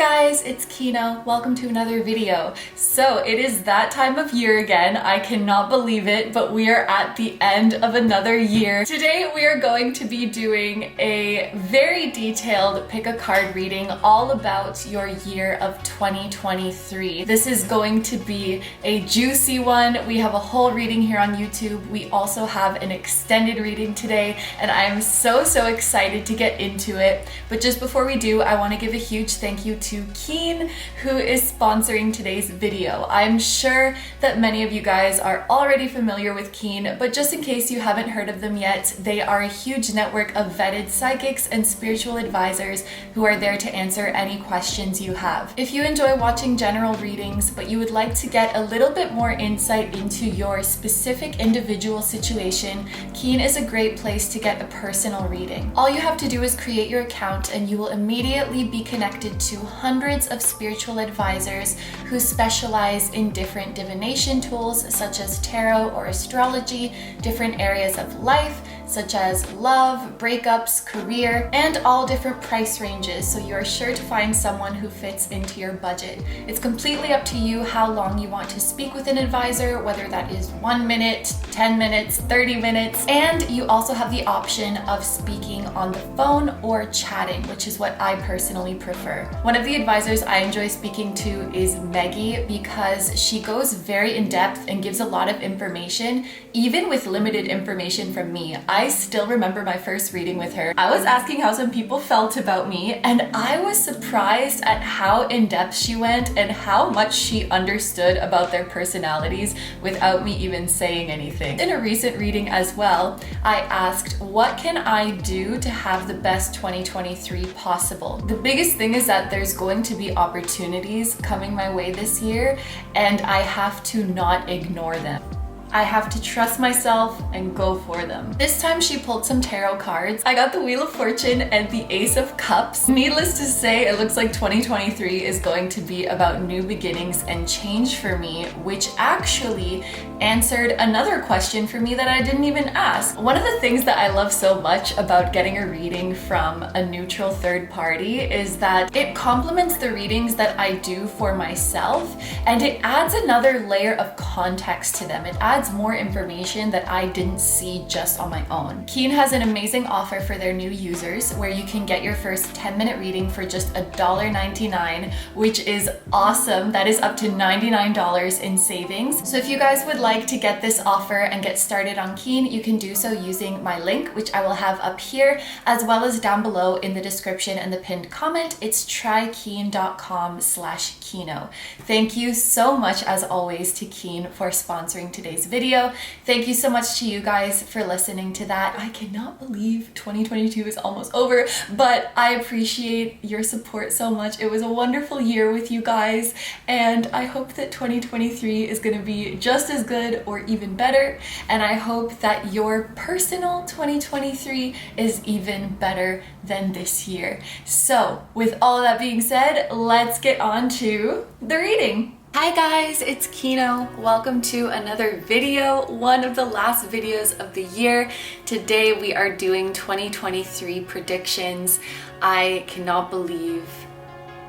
guys, it's Kina. Welcome to another video. So it is that time of year again. I cannot believe it, but we are at the end of another year. Today we are going to be doing a very detailed pick a card reading all about your year of 2023. This is going to be a juicy one. We have a whole reading here on YouTube. We also have an extended reading today, and I am so excited to get into it. But just before we do, I want to give a huge thank you to Keen, who is sponsoring today's video. I'm sure that many of you guys are already familiar with Keen, but just in case you haven't heard of them yet, they are a huge network of vetted psychics and spiritual advisors who are there to answer any questions you have. If you enjoy watching general readings, but you would like to get a little bit more insight into your specific individual situation, Keen is a great place to get a personal reading. All you have to do is create your account and you will immediately be connected to hundreds of spiritual advisors who specialize in different divination tools such as tarot or astrology, different areas of life such as love, breakups, career, and all different price ranges, so you're sure to find someone who fits into your budget. It's completely up to you how long you want to speak with an advisor, whether that is 1 minute, 10 minutes, 30 minutes, and you also have the option of speaking on the phone or chatting, which is what I personally prefer. One of the advisors I enjoy speaking to is Maggie, because she goes very in depth and gives a lot of information, even with limited information from me. I still remember my first reading with her. I was asking how some people felt about me, and I was surprised at how in-depth she went and how much she understood about their personalities without me even saying anything. In a recent reading as well, I asked, what can I do to have the best 2023 possible? The biggest thing is that there's going to be opportunities coming my way this year, and I have to not ignore them. I have to trust myself and go for them. This time she pulled some tarot cards. I got the Wheel of Fortune and the Ace of Cups. Needless to say, it looks like 2023 is going to be about new beginnings and change for me, which actually answered another question for me that I didn't even ask. One of the things that I love so much about getting a reading from a neutral third party is that it complements the readings that I do for myself, and it adds another layer of context to them. It adds more information that I didn't see just on my own. Keen has an amazing offer for their new users where you can get your first 10-minute reading for just $1.99, which is awesome. That is up to $99 in savings. So if you guys would like to get this offer and get started on Keen, you can do so using my link, which I will have up here, as well as down below in the description and the pinned comment. It's trykeen.com/Kino. Thank you so much, as always, to Keen for sponsoring today's video. Thank you so much to you guys for listening to that. I cannot believe 2022 is almost over, but I appreciate your support so much. It was a wonderful year with you guys, and I hope that 2023 is going to be just as good or even better, and I hope that your personal 2023 is even better than this year. So with all of that being said, let's get on to the reading. Hi guys, it's Kino. Welcome to another video, one of the last videos of the year. Today we are doing 2023 predictions. I cannot believe,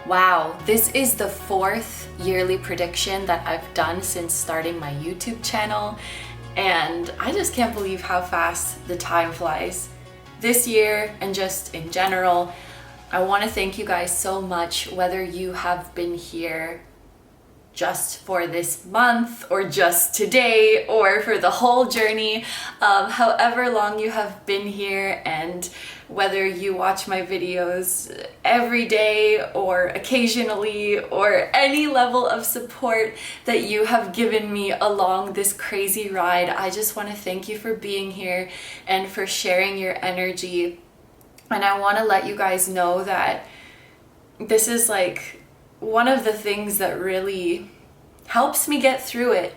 wow, this is the 4th yearly prediction that I've done since starting my YouTube channel, and I just can't believe how fast the time flies. This year, and just in general, I want to thank you guys so much, whether you have been here just for this month or just today or for the whole journey, however long you have been here, and whether you watch my videos every day or occasionally, or any level of support that you have given me along this crazy ride, I just want to thank you for being here and for sharing your energy. And I want to let you guys know that this is like one of the things that really helps me get through it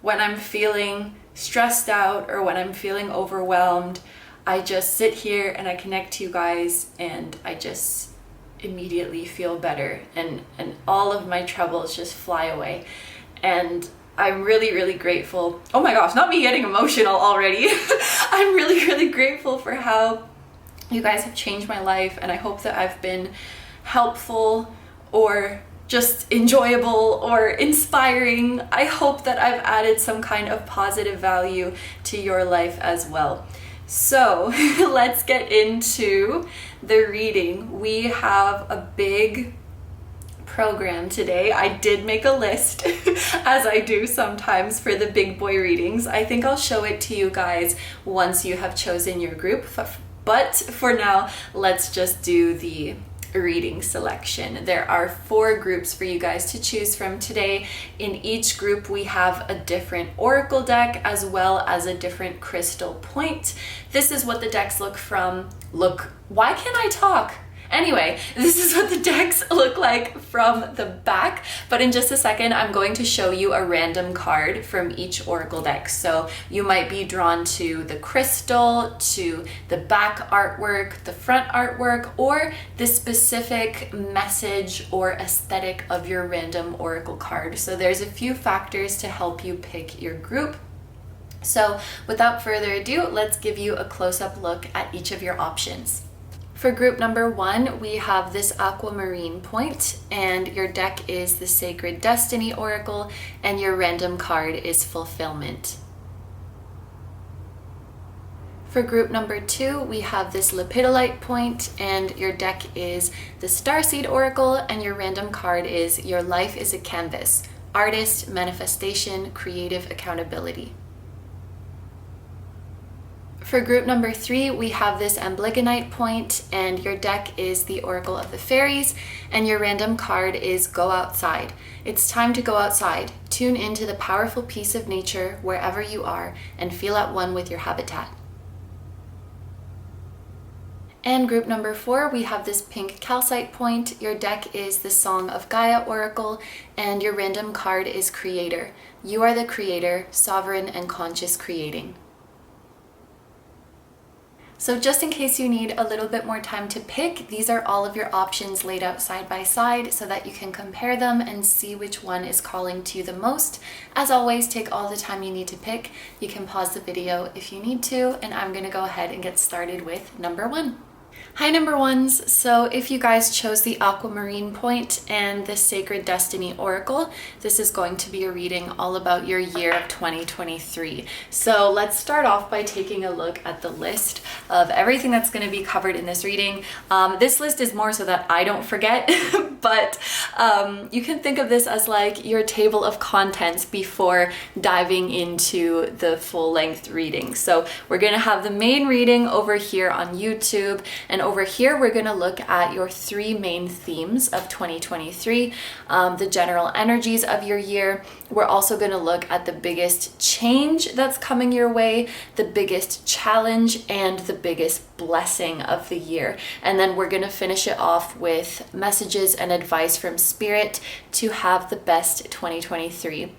when I'm feeling stressed out or when I'm feeling overwhelmed. I just sit here and I connect to you guys, and I just immediately feel better, and all of my troubles just fly away. And I'm really grateful. Oh my gosh, not me getting emotional already. I'm really grateful for how you guys have changed my life, and I hope that I've been helpful or just enjoyable or inspiring. I hope that I've added some kind of positive value to your life as well. So let's get into the reading. We have a big program today. I did make a list as I do sometimes for the big boy readings. I think I'll show it to you guys once you have chosen your group, but for now let's just do the reading selection. There are 4 groups for you guys to choose from today. In each group we have a different oracle deck as well as a different crystal point. This is what the decks why can't I talk? Anyway, this is what the decks look like from the back, but in just a second I'm going to show you a random card from each oracle deck. So you might be drawn to the crystal, to the back artwork, the front artwork, or the specific message or aesthetic of your random oracle card. So there's a few factors to help you pick your group. So without further ado, let's give you a close-up look at each of your options. For group number 1, we have this Aquamarine point, and your deck is the Sacred Destiny Oracle, and your random card is Fulfillment. For group number 2, we have this Lepidolite point, and your deck is the Starseed Oracle, and your random card is Your Life is a Canvas, Artist, Manifestation, Creative Accountability. For group number 3, we have this Amblygonite point, and your deck is the Oracle of the Fairies, and your random card is Go Outside. It's time to go outside. Tune into the powerful peace of nature wherever you are and feel at one with your habitat. And group number 4, we have this pink Calcite point. Your deck is the Song of Gaia Oracle, and your random card is Creator. You are the creator, sovereign and conscious creating. So just in case you need a little bit more time to pick, these are all of your options laid out side by side so that you can compare them and see which one is calling to you the most. As always, take all the time you need to pick. You can pause the video if you need to, and I'm gonna go ahead and get started with number 1. Hi number 1s, so if you guys chose the Aquamarine point and the Sacred Destiny Oracle, this is going to be a reading all about your year of 2023. So let's start off by taking a look at the list of everything that's going to be covered in this reading. This list is more so that I don't forget, but you can think of this as like your table of contents before diving into the full-length reading. So we're going to have the main reading over here on YouTube, and over here we're going to look at your 3 main themes of 2023, the general energies of your year. We're also going to look at the biggest change that's coming your way, the biggest challenge, and the biggest blessing of the year. And then we're going to finish it off with messages and advice from Spirit to have the best 2023.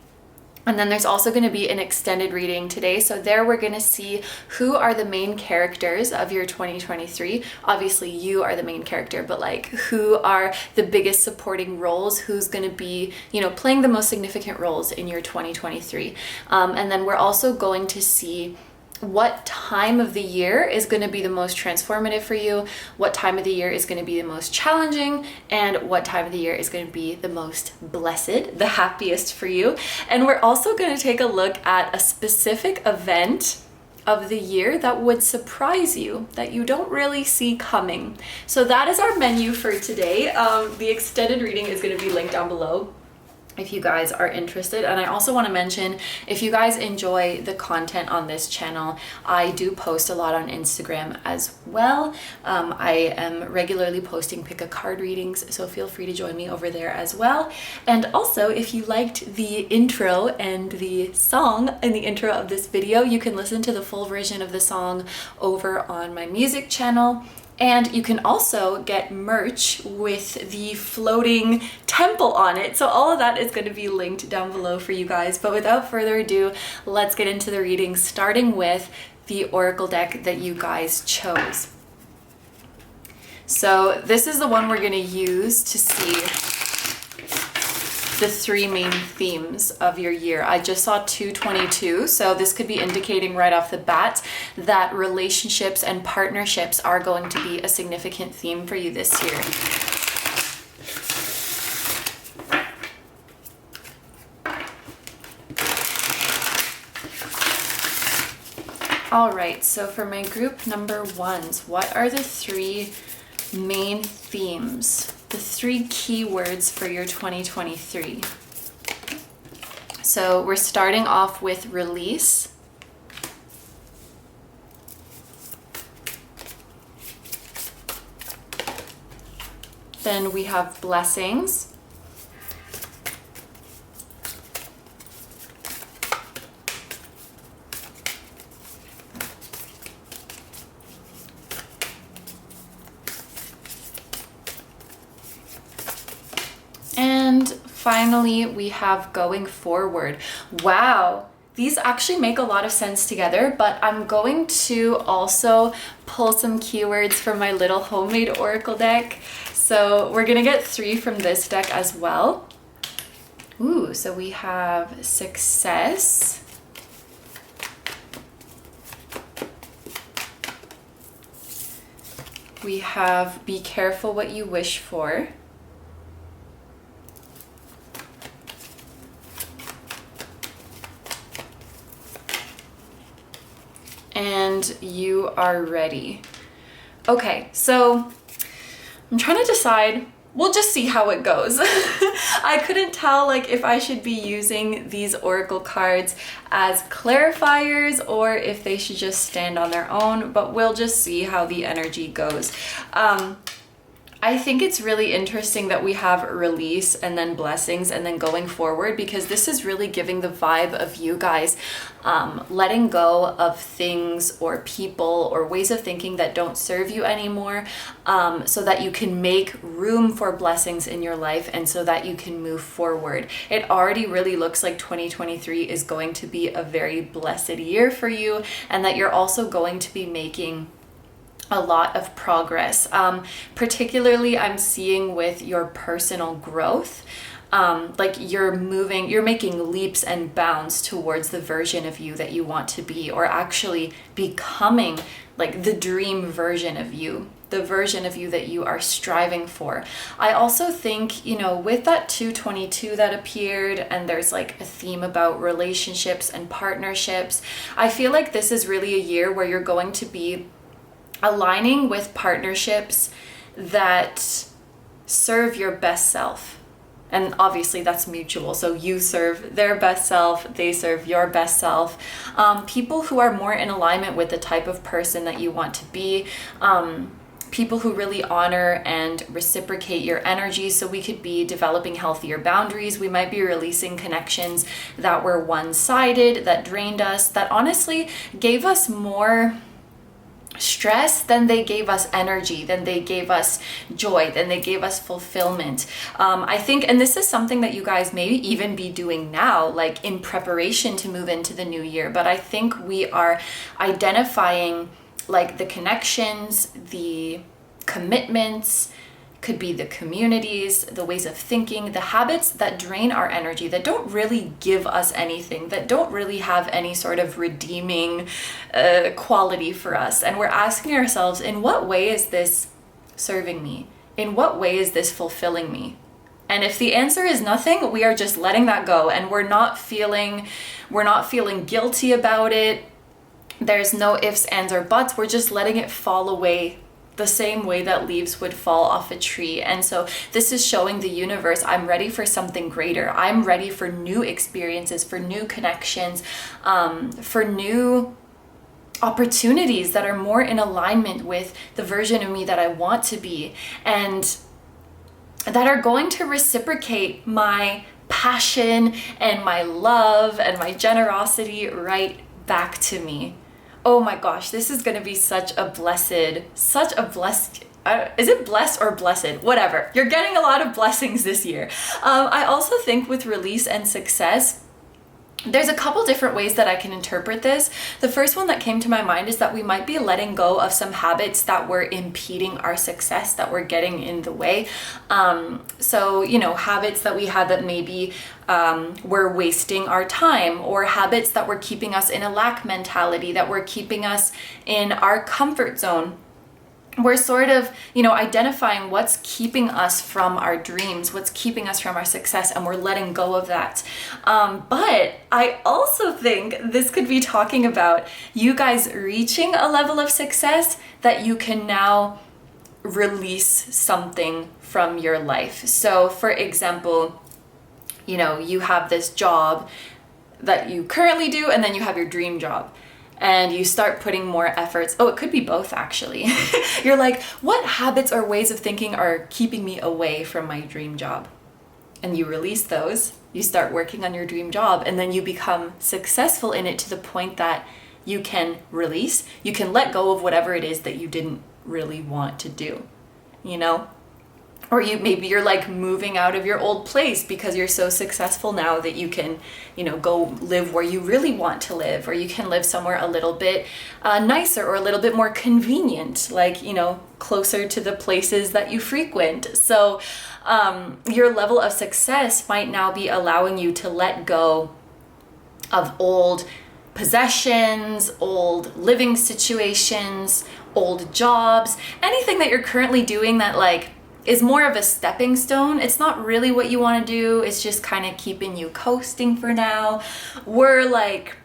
And then there's also going to be an extended reading today. So there we're going to see who are the main characters of your 2023. Obviously you are the main character, but like who are the biggest supporting roles, who's going to be, playing the most significant roles in your 2023. And then we're also going to see what time of the year is going to be the most transformative for you, what time of the year is going to be the most challenging, and what time of the year is going to be the most blessed, the happiest for you. And we're also going to take a look at a specific event of the year that would surprise you, that you don't really see coming. So that is our menu for today. The extended reading is going to be linked down below if you guys are interested. And I also want to mention, if you guys enjoy the content on this channel, I do post a lot on Instagram as well. I am regularly posting pick a card readings, so feel free to join me over there as well. And also, if you liked the intro and the song in the intro of this video, you can listen to the full version of the song over on my music channel. And you can also get merch with the floating temple on it. So all of that is going to be linked down below for you guys. But without further ado, let's get into the reading, starting with the Oracle deck that you guys chose. So this is the one we're going to use to see the 3 main themes of your year. I just saw 222, so this could be indicating right off the bat that relationships and partnerships are going to be a significant theme for you this year. All right, so for my group number ones, what are the 3 main themes, the 3 keywords for your 2023? So we're starting off with release. Then we have blessings. And finally, we have going forward. Wow, these actually make a lot of sense together, but I'm going to also pull some keywords from my little homemade Oracle deck. So we're gonna get 3 from this deck as well. Ooh, so we have success. We have be careful what you wish for. And you are ready. Okay, so I'm trying to decide, we'll just see how it goes. I couldn't tell like if I should be using these Oracle cards as clarifiers or if they should just stand on their own, but we'll just see how the energy goes. I think it's really interesting that we have release and then blessings and then going forward, because this is really giving the vibe of you guys letting go of things or people or ways of thinking that don't serve you anymore, so that you can make room for blessings in your life and so that you can move forward. It already really looks like 2023 is going to be a very blessed year for you, and that you're also going to be making a lot of progress. Particularly I'm seeing with your personal growth, like you're making leaps and bounds towards the version of you that you want to be, or actually becoming like the dream version of you, the version of you that you are striving for. I also think, you know, with that 222 that appeared, and there's like a theme about relationships and partnerships, I feel like this is really a year where you're going to be aligning with partnerships that serve your best self. And obviously that's mutual. So you serve their best self, they serve your best self. People who are more in alignment with the type of person that you want to be. People who really honor and reciprocate your energy. So we could be developing healthier boundaries. We might be releasing connections that were one-sided, that drained us, that honestly gave us more stress than they gave us energy, than they gave us joy, than they gave us fulfillment. I think, and this is something that you guys may even be doing now, like in preparation to move into the new year, but I think we are identifying like the connections, the commitments, could be the communities, the ways of thinking, the habits that drain our energy, that don't really give us anything, that don't really have any sort of redeeming quality for us. And we're asking ourselves, in what way is this serving me? In what way is this fulfilling me? And if the answer is nothing, we are just letting that go, and we're not feeling guilty about it. There's no ifs, ands, or buts. We're just letting it fall away the same way that leaves would fall off a tree. And so this is showing the universe, I'm ready for something greater. I'm ready for new experiences, for new connections, for new opportunities that are more in alignment with the version of me that I want to be, and that are going to reciprocate my passion and my love and my generosity right back to me. Oh my gosh, this is going to be such a blessed, is it blessed or blessed? Whatever. You're getting a lot of blessings this year. I also think with release and success, there's a couple different ways that I can interpret this. The first one that came to my mind is that we might be letting go of some habits that were impeding our success, that were getting in the way. So, you know, habits that we had that maybe were wasting our time, or habits that were keeping us in a lack mentality, that were keeping us in our comfort zone. we're sort of, you know, identifying what's keeping us from our dreams, what's keeping us from our success, and we're letting go of that. But I also think this could be talking about you guys reaching a level of success that you can now release something from your life. So for example, you know, you have this job that you currently do, and then you have your dream job. And you start putting more efforts. Oh, it could be both actually. You're like, what habits or ways of thinking are keeping me away from my dream job? And you release those, you start working on your dream job, and then you become successful in it to the point that you can release, you can let go of whatever it is that you didn't really want to do, you know? Or maybe you're like moving out of your old place because you're so successful now that you can, you know, go live where you really want to live, or you can live somewhere a little bit nicer or a little bit more convenient, like, you know, closer to the places that you frequent. So your level of success might now be allowing you to let go of old possessions, old living situations, old jobs, anything that you're currently doing that like is more of a stepping stone. It's not really what you want to do. It's just kind of keeping you coasting for now. We're like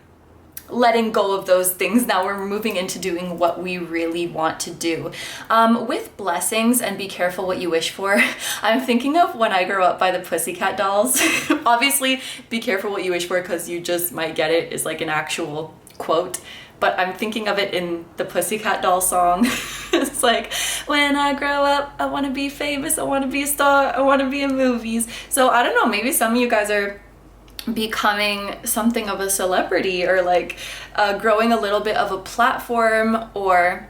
letting go of those things. Now we're moving into doing what we really want to do. With blessings and be careful what you wish for, I'm thinking of When I Grow Up by the Pussycat Dolls. Obviously, be careful what you wish for because you just might get it is like an actual quote. But I'm thinking of it in the Pussycat Doll song. It's like, when I grow up, I want to be famous, I want to be a star, I want to be in movies. So I don't know, maybe some of you guys are becoming something of a celebrity, or like growing a little bit of a platform, or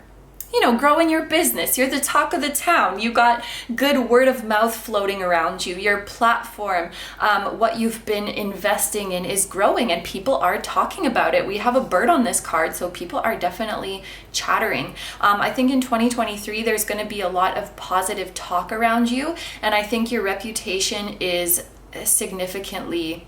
you know, growing your business. You're the talk of the town. You got good word of mouth floating around you. Your platform, what you've been investing in is growing and people are talking about it. We have a bird on this card, so people are definitely chattering. I think in 2023, there's going to be a lot of positive talk around you. And I think your reputation is significantly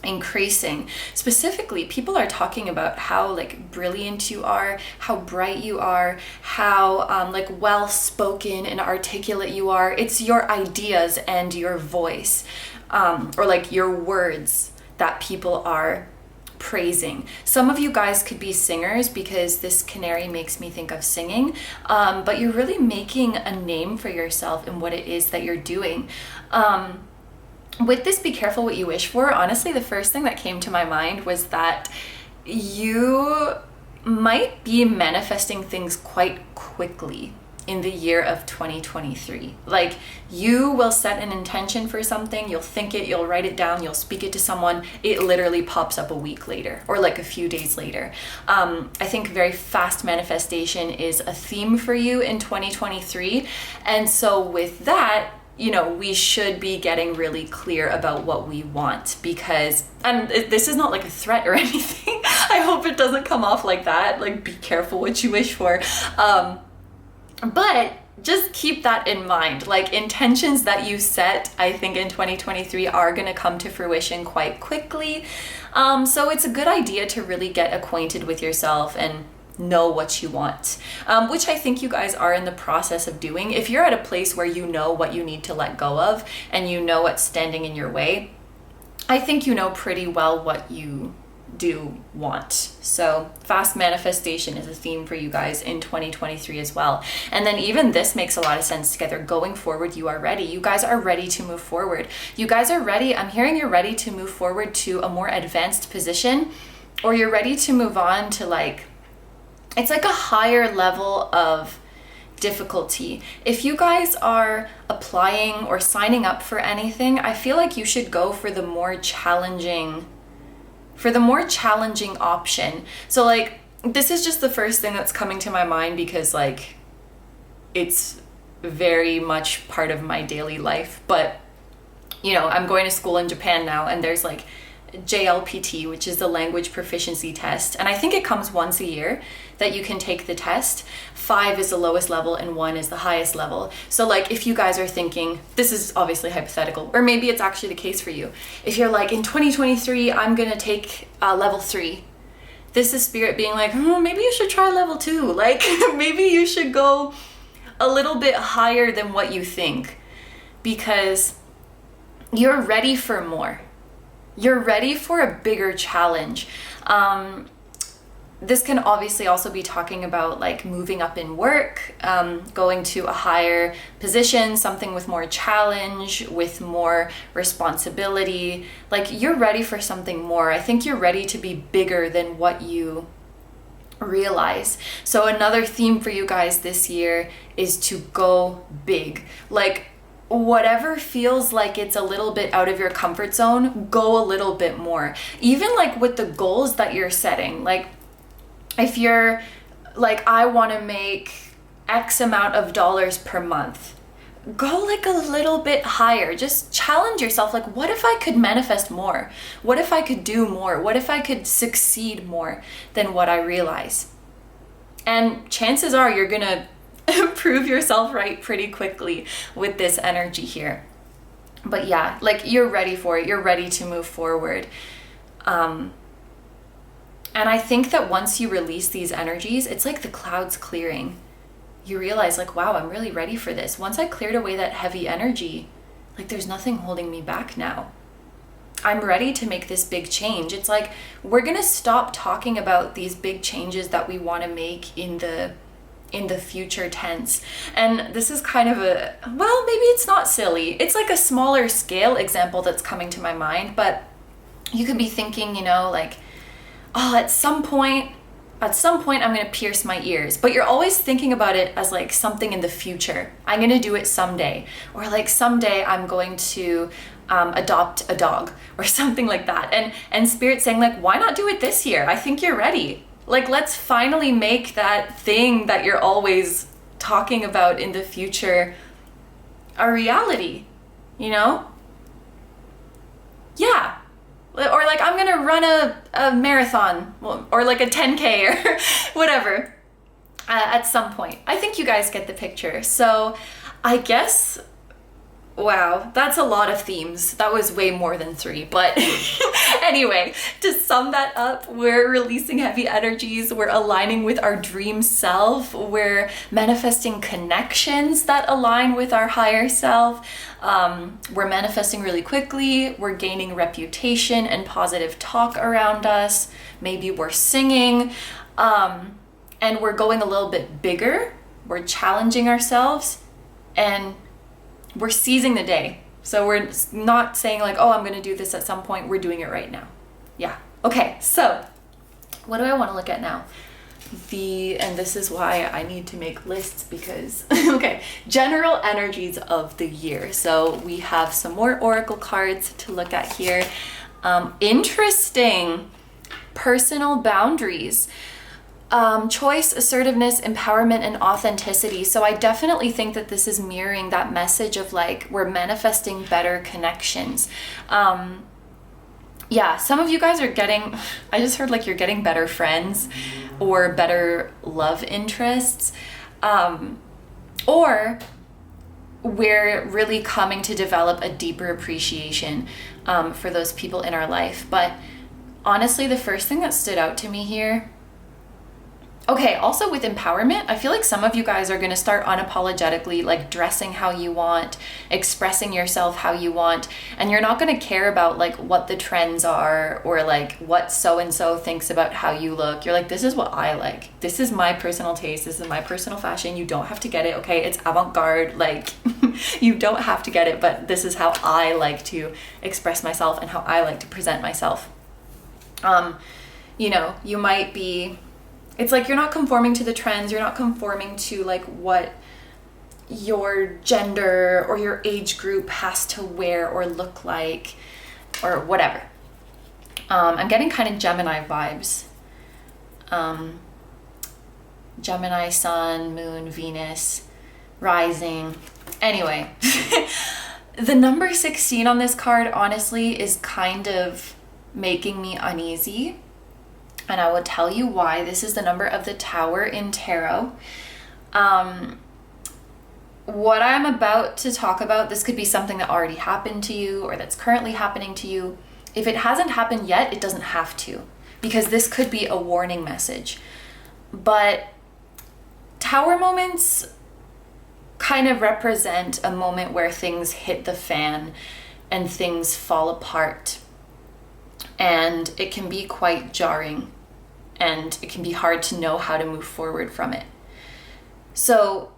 increasing. Specifically, people are talking about how like brilliant you are, how bright you are, how like well spoken and articulate you are. It's your ideas and your voice, or like your words that people are praising. Some of you guys could be singers because this canary makes me think of singing, but you're really making a name for yourself in what it is that you're doing. With this, be careful what you wish for. Honestly, the first thing that came to my mind was that you might be manifesting things quite quickly in the year of 2023. Like, you will set an intention for something, you'll think it, you'll write it down, you'll speak it to someone, it literally pops up a week later or like a few days later. I think very fast manifestation is a theme for you in 2023. And so with that, you know, we should be getting really clear about what we want, because, and this is not like a threat or anything. I hope it doesn't come off like that. Like, be careful what you wish for. But just keep that in mind. Like, intentions that you set, I think in 2023 are going to come to fruition quite quickly. So it's a good idea to really get acquainted with yourself and know what you want, which I think you guys are in the process of doing. If you're at a place where you know what you need to let go of and you know what's standing in your way, I think you know pretty well what you do want. So fast manifestation is a theme for you guys in 2023 as well. And then even this makes a lot of sense together. Going forward, you are ready. You guys are ready to move forward. You guys are ready. I'm hearing you're ready to move forward to a more advanced position, or you're ready to move on to like, it's like a higher level of difficulty. If you guys are applying or signing up for anything, I feel like you should go for the more challenging option. So like, this is just the first thing that's coming to my mind because like, it's very much part of my daily life. But you know, I'm going to school in Japan now, and there's like JLPT, which is the language proficiency test. And I think it comes once a year that you can take the test. 5 is the lowest level and 1 is the highest level. So like, if you guys are thinking, this is obviously hypothetical, or maybe it's actually the case for you. If you're like, in 2023, I'm gonna take level 3. This is spirit being like, maybe you should try level 2. Like, maybe you should go a little bit higher than what you think, because you're ready for more. You're ready for a bigger challenge. This can obviously also be talking about like moving up in work, going to a higher position, something with more challenge, with more responsibility. Like you're ready for something more. I think you're ready to be bigger than what you realize. So another theme for you guys this year is to go big. Like whatever feels like it's a little bit out of your comfort zone, go a little bit more. Even like with the goals that you're setting, like if you're like, I want to make X amount of dollars per month, go like a little bit higher. Just challenge yourself. Like, what if I could manifest more? What if I could do more? What if I could succeed more than what I realize? And chances are you're going to prove yourself right pretty quickly with this energy here. But yeah, like you're ready for it. You're ready to move forward. And I think that once you release these energies, it's like the clouds clearing. You realize like, wow, I'm really ready for this. Once I cleared away that heavy energy, like there's nothing holding me back now. I'm ready to make this big change. It's like, we're going to stop talking about these big changes that we want to make in the future tense. And this is kind of a, well, maybe it's not silly. It's like a smaller scale example that's coming to my mind, but you could be thinking, you know, like, oh, at some point I'm going to pierce my ears. But you're always thinking about it as like something in the future. I'm going to do it someday. Or like someday I'm going to adopt a dog or something like that. And Spirit's saying like, why not do it this year? I think you're ready. Like, let's finally make that thing that you're always talking about in the future a reality, you know? Yeah. Or like, I'm gonna run a marathon or like a 10K or whatever at some point. I think you guys get the picture. So I guess, wow, that's a lot of themes. That was way more than 3. But anyway, to sum that up, we're releasing heavy energies. We're aligning with our dream self. We're manifesting connections that align with our higher self. We're manifesting really quickly. We're gaining reputation and positive talk around us. Maybe we're singing. And we're going a little bit bigger. We're challenging ourselves. And we're seizing the day. So we're not saying like, oh, I'm going to do this at some point. We're doing it right now. Yeah. Okay. So what do I want to look at now? And this is why I need to make lists because, okay, general energies of the year. So we have some more Oracle cards to look at here. Interesting. Personal boundaries. Choice, assertiveness, empowerment, and authenticity. So I definitely think that this is mirroring that message of like, we're manifesting better connections. Yeah, some of you guys are getting, I just heard like you're getting better friends or better love interests. Or we're really coming to develop a deeper appreciation for those people in our life. But honestly, the first thing that stood out to me here, okay, also with empowerment, I feel like some of you guys are going to start unapologetically like dressing how you want, expressing yourself how you want, and you're not going to care about like what the trends are or like what so-and-so thinks about how you look. You're like, this is what I like. This is my personal taste. This is my personal fashion. You don't have to get it, okay? It's avant-garde. Like, you don't have to get it, but this is how I like to express myself and how I like to present myself. You know, you might be... It's like you're not conforming to the trends. You're not conforming to like what your gender or your age group has to wear or look like or whatever. I'm getting kind of Gemini vibes. Gemini, Sun, Moon, Venus, Rising. Anyway, the number 16 on this card honestly is kind of making me uneasy. And I will tell you why. This is the number of the Tower in Tarot. What I'm about to talk about, this could be something that already happened to you or that's currently happening to you. If it hasn't happened yet, it doesn't have to, because this could be a warning message. But Tower moments kind of represent a moment where things hit the fan and things fall apart. And it can be quite jarring, and it can be hard to know how to move forward from it. So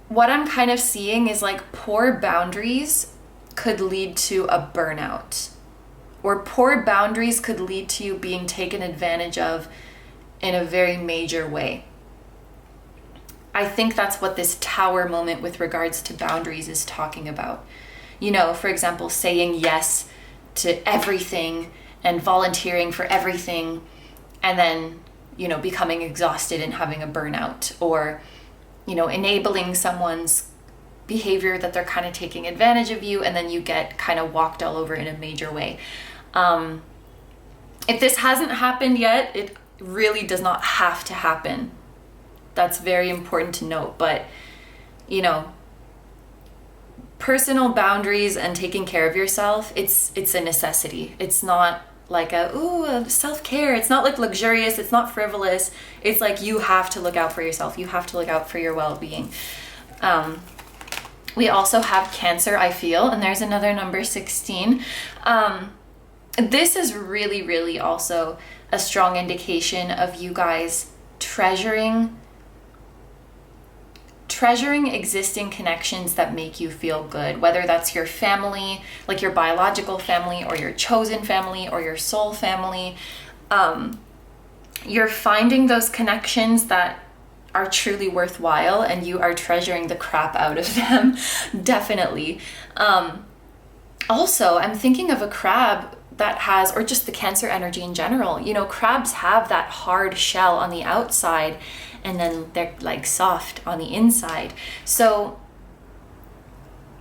what I'm kind of seeing is like poor boundaries could lead to a burnout, or poor boundaries could lead to you being taken advantage of in a very major way. I think that's what this tower moment with regards to boundaries is talking about. You know, for example, saying yes to everything and volunteering for everything, and then, you know, becoming exhausted and having a burnout, or, you know, enabling someone's behavior that they're kind of taking advantage of you, and then you get kind of walked all over in a major way. If this hasn't happened yet, it really does not have to happen. That's very important to note. But, you know, personal boundaries and taking care of yourself, it's a necessity. It's not like a self-care. It's not like luxurious. It's not frivolous. It's like you have to look out for yourself. You have to look out for your well-being. We also have Cancer, I feel, and there's another number 16. This is really, really also a strong indication of you guys treasuring existing connections that make you feel good, whether that's your family, like your biological family, or your chosen family, or your soul family. You're finding those connections that are truly worthwhile, and you are treasuring the crap out of them. Definitely. Also, I'm thinking of a crab that has, or just the Cancer energy in general. You know, crabs have that hard shell on the outside, and then they're like soft on the inside. So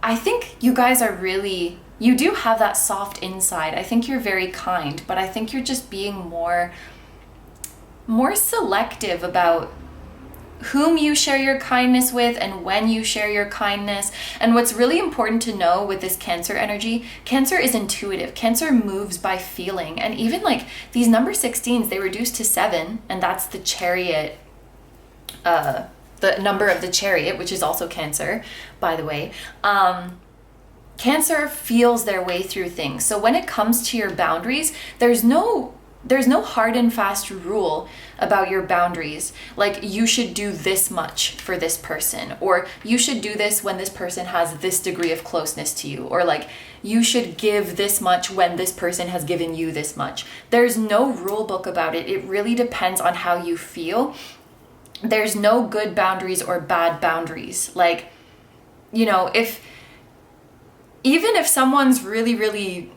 I think you guys are really, you do have that soft inside. I think you're very kind, but I think you're just being more selective about whom you share your kindness with and when you share your kindness. And what's really important to know with this Cancer energy, Cancer is intuitive. Cancer moves by feeling. And even like these number 16s, they reduce to 7, and that's the chariot, the number of the chariot, which is also Cancer, by the way. Cancer feels their way through things. So when it comes to your boundaries, there's no hard and fast rule about your boundaries. Like, you should do this much for this person, or you should do this when this person has this degree of closeness to you, or like, you should give this much when this person has given you this much. There's no rule book about it. It really depends on how you feel. There's no good boundaries or bad boundaries. Like, you know, even if someone's really, really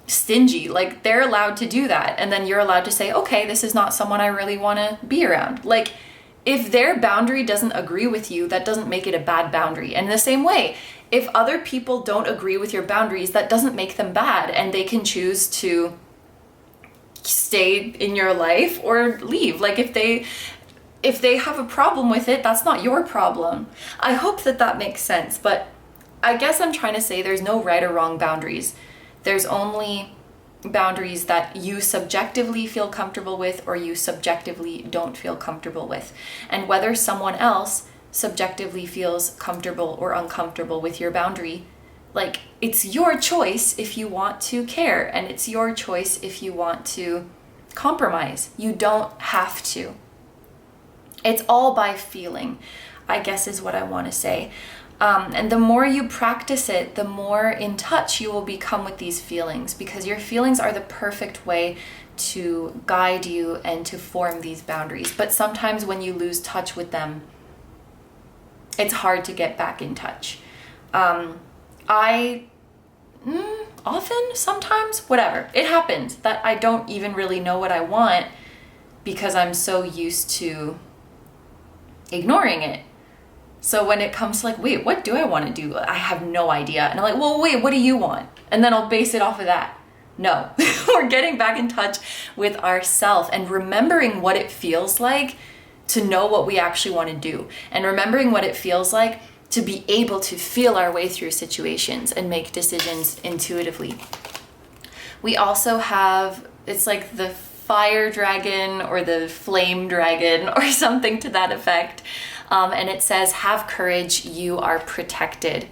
stingy, like, they're allowed to do that, and then you're allowed to say, okay, this is not someone I really want to be around. Like, if their boundary doesn't agree with you, that doesn't make it a bad boundary. And in the same way, if other people don't agree with your boundaries, that doesn't make them bad, and they can choose to stay in your life or leave. Like, if they have a problem with it, that's not your problem. I hope that makes sense. But I guess I'm trying to say there's no right or wrong boundaries. There's only boundaries that you subjectively feel comfortable with, or you subjectively don't feel comfortable with. And whether someone else subjectively feels comfortable or uncomfortable with your boundary, like, it's your choice if you want to care, and it's your choice if you want to compromise. You don't have to. It's all by feeling, I guess, is what I want to say. And the more you practice it, the more in touch you will become with these feelings, because your feelings are the perfect way to guide you and to form these boundaries. But sometimes when you lose touch with them, it's hard to get back in touch. Sometimes, whatever, it happens that I don't even really know what I want because I'm so used to ignoring it. So when it comes to like, wait, what do I want to do? I have no idea. And I'm like, well, wait, what do you want? And then I'll base it off of that. No, we're getting back in touch with ourselves and remembering what it feels like to know what we actually want to do, and remembering what it feels like to be able to feel our way through situations and make decisions intuitively. We also have, it's like the fire dragon or the flame dragon or something to that effect. and it says, have courage, you are protected.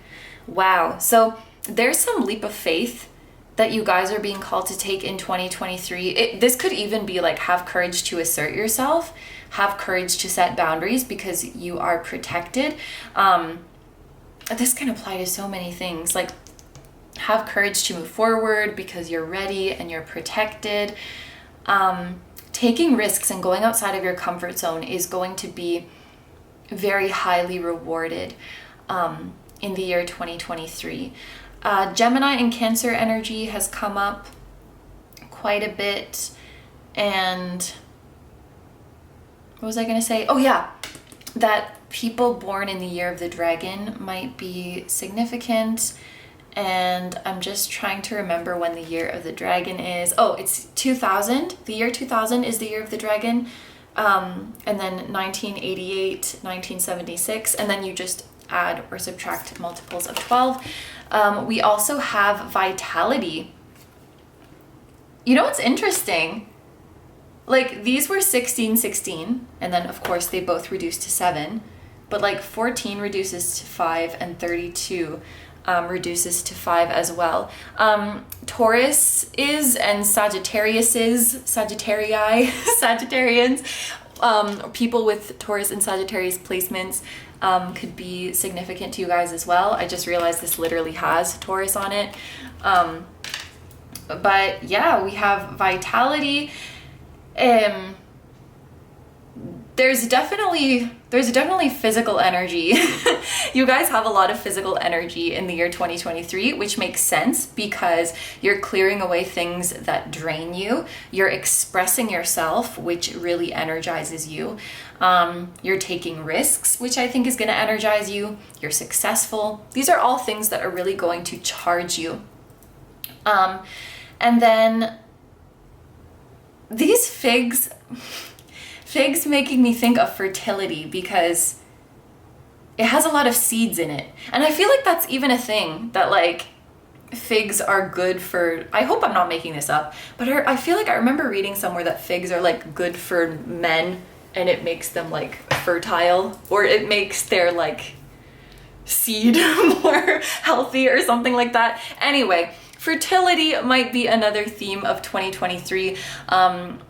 Wow. So there's some leap of faith that you guys are being called to take in 2023. This could even be like, have courage to assert yourself, have courage to set boundaries because you are protected. This can apply to so many things, like have courage to move forward because you're ready and you're protected. Taking risks and going outside of your comfort zone is going to be very highly rewarded in the year 2023. Gemini and Cancer energy has come up quite a bit. And what was I going to say? Oh yeah, that people born in the year of the dragon might be significant. And I'm just trying to remember when the year of the dragon is. Oh, it's 2000. The year 2000 is the year of the dragon. And then 1988, 1976. And then you just add or subtract multiples of 12. We also have vitality. You know what's interesting? Like these were 16, 16. And then of course they both reduced to 7. But like 14 reduces to 5 and 32 reduces to 5 as well. Taurus is and Sagittarius is, Sagittarians, people with Taurus and Sagittarius placements could be significant to you guys as well. I just realized this literally has Taurus on it. But yeah, we have vitality. There's definitely physical energy. You guys have a lot of physical energy in the year 2023, which makes sense because you're clearing away things that drain you. You're expressing yourself, which really energizes you. You're taking risks, which I think is going to energize you. You're successful. These are all things that are really going to charge you. And then these figs making me think of fertility because it has a lot of seeds in it. And I feel like that's even a thing that like figs are good for, I hope I'm not making this up, but I feel like I remember reading somewhere that figs are like good for men and it makes them like fertile, or it makes their like seed more healthy or something like that. Anyway, fertility might be another theme of 2023,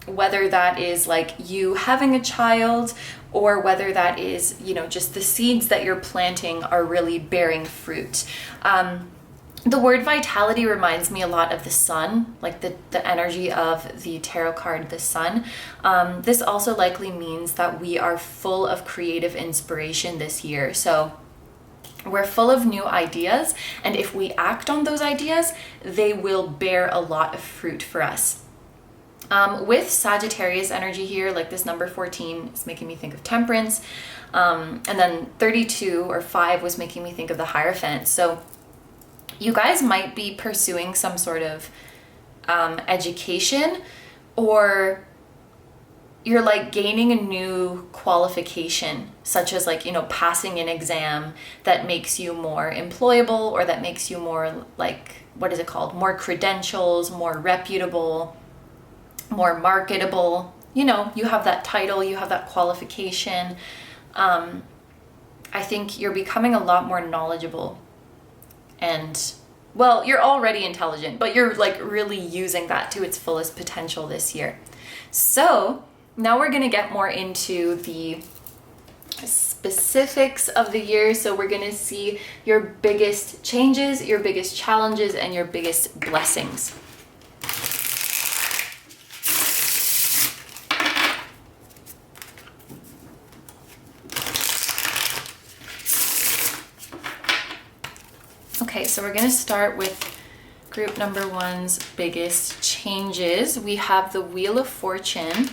whether that is like you having a child or whether that is, you know, just the seeds that you're planting are really bearing fruit. The word vitality reminds me a lot of the sun, like the energy of the tarot card, the sun. This also likely means that we are full of creative inspiration this year. So we're full of new ideas, and if we act on those ideas, they will bear a lot of fruit for us. With Sagittarius energy here, like this number 14 is making me think of temperance, and then 32 or 5 was making me think of the Hierophant. So you guys might be pursuing some sort of education, or you're like gaining a new qualification, such as like, you know, passing an exam that makes you more employable, or that makes you more like, what is it called? More credentials, more reputable, more marketable. You know, you have that title, you have that qualification. I think you're becoming a lot more knowledgeable, and well, you're already intelligent, but you're like really using that to its fullest potential this year. So now we're going to get more into the specifics of the year. So we're going to see your biggest changes, your biggest challenges, and your biggest blessings. Okay, so we're going to start with group number 1's biggest changes. We have the Wheel of Fortune.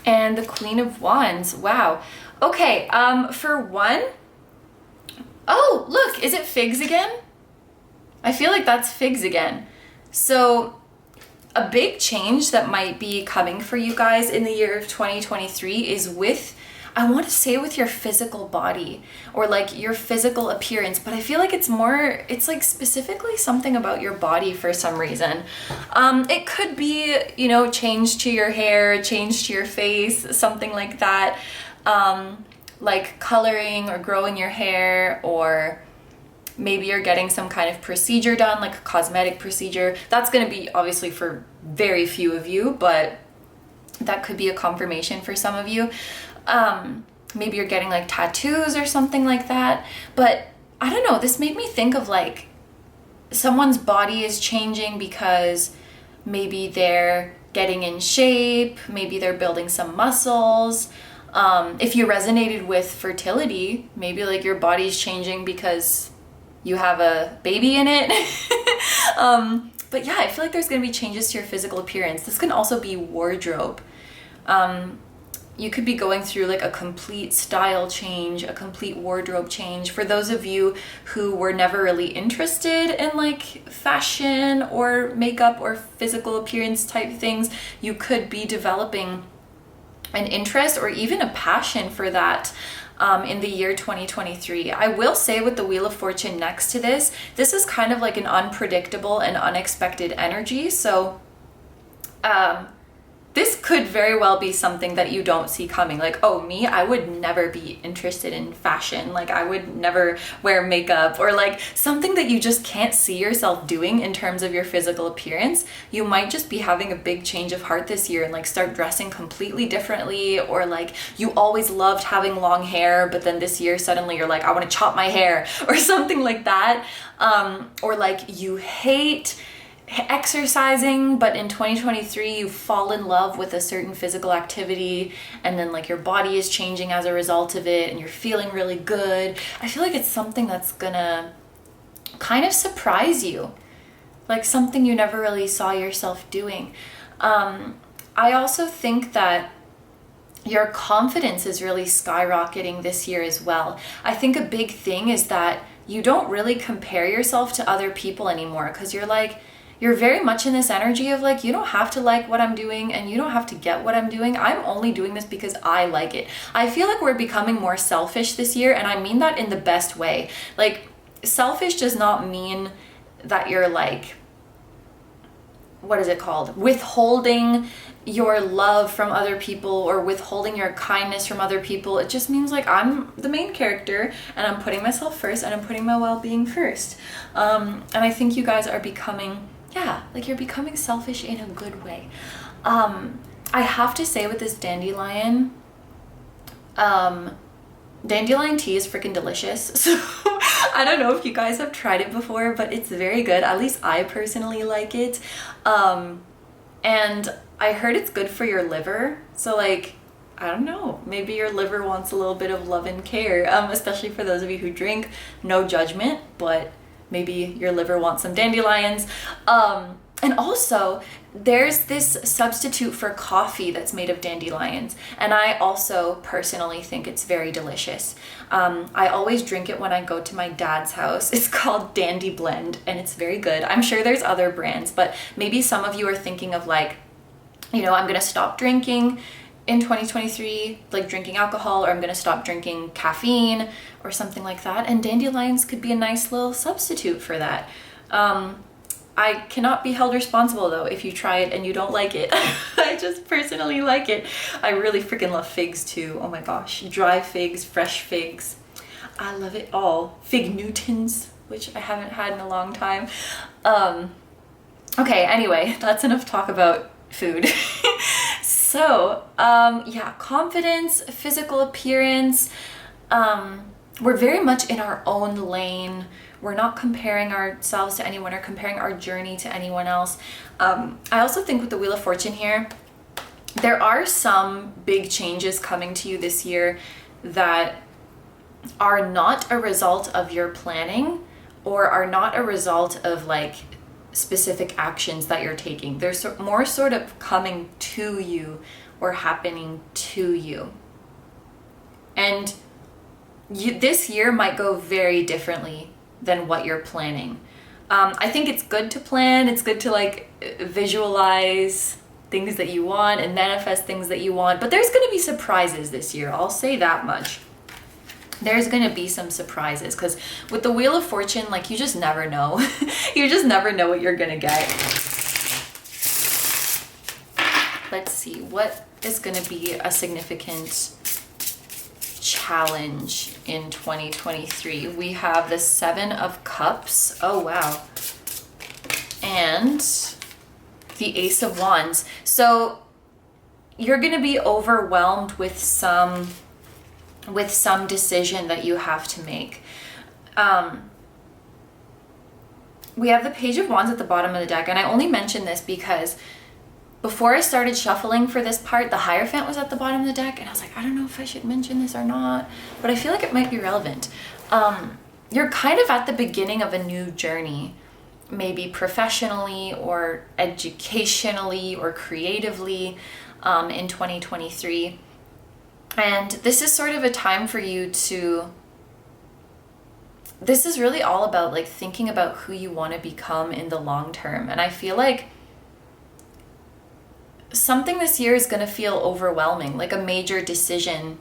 And the Queen of Wands. Wow. Okay, for one, oh, look, is it figs again? I feel like that's figs again. So A big change that might be coming for you guys in the year of 2023 is with, I want to say with your physical body or like your physical appearance, but I feel like it's like specifically something about your body for some reason. It could be, you know, change to your hair, change to your face, something like that. Like coloring or growing your hair, or maybe you're getting some kind of procedure done, like a cosmetic procedure. That's going to be obviously for very few of you, but that could be a confirmation for some of you. Maybe you're getting like tattoos or something like that. But I don't know, this made me think of like someone's body is changing because maybe they're getting in shape, maybe they're building some muscles. If you resonated with fertility, maybe like your body's changing because you have a baby in it. But yeah, I feel like there's going to be changes to your physical appearance. This can also be wardrobe. You could be going through like a complete style change, a complete wardrobe change. For those of you who were never really interested in like fashion or makeup or physical appearance type things, you could be developing an interest or even a passion for that in the year 2023. I will say with the Wheel of Fortune next to this is kind of like an unpredictable and unexpected energy. So this could very well be something that you don't see coming. Like, oh, me, I would never be interested in fashion. Like, I would never wear makeup, or like something that you just can't see yourself doing in terms of your physical appearance. You might just be having a big change of heart this year and like start dressing completely differently, or like you always loved having long hair, but then this year suddenly you're like, I want to chop my hair or something like that. Or like you hate exercising, but in 2023 you fall in love with a certain physical activity, and then like your body is changing as a result of it and you're feeling really good. I feel like it's something that's gonna kind of surprise you, like something you never really saw yourself doing. I also think that your confidence is really skyrocketing this year as well. I think a big thing is that you don't really compare yourself to other people anymore, because you're very much in this energy of like, you don't have to like what I'm doing and you don't have to get what I'm doing. I'm only doing this because I like it. I feel like we're becoming more selfish this year, and I mean that in the best way. Like, selfish does not mean that you're like, what is it called? Withholding your love from other people or withholding your kindness from other people. It just means like I'm the main character and I'm putting myself first and I'm putting my well-being first. And I think you guys are becoming, like you're becoming selfish in a good way. I have to say with this dandelion, dandelion tea is freaking delicious. So I don't know if you guys have tried it before, but it's very good. At least I personally like it. And I heard it's good for your liver. So like, I don't know, maybe your liver wants a little bit of love and care, especially for those of you who drink. No judgment, but maybe your liver wants some dandelions. And also, there's this substitute for coffee that's made of dandelions, and I also personally think it's very delicious. I always drink it when I go to my dad's house. It's called Dandy Blend, and it's very good. I'm sure there's other brands, but maybe some of you are thinking of like, you know, I'm gonna stop drinking in 2023, like drinking alcohol, or I'm gonna stop drinking caffeine or something like that, and dandelions could be a nice little substitute for that. I cannot be held responsible though if you try it and you don't like it. I just personally like it. I really freaking love figs too. Oh my gosh, dry figs, fresh figs. I love it all. Fig Newtons, which I haven't had in a long time. Okay, anyway, that's enough talk about food. So, yeah, confidence, physical appearance. We're very much in our own lane. We're not comparing ourselves to anyone or comparing our journey to anyone else. I also think with the Wheel of Fortune here, there are some big changes coming to you this year that are not a result of your planning or are not a result of like specific actions that you're taking. They're more sort of coming to you or happening to you. And this year might go very differently than what you're planning. I think it's good to plan. It's good to like visualize things that you want and manifest things that you want, but there's going to be surprises this year. I'll say that much. There's going to be some surprises, because with the Wheel of Fortune, like, you just never know. You just never know what you're going to get. Let's see, what is going to be a significant challenge in 2023? We have the Seven of Cups. Oh, wow. And the Ace of Wands. So you're going to be overwhelmed with some decision that you have to make. We have the Page of Wands at the bottom of the deck, and I only mention this because before I started shuffling for this part, the Hierophant was at the bottom of the deck, and I was like, I don't know if I should mention this or not, but I feel like it might be relevant. You're kind of at the beginning of a new journey, maybe professionally or educationally or creatively, in 2023. And this is sort of a time for you to, this is really all about like thinking about who you want to become in the long term. And I feel like something this year is going to feel overwhelming, like a major decision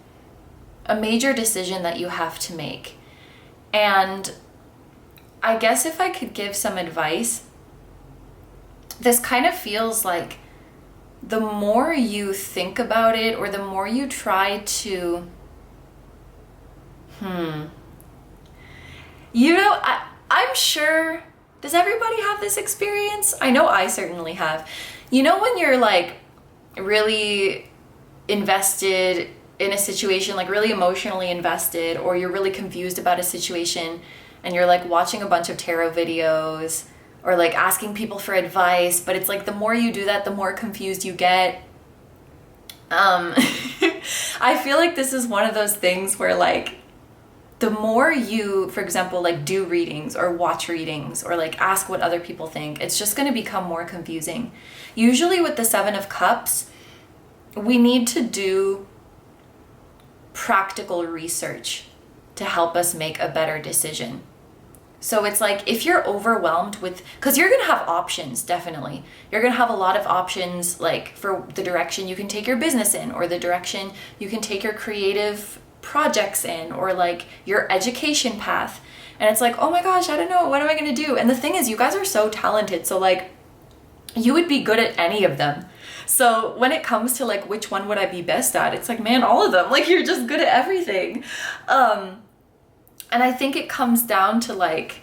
that you have to make. And I guess if I could give some advice, this kind of feels like the more you think about it, or the more you try to, you know, I'm sure, does everybody have this experience? I know I certainly have. You know, when you're like really invested in a situation, like really emotionally invested, or you're really confused about a situation, and you're like watching a bunch of tarot videos or like asking people for advice, but it's like the more you do that, the more confused you get. I feel like this is one of those things where like the more you, for example, like do readings or watch readings or like ask what other people think, it's just going to become more confusing. Usually with the Seven of Cups, we need to do practical research to help us make a better decision. So it's like if you're overwhelmed with, because you're going to have options, definitely. You're going to have a lot of options, like for the direction you can take your business in, or the direction you can take your creative projects in, or like your education path. And it's like, oh my gosh, I don't know, what am I going to do? And the thing is, you guys are so talented, so like you would be good at any of them. So when it comes to like which one would I be best at, it's like, man, all of them. Like, you're just good at everything. And I think it comes down to like,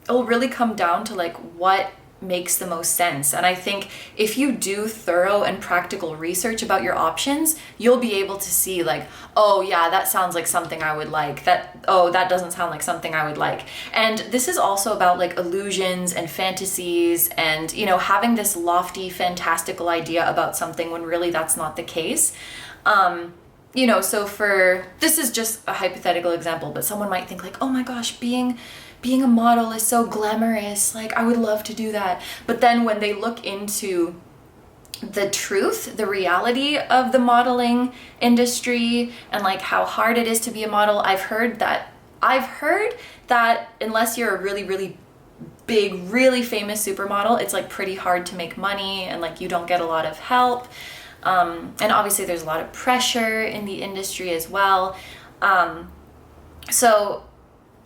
it'll really come down to like what makes the most sense. And I think if you do thorough and practical research about your options, you'll be able to see like, oh yeah, that sounds like something I would like. That doesn't sound like something I would like. And this is also about like illusions and fantasies and, you know, having this lofty, fantastical idea about something when really that's not the case. You know, so this is just a hypothetical example, but someone might think like, oh my gosh, being a model is so glamorous. Like, I would love to do that. But then when they look into the truth, the reality of the modeling industry and like how hard it is to be a model, I've heard that unless you're a really, really big, really famous supermodel, it's like pretty hard to make money and like you don't get a lot of help. And obviously there's a lot of pressure in the industry as well. So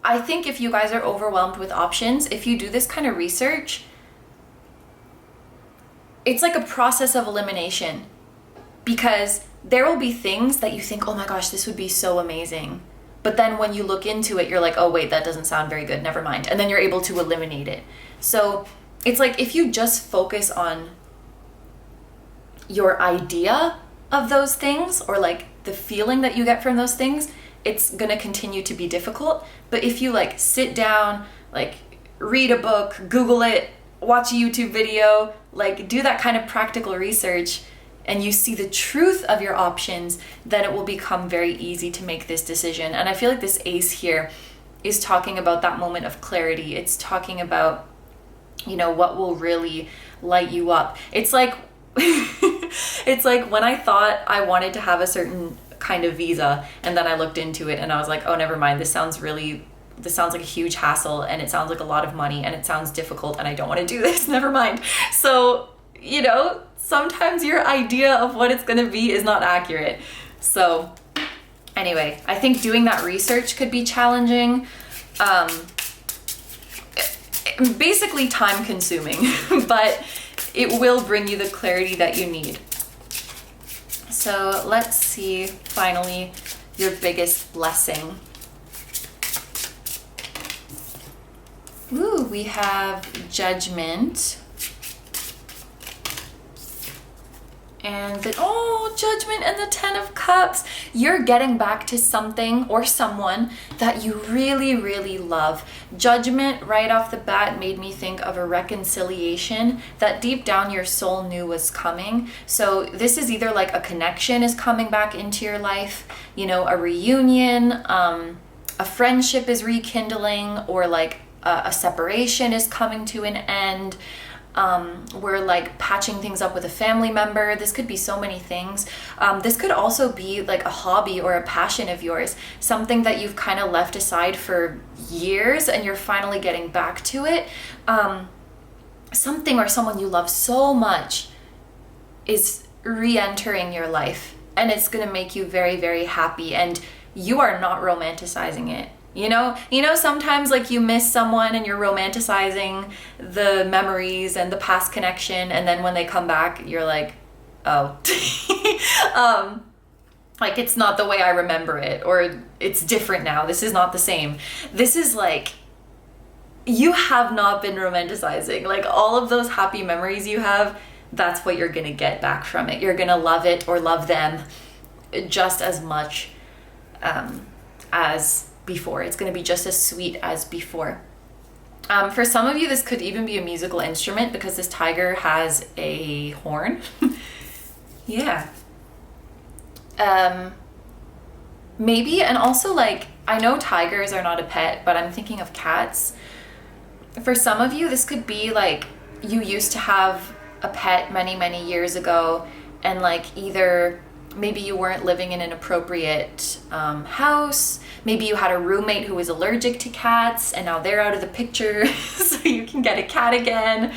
I think if you guys are overwhelmed with options, if you do this kind of research, it's like a process of elimination, because there will be things that you think, oh my gosh, this would be so amazing. But then when you look into it, you're like, oh wait, that doesn't sound very good, never mind. And then you're able to eliminate it. So it's like if you just focus on your idea of those things, or like the feeling that you get from those things, it's gonna continue to be difficult. But if you like sit down, like read a book, Google it, watch a YouTube video, like do that kind of practical research, and you see the truth of your options, then it will become very easy to make this decision. And I feel like this ace here is talking about that moment of clarity. It's talking about, you know, what will really light you up. It's like it's like when I thought I wanted to have a certain kind of visa, and then I looked into it and I was like, oh, never mind, this sounds really this sounds like a huge hassle, and it sounds like a lot of money, and it sounds difficult, and I don't want to do this. Never mind. So, you know, sometimes your idea of what it's going to be is not accurate. So anyway, I think doing that research could be challenging. Basically time consuming, but it will bring you the clarity that you need. So let's see, finally, your biggest blessing. Ooh, we have Judgment. And the, oh, Judgment and the Ten of Cups. You're getting back to something or someone that you really, really love. Judgment right off the bat made me think of a reconciliation that deep down your soul knew was coming. So this is either like a connection is coming back into your life, you know, a reunion, a friendship is rekindling, or like a separation is coming to an end. We're like patching things up with a family member. This could be so many things. This could also be like a hobby or a passion of yours, something that you've kind of left aside for years and you're finally getting back to it. Something or someone you love so much is re-entering your life, and it's going to make you very, very happy, and you are not romanticizing it. You know, sometimes like you miss someone and you're romanticizing the memories and the past connection, and then when they come back, you're like, oh, like it's not the way I remember it, or it's different now. This is not the same. This is like, you have not been romanticizing. Like all of those happy memories you have, that's what you're gonna get back from it. You're gonna love it or love them just as much as before. It's going to be just as sweet as before. For some of you, this could even be a musical instrument because this tiger has a horn. Yeah. Maybe, and also like, I know tigers are not a pet, but I'm thinking of cats. For some of you, this could be like you used to have a pet many, many years ago, and like either maybe you weren't living in an appropriate house. Maybe you had a roommate who was allergic to cats and now they're out of the picture so you can get a cat again.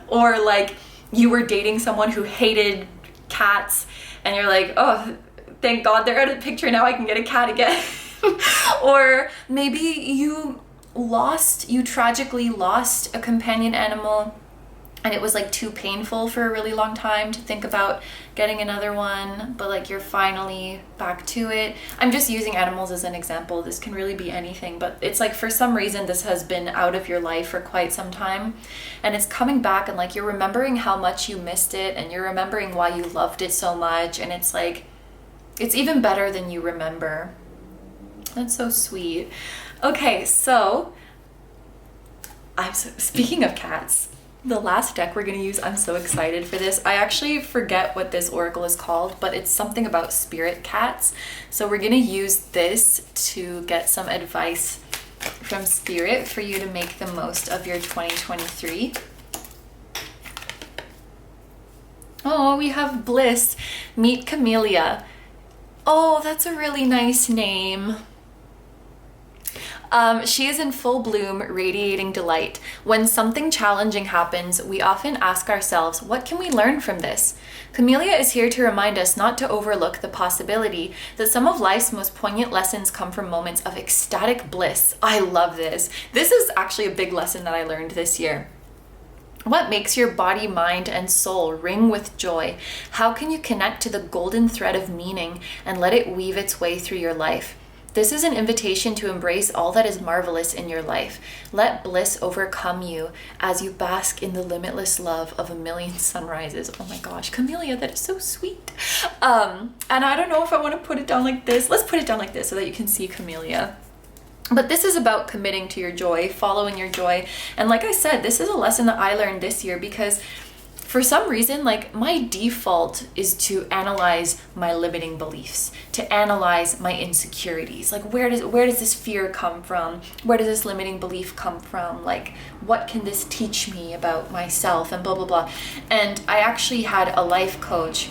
Or like you were dating someone who hated cats and you're like, oh, thank God they're out of the picture, now I can get a cat again. Or maybe you tragically lost a companion animal and it was like too painful for a really long time to think about getting another one, but like you're finally back to it. I'm just using animals as an example. This can really be anything, but it's like for some reason this has been out of your life for quite some time and it's coming back, and like you're remembering how much you missed it and you're remembering why you loved it so much, and it's like, it's even better than you remember. That's so sweet. Okay, so speaking of cats, the last deck we're going to use, I'm so excited for this. I actually forget what this oracle is called, but it's something about spirit cats. So we're going to use this to get some advice from spirit for you to make the most of your 2023. Oh, we have Bliss. Meet Camellia. Oh, that's a really nice name. She is in full bloom, radiating delight. When something challenging happens, we often ask ourselves, what can we learn from this? Camellia is here to remind us not to overlook the possibility that some of life's most poignant lessons come from moments of ecstatic bliss. I love this. This is actually a big lesson that I learned this year. What makes your body, mind, and soul ring with joy? How can you connect to the golden thread of meaning and let it weave its way through your life? This is an invitation to embrace all that is marvelous in your life. Let bliss overcome you as you bask in the limitless love of a million sunrises. Oh my gosh, Camellia, that is so sweet. And I don't know if I want to put it down like this. Let's put it down like this so that you can see Camellia. But this is about committing to your joy, following your joy. And like I said, this is a lesson that I learned this year because for some reason, like my default is to analyze my limiting beliefs, to analyze my insecurities. Like where does this fear come from? Where does this limiting belief come from? Like what can this teach me about myself and blah, blah, blah. And I actually had a life coach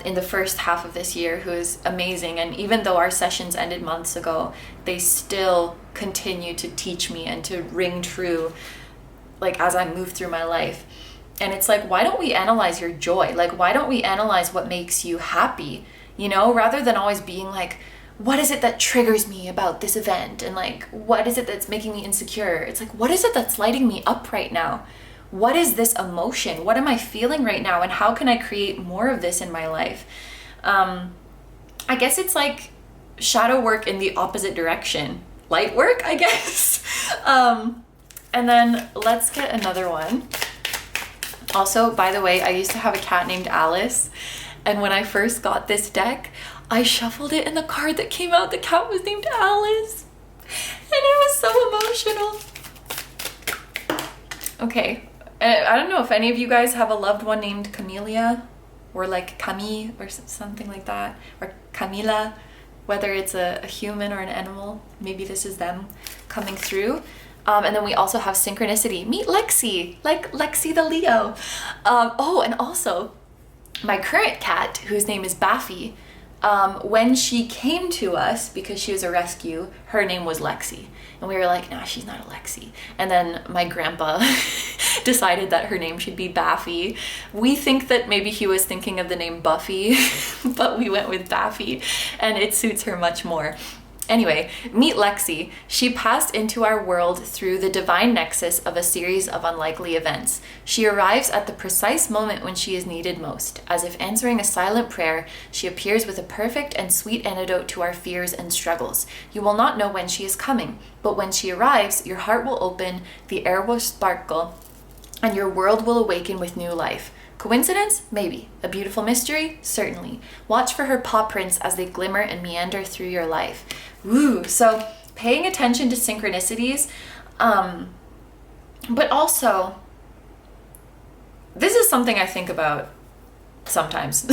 in the first half of this year who is amazing. And even though our sessions ended months ago, they still continue to teach me and to ring true, like, as I move through my life. And it's like, why don't we analyze your joy? Like, why don't we analyze what makes you happy? You know, rather than always being like, what is it that triggers me about this event? And like, what is it that's making me insecure? It's like, what is it that's lighting me up right now? What is this emotion? What am I feeling right now? And how can I create more of this in my life? I guess it's like shadow work in the opposite direction. Light work, I guess. And then let's get another one. Also, by the way, I used to have a cat named Alice. And when I first got this deck, I shuffled it and the card that came out, the cat was named Alice. And it was so emotional. Okay, I don't know if any of you guys have a loved one named Camellia or like Camille or something like that, or Camila, whether it's a human or an animal. Maybe this is them coming through. And then we also have synchronicity. Meet Lexi, like Lexi the Leo. Oh, and also my current cat, whose name is Baffy, when she came to us, because she was a rescue, her name was Lexi. And we were like, nah, she's not a Lexi. And then my grandpa decided that her name should be Baffy. We think that maybe he was thinking of the name Buffy, but we went with Baffy, and it suits her much more. Anyway, meet Lexi. She passed into our world through the divine nexus of a series of unlikely events. She arrives at the precise moment when she is needed most. As if answering a silent prayer, she appears with a perfect and sweet antidote to our fears and struggles. You will not know when she is coming, but when she arrives, your heart will open, the air will sparkle, and your world will awaken with new life. Coincidence? Maybe. A beautiful mystery? Certainly. Watch for her paw prints as they glimmer and meander through your life. Ooh, so paying attention to synchronicities, but also, this is something I think about sometimes.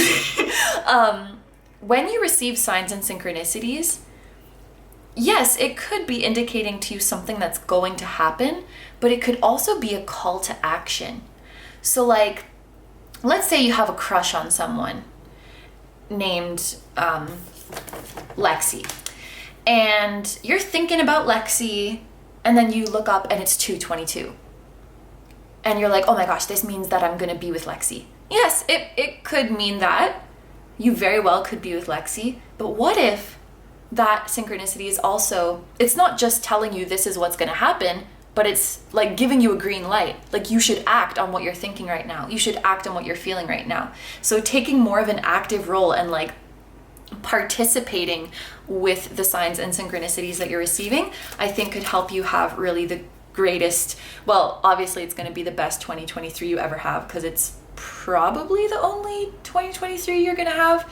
When you receive signs and synchronicities, yes, it could be indicating to you something that's going to happen, but it could also be a call to action. So like, let's say you have a crush on someone named Lexi, and you're thinking about Lexi, and then you look up and it's 2:22. And you're like, oh my gosh, this means that I'm gonna be with Lexi. Yes, it could mean that. You very well could be with Lexi, but what if that synchronicity is also, it's not just telling you this is what's gonna happen, but it's like giving you a green light. Like, you should act on what you're thinking right now. You should act on what you're feeling right now. So taking more of an active role and like participating with the signs and synchronicities that you're receiving, I think could help you have really the greatest, well, obviously it's going to be the best 2023 you ever have, because it's probably the only 2023 you're going to have.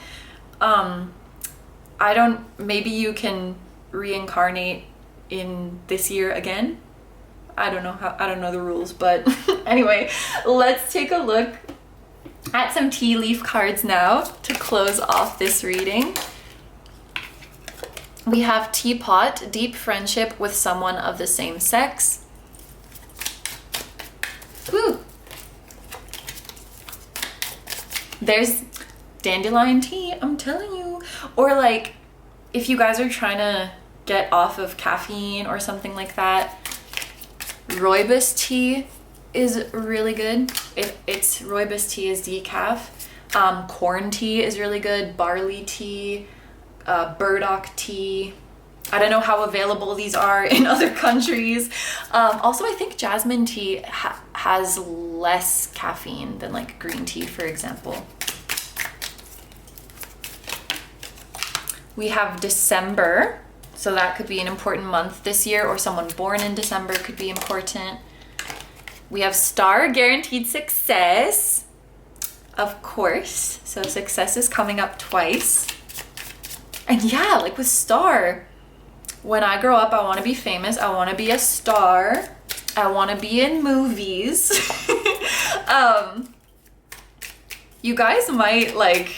Maybe you can reincarnate in this year again. I don't know the rules, but anyway, let's take a look at some tea leaf cards now to close off this reading. We have Teapot, deep friendship with someone of the same sex. Woo! There's dandelion tea, I'm telling you. Or like, if you guys are trying to get off of caffeine or something like that, rooibos tea is really good. It's rooibos tea is decaf. Corn tea is really good. Barley tea, burdock tea. I don't know how available these are in other countries. Also, I think jasmine tea has less caffeine than like green tea, for example. We have December. So that could be an important month this year, or someone born in December could be important. We have Star, guaranteed success, of course. So success is coming up twice. And yeah, like with Star, when I grow up, I want to be famous. I want to be a star. I want to be in movies. You guys might like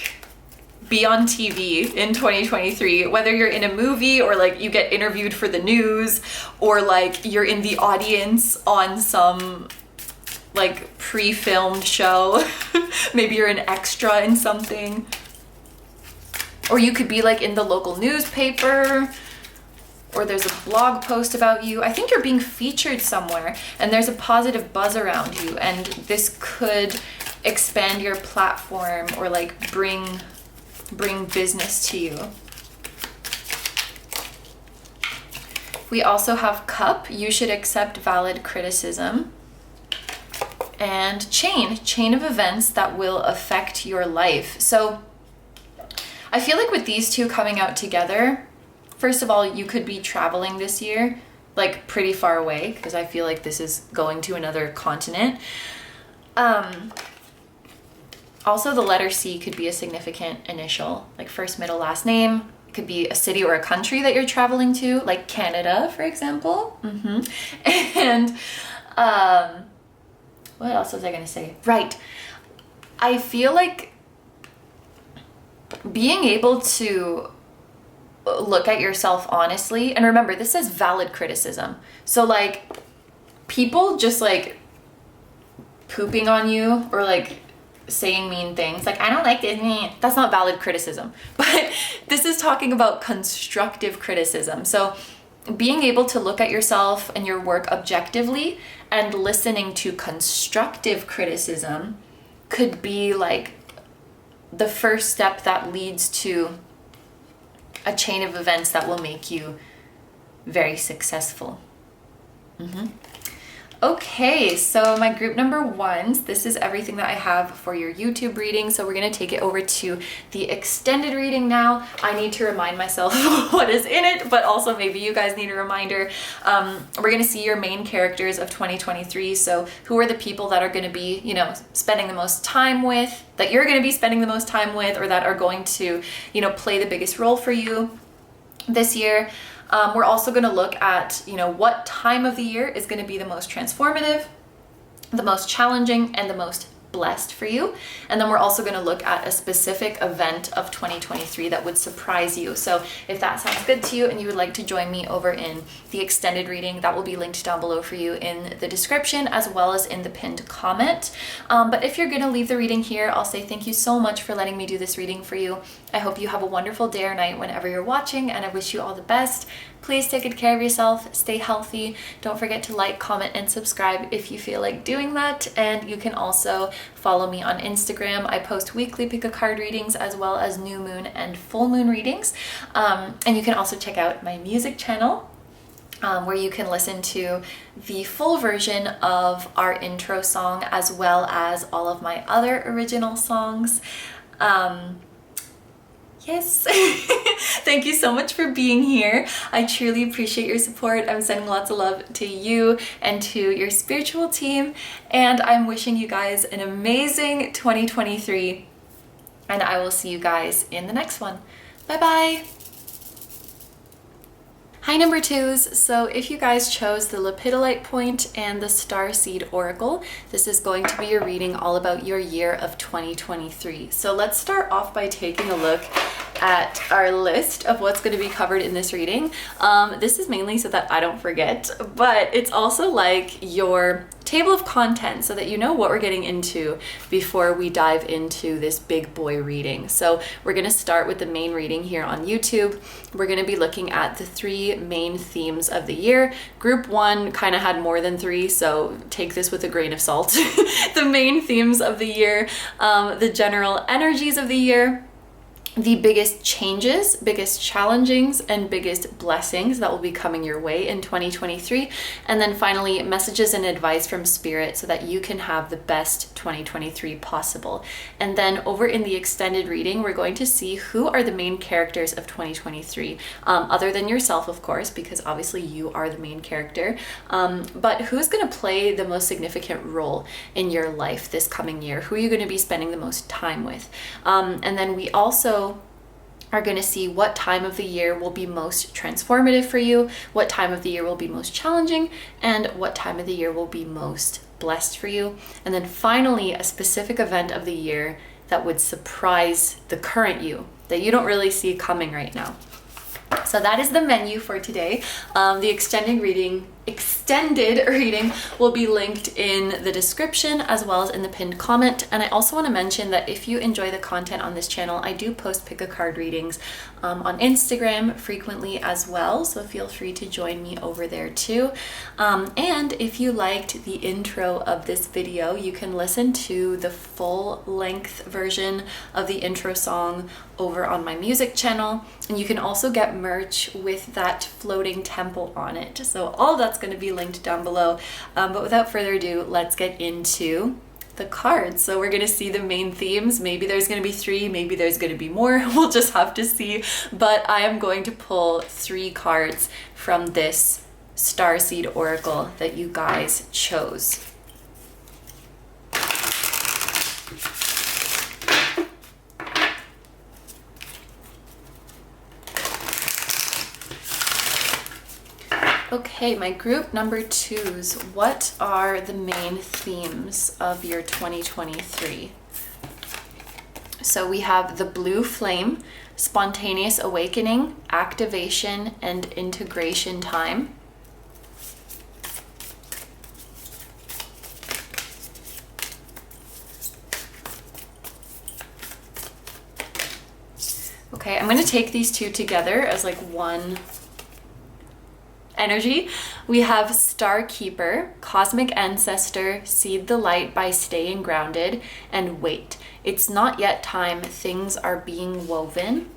be on TV in 2023, whether you're in a movie or like you get interviewed for the news, or like you're in the audience on some like pre-filmed show. Maybe you're an extra in something, or you could be like in the local newspaper, or there's a blog post about you. I think you're being featured somewhere and there's a positive buzz around you, and this could expand your platform or like bring business to you. We also have Cup, you should accept valid criticism. And chain of events that will affect your life. So I feel like with these two coming out together, first of all, you could be traveling this year, like pretty far away, because I feel like this is going to another continent. Also, the letter C could be a significant initial, like first, middle, last name. It could be a city or a country that you're traveling to, like Canada, for example. And what else was I going to say? Right. I feel like being able to look at yourself honestly, and remember, this says valid criticism. So like people just like pooping on you or like saying mean things, like I don't like this, that's not valid criticism. But this is talking about constructive criticism. So being able to look at yourself and your work objectively and listening to constructive criticism could be like the first step that leads to a chain of events that will make you very successful. Okay, so my group number ones, this is everything that I have for your YouTube reading. So we're going to take it over to the extended reading now. I need to remind myself what is in it, but also maybe you guys need a reminder. We're going to see your main characters of 2023. So who are the people that are going to be, you know, spending the most time with, that you're going to be spending the most time with, or that are going to, you know, play the biggest role for you this year. We're also going to look at, you know, what time of the year is going to be the most transformative, the most challenging, and the most blessed for you. And then we're also going to look at a specific event of 2023 that would surprise you. So if that sounds good to you and you would like to join me over in the extended reading, that will be linked down below for you in the description as well as in the pinned comment. But if you're going to leave the reading here, I'll say thank you so much for letting me do this reading for you. I hope you have a wonderful day or night whenever you're watching, and I wish you all the best. Please take good care of yourself, stay healthy. Don't forget to like, comment, and subscribe if you feel like doing that. And you can also follow me on Instagram. I post weekly pick a card readings as well as new moon and full moon readings. And you can also check out my music channel, where you can listen to the full version of our intro song as well as all of my other original songs. Yes, thank you so much for being here. I truly appreciate your support. I'm sending lots of love to you and to your spiritual team, and I'm wishing you guys an amazing 2023, and I will see you guys in the next one. Bye bye. Hi number twos, so if you guys chose the Lepidolite point and the Starseed Oracle, this is going to be your reading all about your year of 2023. So let's start off by taking a look at our list of what's going to be covered in this reading. This is mainly so that I don't forget, but it's also like your table of contents so that you know what we're getting into before we dive into this big boy reading. So we're going to start with the main reading here on YouTube. We're going to be looking at the 3 main themes of the year. Group 1 kind of had more than 3, so take this with a grain of salt. The main themes of the year, the general energies of the year, the biggest changes, biggest challengings, and biggest blessings that will be coming your way in 2023. And then finally, messages and advice from Spirit so that you can have the best 2023 possible. And then over in the extended reading, we're going to see who are the main characters of 2023, other than yourself, of course, because obviously you are the main character. But who's going to play the most significant role in your life this coming year? Who are you going to be spending the most time with? And then we also are going to see what time of the year will be most transformative for you, what time of the year will be most challenging, and what time of the year will be most blessed for you. And then finally, a specific event of the year that would surprise the current you that you don't really see coming right now. So that is the menu for today. The extended reading extended reading will be linked in the description as well as in the pinned comment. And I also want to mention that if you enjoy the content on this channel, I do post pick a card readings on Instagram frequently as well, so feel free to join me over there too. And if you liked the intro of this video, you can listen to the full length version of the intro song over on my music channel, and you can also get merch with that floating temple on it. So all that's going to be linked down below, but without further ado, let's get into the cards. So we're going to see the main themes. Maybe there's going to be 3, maybe there's going to be more. We'll just have to see, but I am going to pull 3 cards from this Starseed Oracle that you guys chose. Okay, my group number 2s, what are the main themes of your 2023? So we have the blue flame, spontaneous awakening, activation, and integration time. Okay, I'm going to take these 2 together as like one energy. We have Star Keeper, Cosmic Ancestor, Seed the Light by Staying Grounded, and Wait. It's not yet time, things are being woven.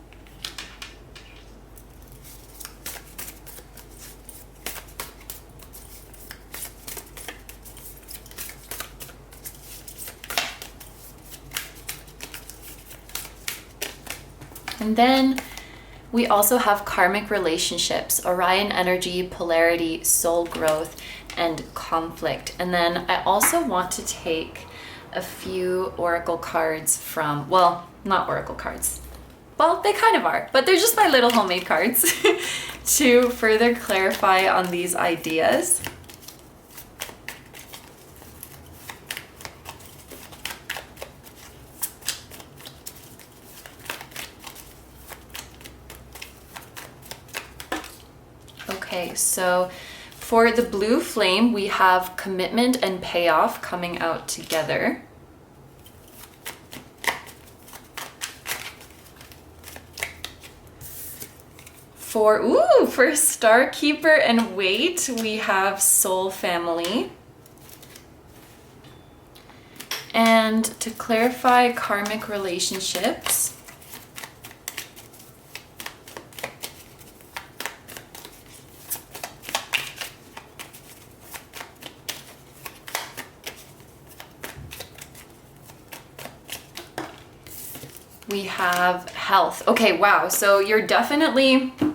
And then we also have karmic relationships, Orion energy, polarity, soul growth, and conflict. And then I also want to take a few oracle cards from, well, not oracle cards. Well, they kind of are, but they're just my little homemade cards to further clarify on these ideas. Okay, so for the blue flame, we have commitment and payoff coming out together. For Star Keeper and Wait, we have soul family. And to clarify karmic relationships, we have health. Okay, wow. So you're definitely, oh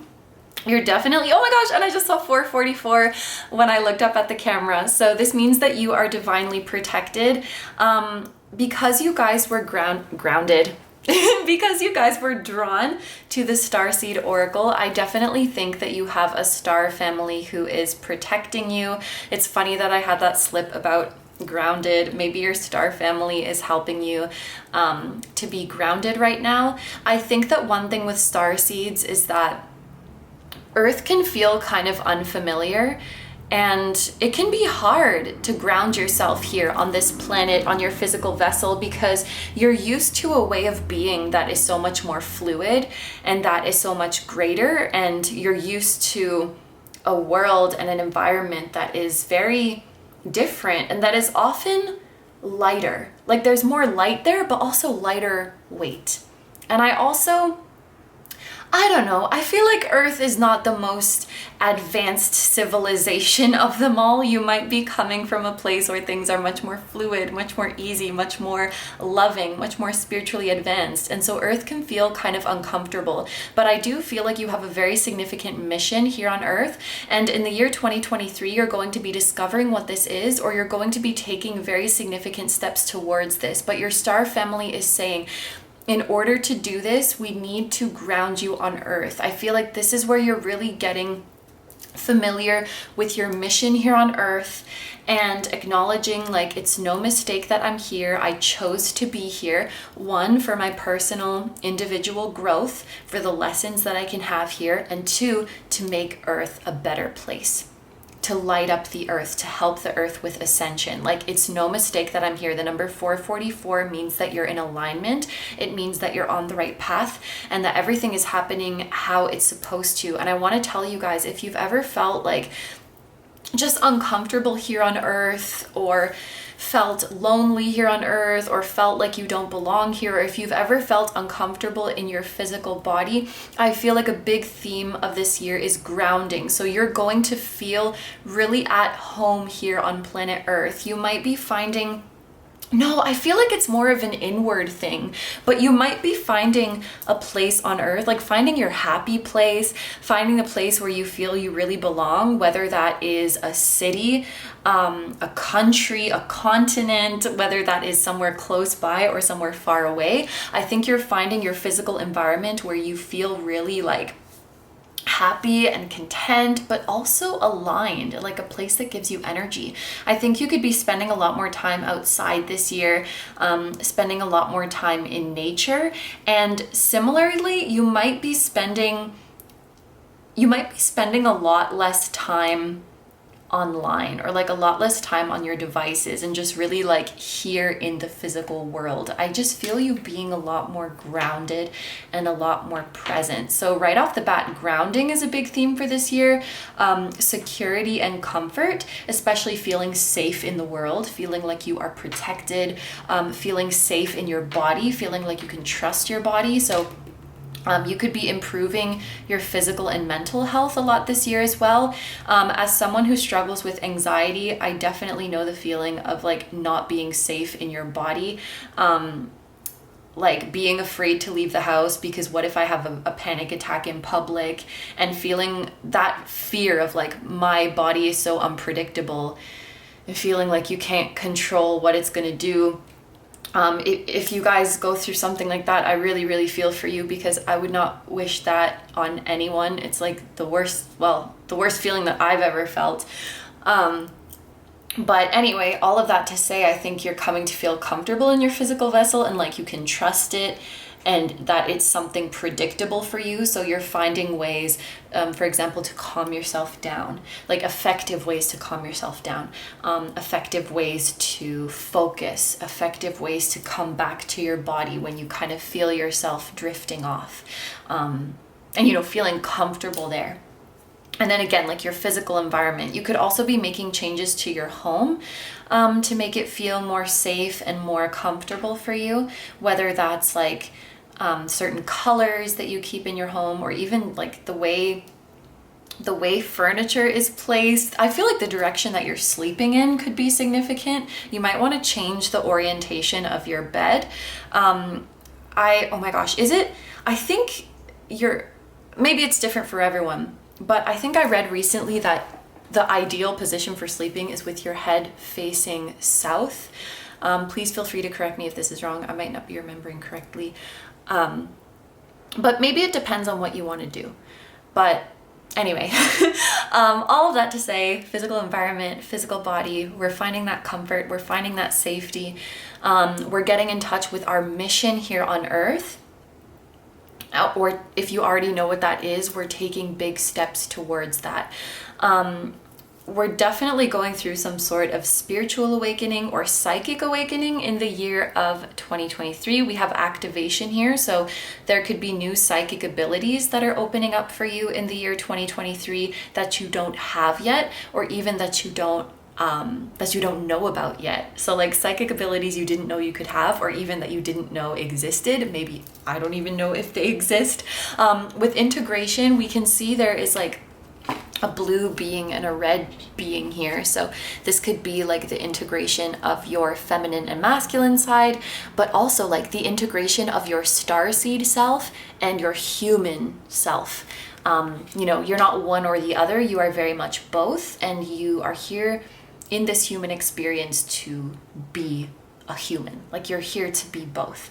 my gosh, and I just saw 444 when I looked up at the camera. So this means that you are divinely protected. Because you guys were grounded, because you guys were drawn to the Starseed Oracle, I definitely think that you have a star family who is protecting you. It's funny that I had that slip about grounded. Maybe your star family is helping you to be grounded right now. I think that one thing with star seeds is that Earth can feel kind of unfamiliar, and it can be hard to ground yourself here on this planet, on your physical vessel, because you're used to a way of being that is so much more fluid and that is so much greater, and you're used to a world and an environment that is very different and that is often lighter. Like there's more light there, but also lighter weight. And I don't know, I feel like Earth is not the most advanced civilization of them all. You might be coming from a place where things are much more fluid, much more easy, much more loving, much more spiritually advanced. And so Earth can feel kind of uncomfortable. But I do feel like you have a very significant mission here on Earth. And in the year 2023, you're going to be discovering what this is, or you're going to be taking very significant steps towards this. But your star family is saying, in order to do this, we need to ground you on Earth. I feel like this is where you're really getting familiar with your mission here on Earth and acknowledging like it's no mistake that I'm here. I chose to be here. 1, for my personal individual growth, for the lessons that I can have here, and 2, to make Earth a better place. to light up the earth, to help the earth with ascension. Like, it's no mistake that I'm here. The number 444 means that you're in alignment. It means that you're on the right path and that everything is happening how it's supposed to. And I want to tell you guys, if you've ever felt like just uncomfortable here on earth, or felt lonely here on earth, or felt like you don't belong here, or if you've ever felt uncomfortable in your physical body, I feel like a big theme of this year is grounding. So you're going to feel really at home here on planet Earth. You might be finding, no, I feel like it's more of an inward thing, but you might be finding a place on earth, like finding your happy place, finding a place where you feel you really belong, whether that is a city, a country, a continent, whether that is somewhere close by or somewhere far away. I think you're finding your physical environment where you feel really like happy and content, but also aligned, like a place that gives you energy. I think you could be spending a lot more time outside this year, spending a lot more time in nature. And similarly, you might be spending a lot less time online, or like a lot less time on your devices, and just really like here in the physical world. I just feel you being a lot more grounded and a lot more present. So right off the bat, grounding is a big theme for this year. Security and comfort, especially feeling safe in the world, feeling like you are protected, feeling safe in your body, feeling like you can trust your body. So you could be improving your physical and mental health a lot this year as well. As someone who struggles with anxiety, I definitely know the feeling of like not being safe in your body. Like being afraid to leave the house because what if I have a panic attack in public, and feeling that fear of like my body is so unpredictable, and feeling like you can't control what it's going to do. If you guys go through something like that, I really, really feel for you, because I would not wish that on anyone. It's like the worst feeling that I've ever felt. But anyway, all of that to say, I think you're coming to feel comfortable in your physical vessel, and like you can trust it, and that it's something predictable for you. So you're finding ways, for example, to calm yourself down, like effective ways to calm yourself down, effective ways to focus, effective ways to come back to your body when you kind of feel yourself drifting off, and, you know, feeling comfortable there. And then again, like your physical environment, you could also be making changes to your home to make it feel more safe and more comfortable for you, whether that's like certain colors that you keep in your home, or even like the way furniture is placed. I feel like the direction that you're sleeping in could be significant. You might want to change the orientation of your bed. Oh my gosh, I think maybe it's different for everyone, but I think I read recently that the ideal position for sleeping is with your head facing south. Please feel free to correct me if this is wrong. I might not be remembering correctly. But maybe it depends on what you want to do. But anyway, all of that to say, physical environment, physical body, we're finding that comfort, we're finding that safety. We're getting in touch with our mission here on Earth. Or if you already know what that is, we're taking big steps towards that. We're definitely going through some sort of spiritual awakening or psychic awakening in the year of 2023. We have activation here, so there could be new psychic abilities that are opening up for you in the year 2023 that you don't have yet, or even that you don't know about yet. So like psychic abilities you didn't know you could have, or even that you didn't know existed. Maybe I don't even know if they exist. With integration, we can see there is like a blue being and a red being here. So this could be like the integration of your feminine and masculine side, but also like the integration of your starseed self and your human self. You know, you're not one or the other, you are very much both, and you are here in this human experience to be a human. Like you're here to be both.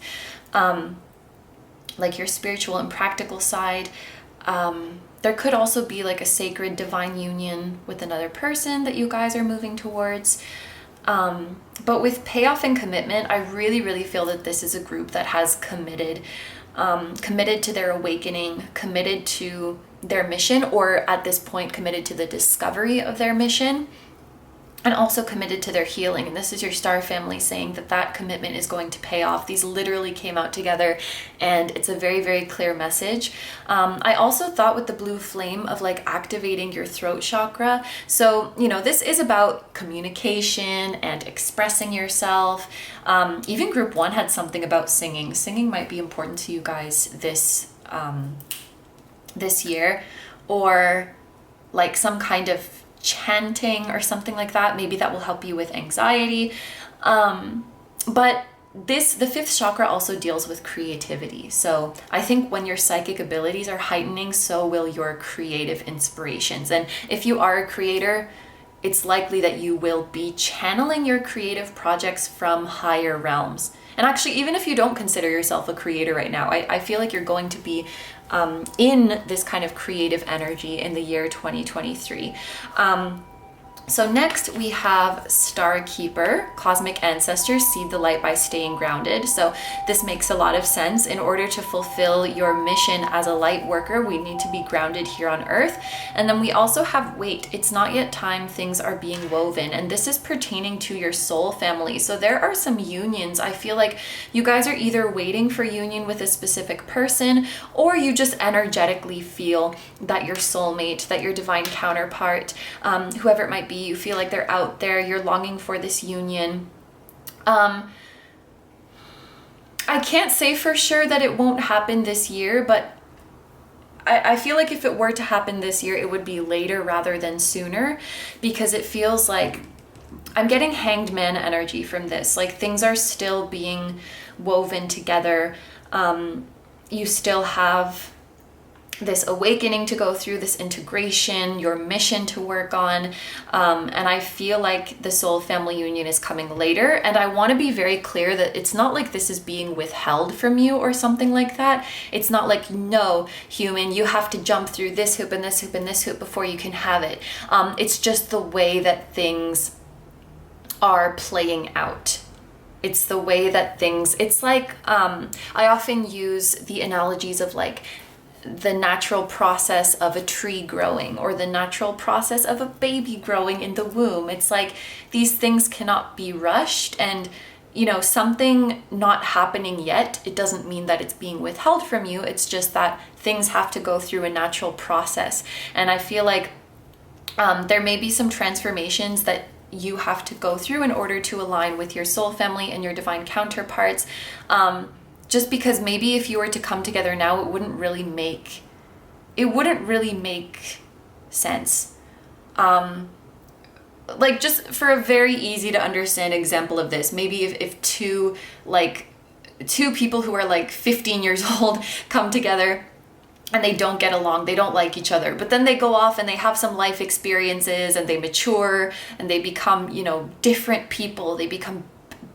Like your spiritual and practical side. There could also be like a sacred divine union with another person that you guys are moving towards. But with payoff and commitment, I really, really feel that this is a group that has committed committed to their awakening, committed to their mission, or at this point committed to the discovery of their mission, and also committed to their healing. And this is your star family saying that that commitment is going to pay off. These literally came out together, and it's a very, very clear message. I also thought with the blue flame of like activating your throat chakra. So, you know, this is about communication and expressing yourself. Even group 1 had something about singing. Singing might be important to you guys this year, or like some kind of chanting or something like that. Maybe that will help you with anxiety. But the 5th chakra also deals with creativity. So I think when your psychic abilities are heightening, so will your creative inspirations. And if you are a creator, it's likely that you will be channeling your creative projects from higher realms. And actually, even if you don't consider yourself a creator right now, I feel like you're going to be in this kind of creative energy in the year 2023. So next we have Star Keeper, Cosmic Ancestors, seed the light by staying grounded. So this makes a lot of sense. In order to fulfill your mission as a light worker, we need to be grounded here on earth. And then we also have wait, it's not yet time, things are being woven. And this is pertaining to your soul family. So there are some unions. I feel like you guys are either waiting for union with a specific person, or you just energetically feel that your soulmate, that your divine counterpart, whoever it might be, you feel like they're out there, you're longing for this union. I can't say for sure that it won't happen this year, but I feel like if it were to happen this year, it would be later rather than sooner, because it feels like I'm getting hanged man energy from this. Like things are still being woven together. You still have this awakening to go through, this integration, your mission to work on. And I feel like the soul family union is coming later. And I want to be very clear that it's not like this is being withheld from you or something like that. It's not like, no, human, you have to jump through this hoop and this hoop and this hoop before you can have it. It's just the way that things are playing out. It's the way that things, it's like, I often use the analogies of like the natural process of a tree growing, or the natural process of a baby growing in the womb. It's like these things cannot be rushed, and you know, something not happening yet, it doesn't mean that it's being withheld from you. It's just that things have to go through a natural process. And I feel like there may be some transformations that you have to go through in order to align with your soul family and your divine counterparts. Just because maybe if you were to come together now, it wouldn't really make sense. Like just for a very easy to understand example of this, maybe if two people who are like 15 years old come together and they don't get along, they don't like each other, but then they go off and they have some life experiences and they mature and they become, you know, different people, they become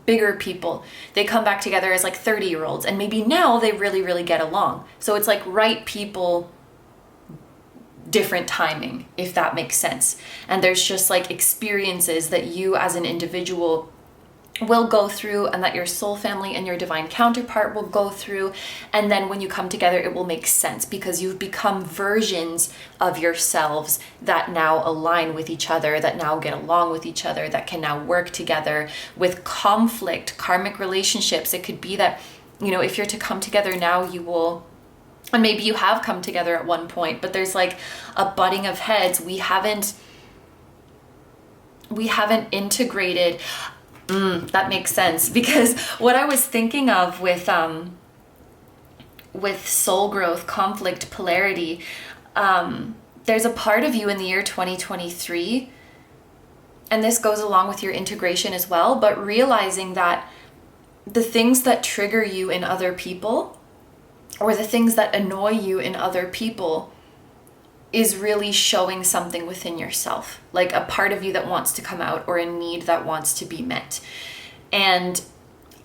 bigger people. They come back together as like 30-year-olds, and maybe now they really, really get along. So it's like right people, different timing, if that makes sense. And there's just like experiences that you as an individual will go through, and that your soul family and your divine counterpart will go through, and then when you come together it will make sense because you've become versions of yourselves that now align with each other, that now get along with each other, that can now work together. With conflict, karmic relationships, it could be that, you know, if you're to come together now, you will, and maybe you have come together at one point, but there's like a butting of heads. We haven't integrated. That makes sense, because what I was thinking of with soul growth, conflict, polarity, there's a part of you in the year 2023, and this goes along with your integration as well, but realizing that the things that trigger you in other people, or the things that annoy you in other people, is really showing something within yourself, like a part of you that wants to come out, or a need that wants to be met. And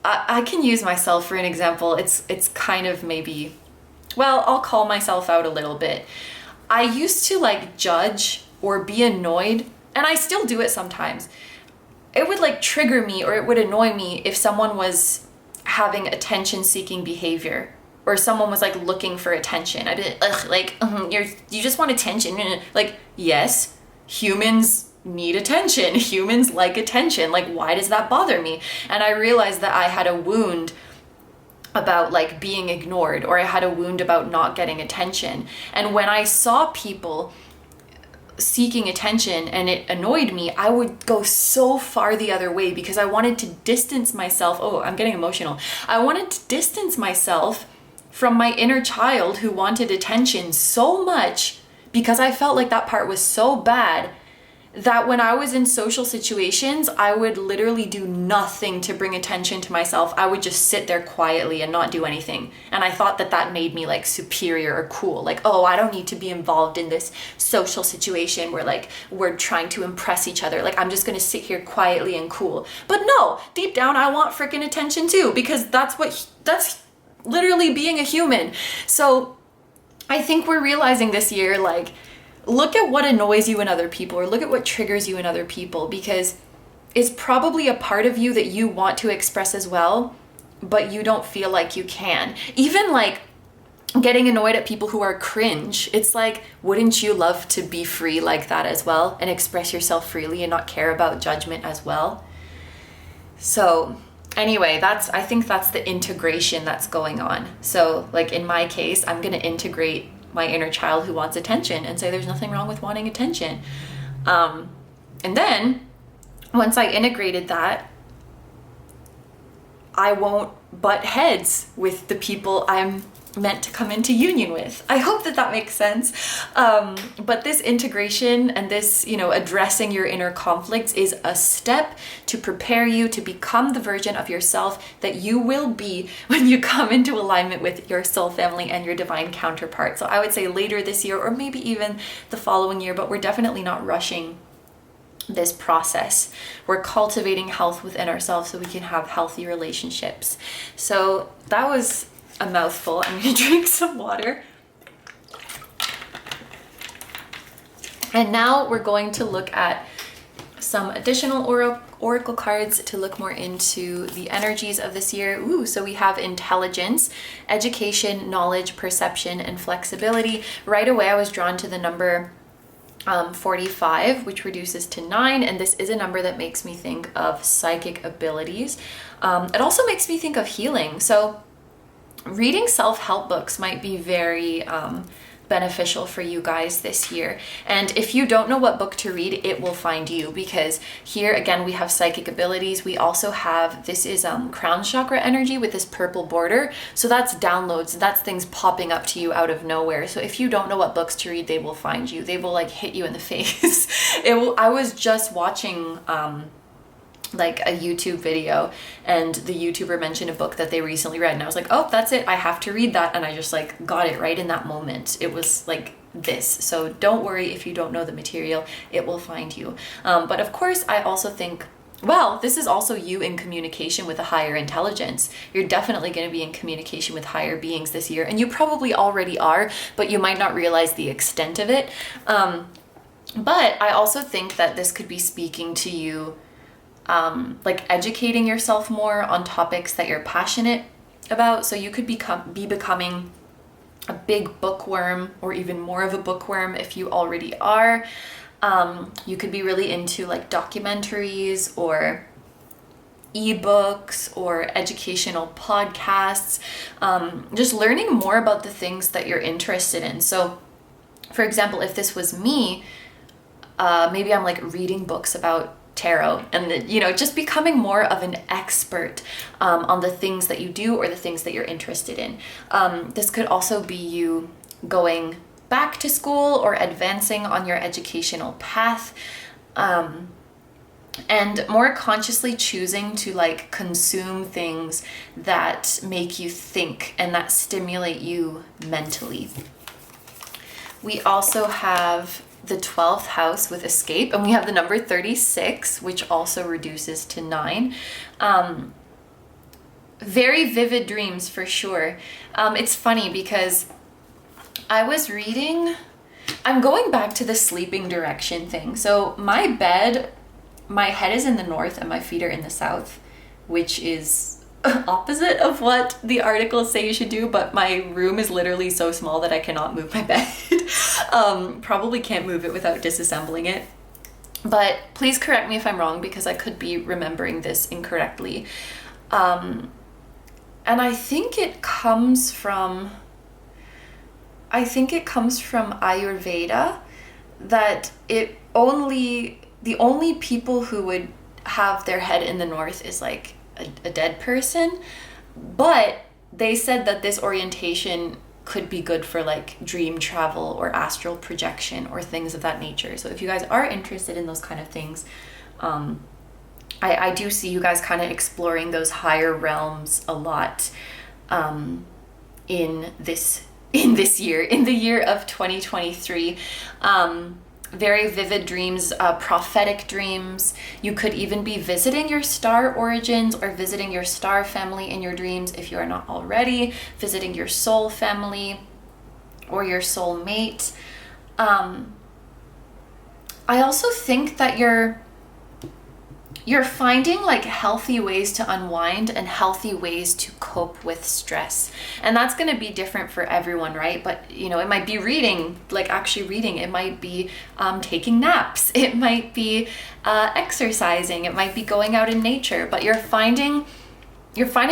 I can use myself for an example. It's kind of maybe, well, I'll call myself out a little bit. I used to like judge or be annoyed, and I still do it sometimes. It would like trigger me, or it would annoy me if someone was having attention-seeking behavior. or someone was like looking for attention. I didn't you just want attention. Like, yes, humans need attention. Humans like attention. Like, why does that bother me? And I realized that I had a wound about like being ignored, or I had a wound about not getting attention. And when I saw people seeking attention and it annoyed me, I would go so far the other way because I wanted to distance myself. Oh, I'm getting emotional. I wanted to distance myself from my inner child who wanted attention so much, because I felt like that part was so bad that when I was in social situations, I would literally do nothing to bring attention to myself. I would just sit there quietly and not do anything. And I thought that that made me like superior or cool. Like, oh, I don't need to be involved in this social situation where like we're trying to impress each other. Like, I'm just gonna sit here quietly and cool. But no, deep down, I want freaking attention too, because that's literally being a human. So I think we're realizing this year, like, look at what annoys you in other people, or look at what triggers you in other people, because it's probably a part of you that you want to express as well, but you don't feel like you can. Even like getting annoyed at people who are cringe. It's like, wouldn't you love to be free like that as well and express yourself freely and not care about judgment as well? So anyway, I think that's the integration that's going on. So like in my case, I'm going to integrate my inner child who wants attention and say there's nothing wrong with wanting attention. And then once I integrated that, I won't butt heads with the people I'm meant to come into union with. I hope that makes sense. But this integration and this, addressing your inner conflicts is a step to prepare you to become the version of yourself that you will be when you come into alignment with your soul family and your divine counterpart. So I would say later this year, or maybe even the following year, but we're definitely not rushing this process. We're cultivating health within ourselves so we can have healthy relationships. So that was a mouthful. I'm gonna drink some water. And now we're going to look at some additional oracle cards to look more into the energies of this year. Ooh, so we have intelligence, education, knowledge, perception, and flexibility. Right away, I was drawn to the number 45, which reduces to 9, and this is a number that makes me think of psychic abilities. It also makes me think of healing. So reading self-help books might be very beneficial for you guys this year. And if you don't know what book to read, it will find you, because here again we have psychic abilities. We also have, this is crown chakra energy with this purple border. So that's downloads, that's things popping up to you out of nowhere. So if you don't know what books to read, they will find you. They will like hit you in the face. I was just watching like a YouTube video, and the YouTuber mentioned a book that they recently read, and I was like, oh, that's it, I have to read that. And I just like got it right in that moment. It was like this. So don't worry if you don't know the material, it will find you. But of course, I also think, well, this is also you in communication with a higher intelligence. You're definitely going to be in communication with higher beings this year, and you probably already are, but you might not realize the extent of it. But I also think that this could be speaking to you, like educating yourself more on topics that you're passionate about. So you could be becoming a big bookworm, or even more of a bookworm if you already are. You could be really into like documentaries or ebooks or educational podcasts, just learning more about the things that you're interested in. So for example, if this was me, maybe I'm like reading books about tarot, and just becoming more of an expert on the things that you do or the things that you're interested in. This could also be you going back to school or advancing on your educational path, and more consciously choosing to like consume things that make you think and that stimulate you mentally. We also have the 12th house with escape, and we have the number 36, which also reduces to 9. Very vivid dreams for sure. It's funny because I was reading, I'm going back to the sleeping direction thing. So my bed, my head is in the north and my feet are in the south, which is opposite of what the articles say you should do, but my room is literally so small that I cannot move my bed. Probably can't move it without disassembling it. But please correct me if I'm wrong, because I could be remembering this incorrectly. And I think it comes from Ayurveda, that the only people who would have their head in the north is like a dead person. But they said that this orientation could be good for like dream travel or astral projection or things of that nature. So if you guys are interested in those kind of things, I do see you guys kind of exploring those higher realms a lot in this year, in the year of 2023. Very vivid dreams, prophetic dreams. You could even be visiting your star origins or visiting your star family in your dreams if you are not already, visiting your soul family or your soul mate. I also think that you're finding like healthy ways to unwind and healthy ways to cope with stress. And that's going to be different for everyone, right? But you know, it might be reading, like actually reading. It might be taking naps. It might be exercising. It might be going out in nature. But you're finding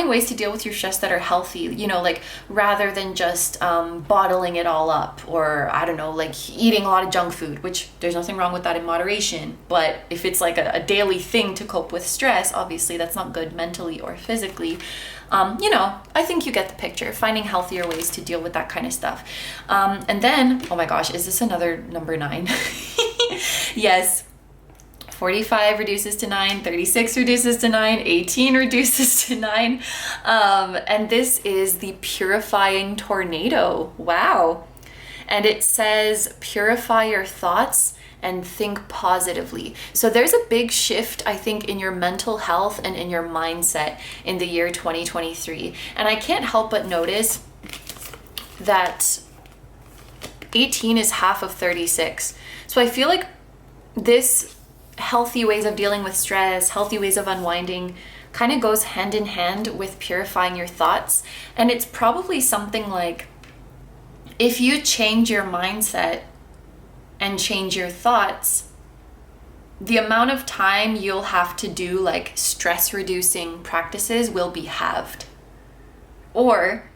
ways to deal with your stress that are healthy, you know, like rather than just bottling it all up, or I don't know, like eating a lot of junk food, which there's nothing wrong with that in moderation. But if it's like a daily thing to cope with stress, obviously that's not good mentally or physically. You know, I think you get the picture, finding healthier ways to deal with that kind of stuff. And then, oh my gosh, is this another number 9? Yes. 45 reduces to 9, 36 reduces to 9, 18 reduces to 9. And this is the purifying tornado. Wow. And it says, purify your thoughts and think positively. So there's a big shift, I think, in your mental health and in your mindset in the year 2023. And I can't help but notice that 18 is half of 36. So I feel like this healthy ways of dealing with stress, healthy ways of unwinding, kind of goes hand in hand with purifying your thoughts. And it's probably something like, if you change your mindset and change your thoughts, the amount of time you'll have to do like stress reducing practices will be halved. Or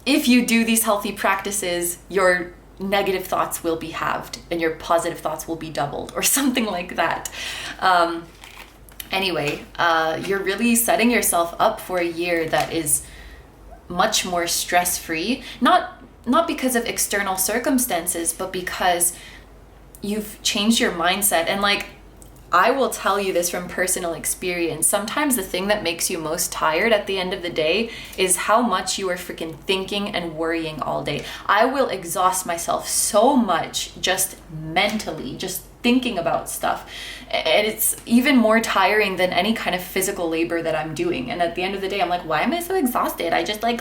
if you do these healthy practices, your negative thoughts will be halved and your positive thoughts will be doubled, or something like that. Anyway, you're really setting yourself up for a year that is much more stress-free, not because of external circumstances, but because you've changed your mindset. And like, I will tell you this from personal experience. Sometimes the thing that makes you most tired at the end of the day is how much you are freaking thinking and worrying all day. I will exhaust myself so much just mentally, just thinking about stuff. And it's even more tiring than any kind of physical labor that I'm doing. And at the end of the day, I'm like, why am I so exhausted? I just like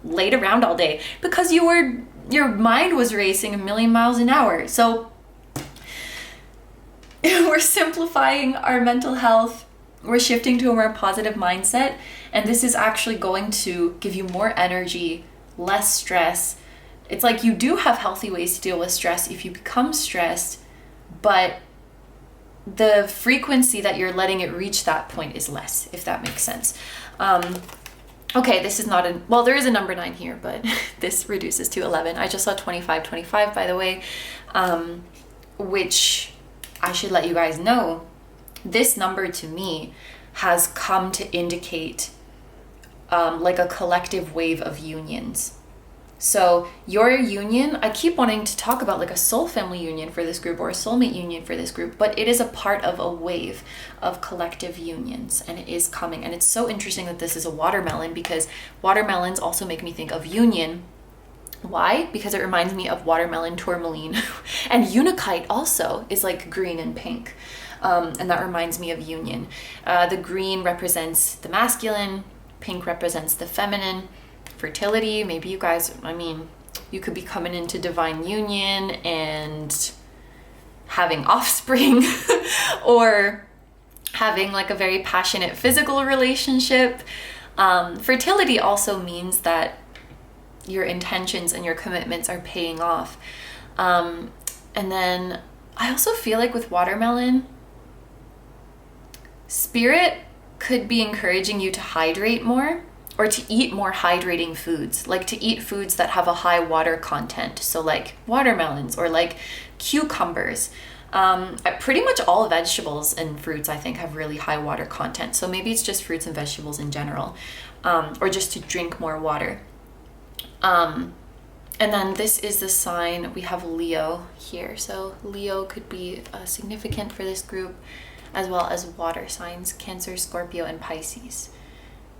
laid around all day, because your mind was racing a million miles an hour. So we're simplifying our mental health. We're shifting to a more positive mindset. And this is actually going to give you more energy, less stress. It's like you do have healthy ways to deal with stress if you become stressed, but the frequency that you're letting it reach that point is less, if that makes sense. Okay, this is not well, there is a number 9 here, but this reduces to 11. I just saw 25, by the way, which I should let you guys know, this number to me has come to indicate like a collective wave of unions. So your union, I keep wanting to talk about like a soul family union for this group or a soulmate union for this group, but it is a part of a wave of collective unions, and it is coming. And it's so interesting that this is a watermelon, because watermelons also make me think of union. Why? Because it reminds me of watermelon tourmaline. And Unikite also is like green and pink. And that reminds me of union. The green represents the masculine, pink represents the feminine. Fertility, maybe you guys, I mean, you could be coming into divine union and having offspring or having like a very passionate physical relationship. Fertility also means that your intentions and your commitments are paying off. And then I also feel like with watermelon, Spirit could be encouraging you to hydrate more, or to eat more hydrating foods, like to eat foods that have a high water content. So like watermelons or like cucumbers. Pretty much all vegetables and fruits I think have really high water content. So maybe it's just fruits and vegetables in general, or just to drink more water. And then this is the sign, we have Leo here. So Leo could be significant for this group, as well as water signs, Cancer, Scorpio, and Pisces.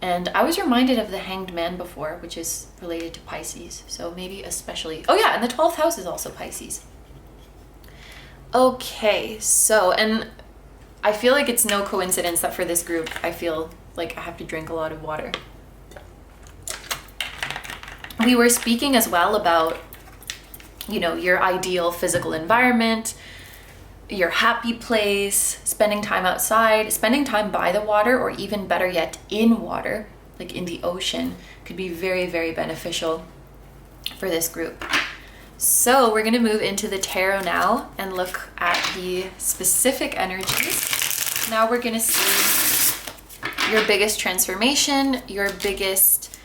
And I was reminded of the Hanged Man before, which is related to Pisces. So maybe especially, oh yeah, and the 12th house is also Pisces. Okay, so, and I feel like it's no coincidence that for this group, I feel like I have to drink a lot of water. We were speaking as well about, you know, your ideal physical environment, your happy place, spending time outside, spending time by the water, or even better yet, in water, like in the ocean, could be very, very beneficial for this group. So we're gonna move into the tarot now and look at the specific energies. Now we're gonna see your biggest transformation, your biggest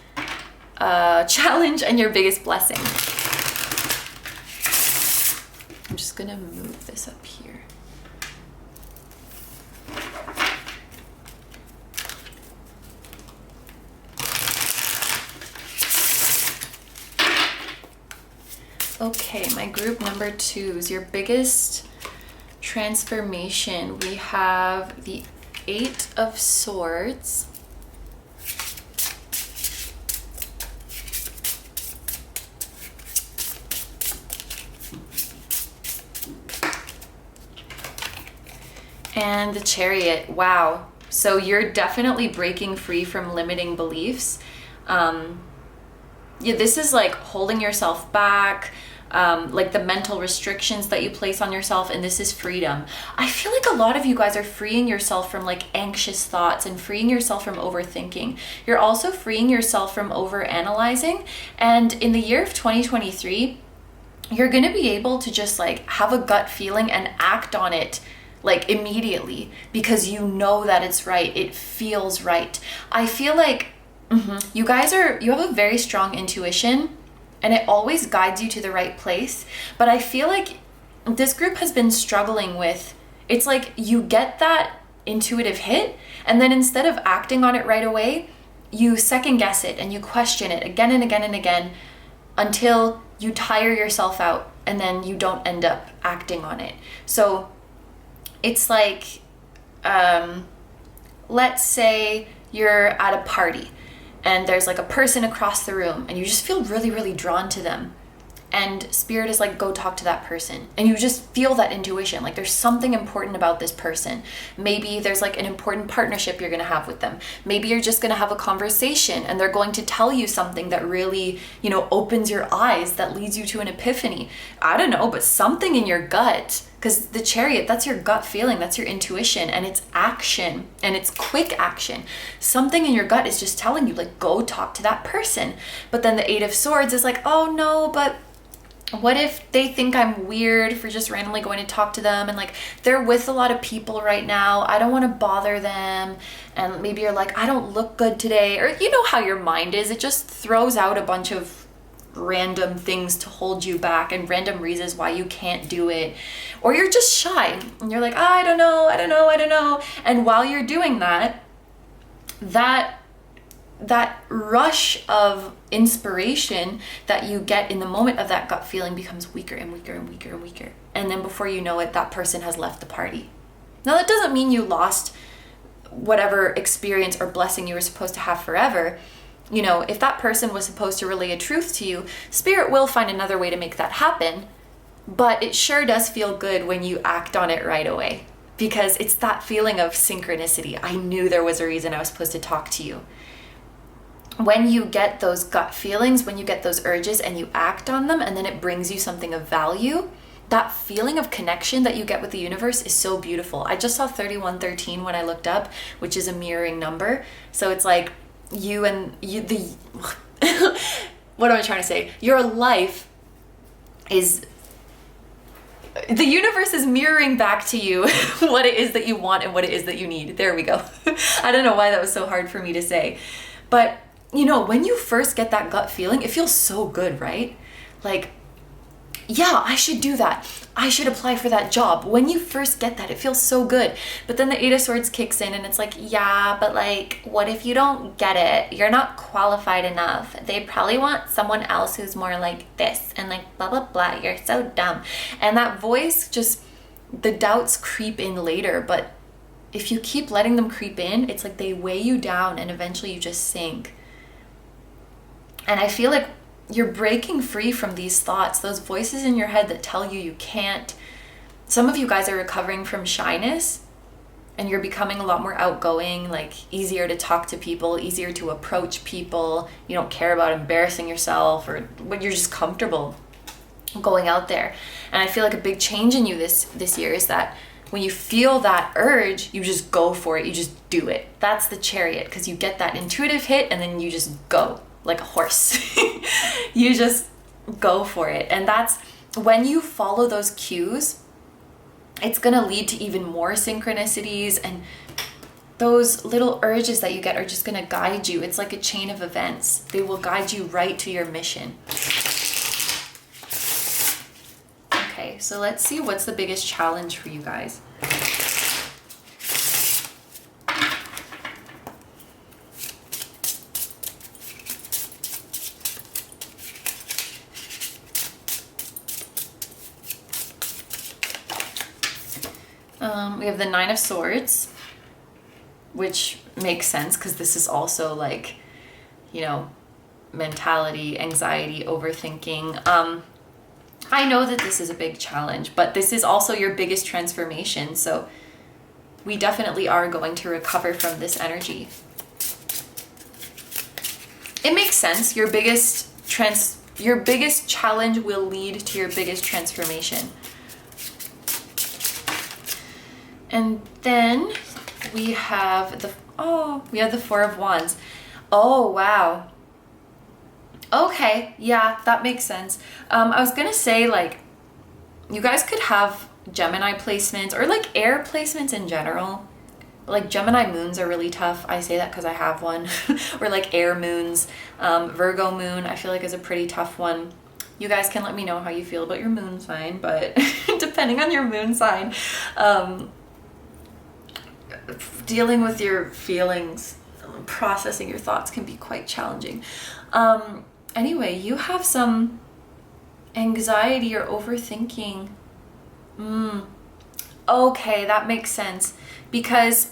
challenge, and your biggest blessing. I'm just gonna move this up here. Okay, my group number 2 is your biggest transformation. We have the 8 of Swords. And the Chariot. Wow. So you're definitely breaking free from limiting beliefs. Yeah, this is like holding yourself back, like the mental restrictions that you place on yourself, and this is freedom. I feel like a lot of you guys are freeing yourself from like anxious thoughts and freeing yourself from overthinking. You're also freeing yourself from overanalyzing, and in the year of 2023, you're gonna be able to just like have a gut feeling and act on it like immediately, because you know that it's right, it feels right. I feel like you guys you have a very strong intuition, and it always guides you to the right place. But I feel like this group has been struggling with, it's like you get that intuitive hit, and then instead of acting on it right away, you second guess it and you question it again and again and again until you tire yourself out, and then you don't end up acting on it. So it's like, let's say you're at a party and there's like a person across the room and you just feel really, really drawn to them. And Spirit is like, go talk to that person. And you just feel that intuition, like there's something important about this person. Maybe there's like an important partnership you're gonna have with them. Maybe you're just gonna have a conversation and they're going to tell you something that really, you know, opens your eyes, that leads you to an epiphany. I don't know, but something in your gut, because the Chariot, that's your gut feeling, that's your intuition, and it's action, and it's quick action. Something in your gut is just telling you, like, go talk to that person. But then the 8 of Swords is like, oh no, but what if they think I'm weird for just randomly going to talk to them, and like they're with a lot of people right now, I don't want to bother them, and maybe you're like, I don't look good today, or you know how your mind is, it just throws out a bunch of random things to hold you back and random reasons why you can't do it. Or you're just shy and you're like, I don't know. And while you're doing that, that rush of inspiration that you get in the moment of that gut feeling becomes weaker and weaker and weaker and weaker. And then before you know it, that person has left the party. Now that doesn't mean you lost whatever experience or blessing you were supposed to have forever. You know, if that person was supposed to relay a truth to you, Spirit will find another way to make that happen. But it sure does feel good when you act on it right away, because it's that feeling of synchronicity. I knew there was a reason I was supposed to talk to you. When you get those gut feelings, when you get those urges and you act on them, and then it brings you something of value, that feeling of connection that you get with the universe is so beautiful. I just saw 3113 when I looked up, which is a mirroring number. So it's like, you and you, the, what am I trying to say? Your life is, the universe is mirroring back to you what it is that you want and what it is that you need. There we go. I don't know why that was so hard for me to say. But, you know, when you first get that gut feeling, it feels so good, right? Like, yeah, I should do that. I should apply for that job. When you first get that, it feels so good. But then the Eight of Swords kicks in and it's like, yeah, but like, what if you don't get it? You're not qualified enough. They probably want someone else who's more like this and like blah, blah, blah. You're so dumb. And that voice just, the doubts creep in later. But if you keep letting them creep in, it's like they weigh you down and eventually you just sink. And I feel like you're breaking free from these thoughts, those voices in your head that tell you you can't. Some of you guys are recovering from shyness and you're becoming a lot more outgoing, like easier to talk to people, easier to approach people. You don't care about embarrassing yourself, or when you're just comfortable going out there. And I feel like a big change in you this year is that when you feel that urge, you just go for it. You just do it. That's the Chariot, because you get that intuitive hit and then you just go. Like a horse. You just go for it. And that's when you follow those cues, it's gonna lead to even more synchronicities, and those little urges that you get are just gonna guide you. It's like a chain of events. They will guide you right to your mission. Okay, so let's see what's the biggest challenge for you guys. We have the Nine of Swords, which makes sense because this is also like, you know, mentality, anxiety, overthinking. I know that this is a big challenge, but this is also your biggest transformation. So we definitely are going to recover from this energy. It makes sense. Your biggest challenge will lead to your biggest transformation. And then we have the Four of Wands. Oh, wow. Okay, yeah, that makes sense. I was gonna say, like, you guys could have Gemini placements or like air placements in general. Like Gemini moons are really tough. I say that because I have one. Or like air moons. Virgo moon, I feel like is a pretty tough one. You guys can let me know how you feel about your moon sign, but depending on your moon sign, dealing with your feelings, processing your thoughts can be quite challenging. Anyway, you have some anxiety or overthinking. Okay, that makes sense. Because,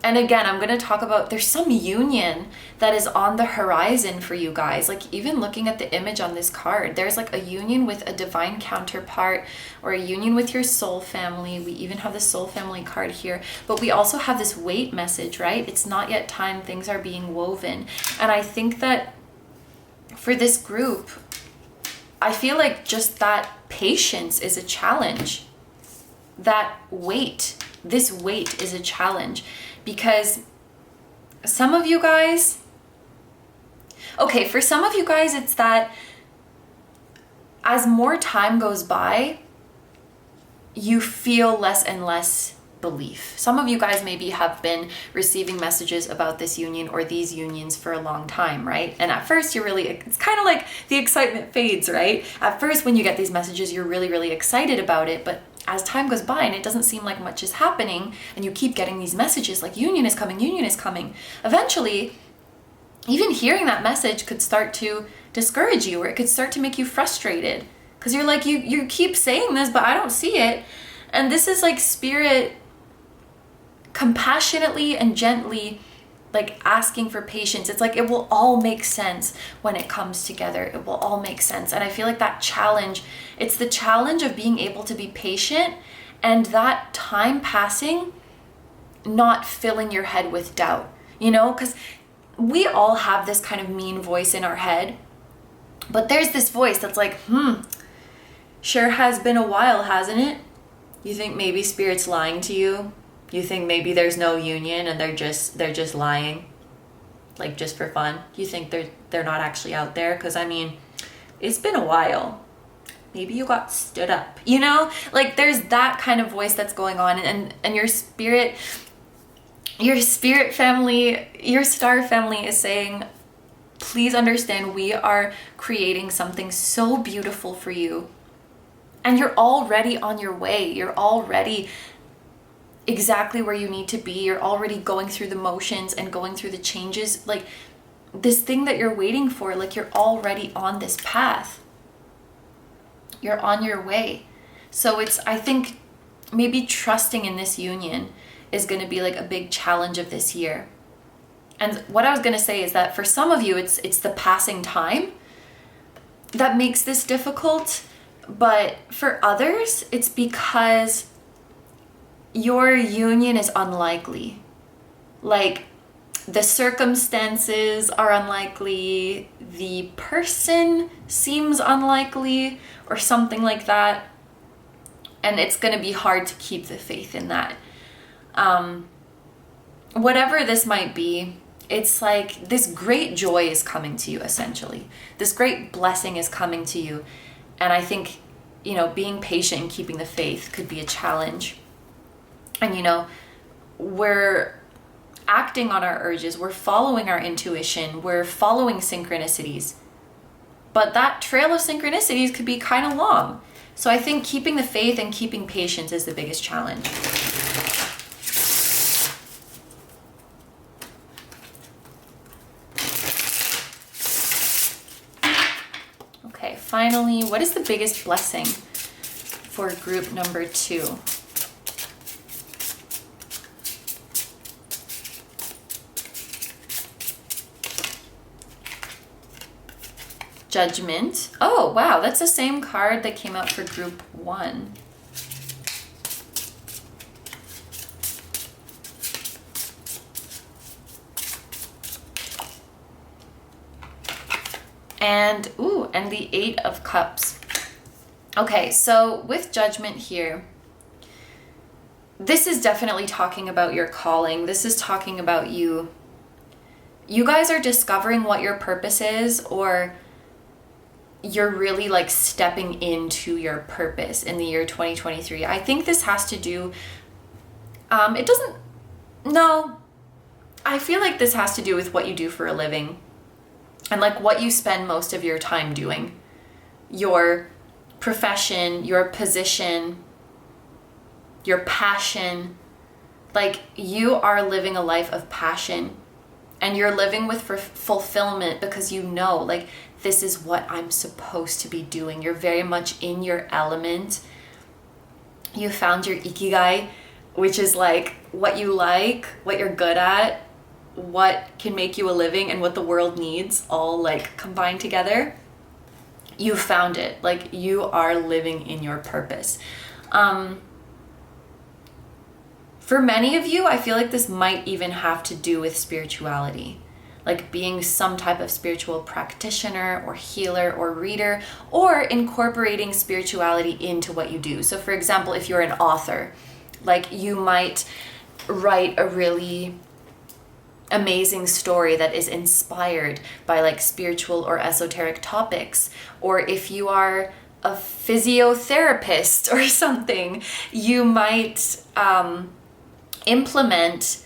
and again, I'm going to talk about, there's some union that is on the horizon for you guys. Like even looking at the image on this card, there's like a union with a divine counterpart or a union with your soul family. We even have the soul family card here, but we also have this wait message, right? It's not yet time. Things are being woven. And I think that for this group, I feel like just that patience is a challenge. That wait, this wait is a challenge. Because some of you guys, okay, for some of you guys, it's that as more time goes by, you feel less and less belief. Some of you guys maybe have been receiving messages about this union or these unions for a long time, right? And at first you're really, it's kind of like the excitement fades, right? At first when you get these messages, you're really, really excited about it, but as time goes by and it doesn't seem like much is happening and you keep getting these messages like union is coming, eventually even hearing that message could start to discourage you, or it could start to make you frustrated because you're like, you keep saying this, but I don't see it. And this is like spirit compassionately and gently like asking for patience. It's like it will all make sense when it comes together. It will all make sense. And I feel like that challenge, it's the challenge of being able to be patient and that time passing, not filling your head with doubt, you know, because we all have this kind of mean voice in our head, but there's this voice that's like, sure has been a while, hasn't it? You think maybe spirit's lying to you? You think maybe there's no union and they're just lying? like just for fun? You think they're not actually out there? Because I mean, it's been a while. Maybe you got stood up, you know? Like there's that kind of voice that's going on, and your spirit family, your star family is saying, please understand, we are creating something so beautiful for you. And you're already on your way. You're already exactly where you need to be. You're already going through the motions and going through the changes. Like this thing that you're waiting for, like you're already on this path. You're on your way. So it's, I think maybe trusting in this union is going to be like a big challenge of this year. And what I was going to say is that for some of you, it's the passing time that makes this difficult. But for others, it's because your union is unlikely. Like the circumstances are unlikely, the person seems unlikely, or something like that. And it's going to be hard to keep the faith in that. Whatever this might be, it's like this great joy is coming to you, essentially. This great blessing is coming to you. And I think, you know, being patient and keeping the faith could be a challenge. And, you know, we're acting on our urges. We're following our intuition. We're following synchronicities. But that trail of synchronicities could be kind of long. So I think keeping the faith and keeping patience is the biggest challenge. Okay, finally, what is the biggest blessing for group number 2? Judgment. Oh, wow, that's the same card that came out for group 1. And, ooh, and the 8 of Cups. Okay, so with Judgment here, this is definitely talking about your calling. This is talking about you. You guys are discovering what your purpose is, or you're really like stepping into your purpose in the year 2023. I think this has to do, I feel like this has to do with what you do for a living and like what you spend most of your time doing. Your profession, your position, your passion. Like you are living a life of passion and you're living with fulfillment because you know, like, this is what I'm supposed to be doing. You're very much in your element. You found your ikigai, which is like what you like, what you're good at, what can make you a living, and what the world needs, all like combined together. You found it. Like you are living in your purpose. For many of you, I feel like this might even have to do with spirituality. Like being some type of spiritual practitioner or healer or reader, or incorporating spirituality into what you do. So for example, if you're an author, like you might write a really amazing story that is inspired by like spiritual or esoteric topics. Or if you are a physiotherapist or something, you might implement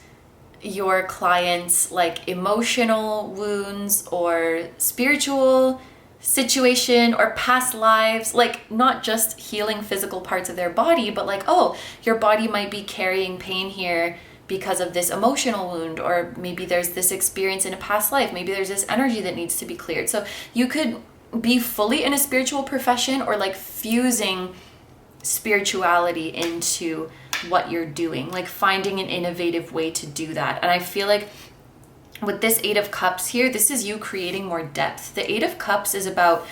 your clients' like emotional wounds or spiritual situation or past lives, like not just healing physical parts of their body, but like, oh, your body might be carrying pain here because of this emotional wound, or maybe there's this experience in a past life, maybe there's this energy that needs to be cleared. So you could be fully in a spiritual profession or like fusing spirituality into what you're doing, like finding an innovative way to do that. And I feel like with this 8 of Cups here, this is you creating more depth. The 8 of Cups is about,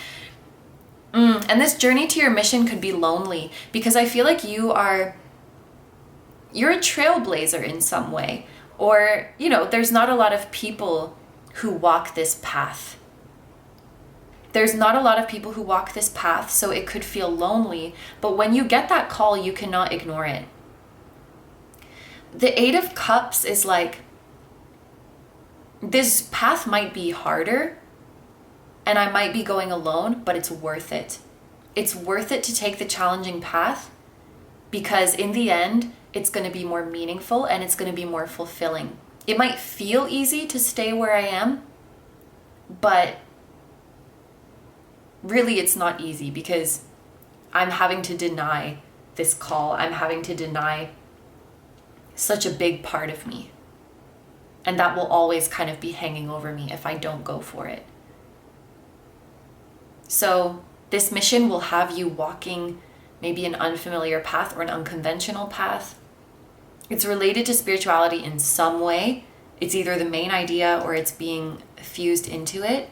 and this journey to your mission could be lonely, because I feel like you're a trailblazer in some way, or, you know, there's not a lot of people who walk this path. There's not a lot of people who walk this path, so it could feel lonely, but when you get that call, you cannot ignore it. The 8 of Cups is like, this path might be harder and I might be going alone, but it's worth it. It's worth it to take the challenging path because in the end, it's going to be more meaningful and it's going to be more fulfilling. It might feel easy to stay where I am, but really it's not easy because I'm having to deny this call. I'm having to deny such a big part of me. And that will always kind of be hanging over me if I don't go for it. So this mission will have you walking maybe an unfamiliar path or an unconventional path. It's related to spirituality in some way. It's either the main idea or it's being fused into it.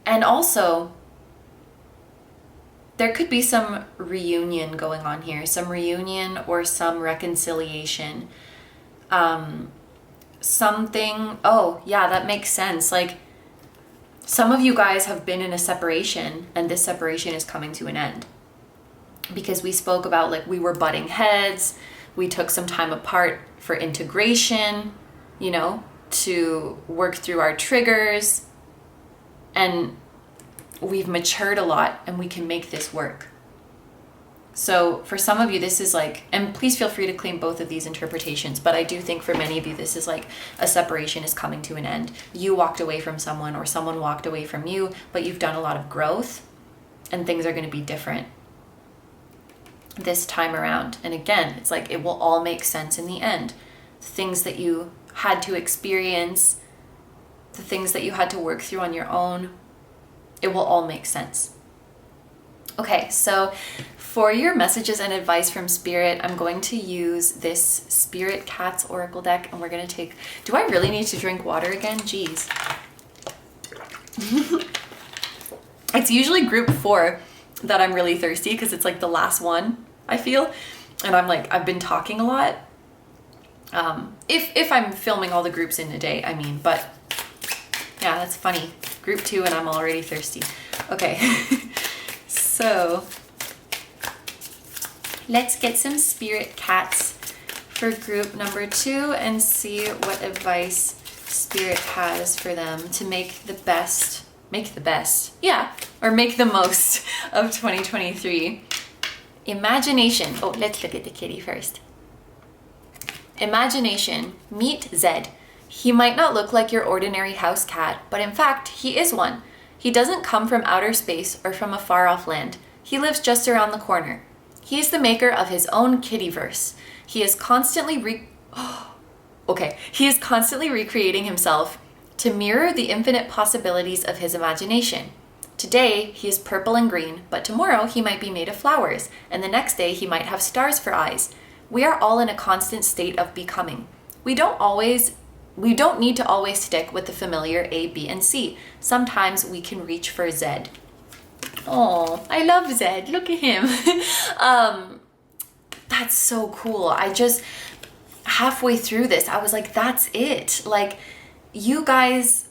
And also, there could be some reunion going on here, some reunion or some reconciliation. Something, oh yeah, that makes sense. Like some of you guys have been in a separation and this separation is coming to an end. Because we spoke about like we were butting heads, we took some time apart for integration, you know, to work through our triggers, and we've matured a lot and we can make this work. So for some of you, this is like, and please feel free to claim both of these interpretations, but I do think for many of you, this is like a separation is coming to an end. You walked away from someone or someone walked away from you, but you've done a lot of growth and things are going to be different this time around. And again, it's like, it will all make sense in the end. Things that you had to experience, the things that you had to work through on your own, it will all make sense. Okay, so for your messages and advice from Spirit, I'm going to use this Spirit Cats Oracle deck, and we're going to take... Do I really need to drink water again? Jeez. It's usually group 4 that I'm really thirsty because it's like the last one, I feel. And I'm like, I've been talking a lot. If I'm filming all the groups in a day, I mean, but yeah, that's funny. Group 2 and I'm already thirsty. Okay. So let's get some Spirit Cats for group number 2 and see what advice Spirit has for them to make the best, yeah, or make the most of 2023. Imagination. Oh, let's look at the kitty first. Imagination. Meet Zed. He might not look like your ordinary house cat, but in fact, he is one. He doesn't come from outer space or from a far-off land. He lives just around the corner. He is the maker of his own kittyverse. He is constantly recreating himself to mirror the infinite possibilities of his imagination. Today, he is purple and green, but tomorrow he might be made of flowers, and the next day he might have stars for eyes. We are all in a constant state of becoming. We don't need to always stick with the familiar A, B, and C. Sometimes we can reach for Z. Oh, I love Zed. Look at him. That's so cool. I just, halfway through this, I was like, that's it. Like, you guys,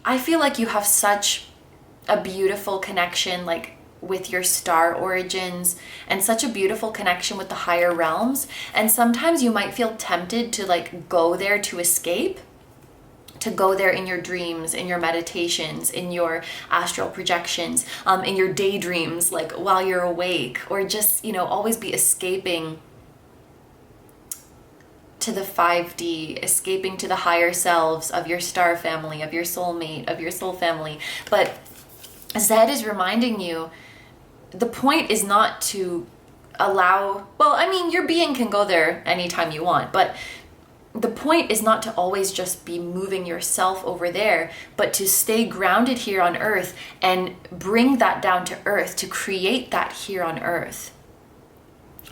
I feel like you have such a beautiful connection, like, with your star origins and such a beautiful connection with the higher realms. And sometimes you might feel tempted to like go there to escape, to go there in your dreams, in your meditations, in your astral projections, in your daydreams, like while you're awake, or just, you know, always be escaping to the 5D, escaping to the higher selves of your star family, of your soulmate, of your soul family. But Zed is reminding you, the point is not to allow, well, I mean, your being can go there anytime you want, but the point is not to always just be moving yourself over there, but to stay grounded here on earth and bring that down to earth, to create that here on earth.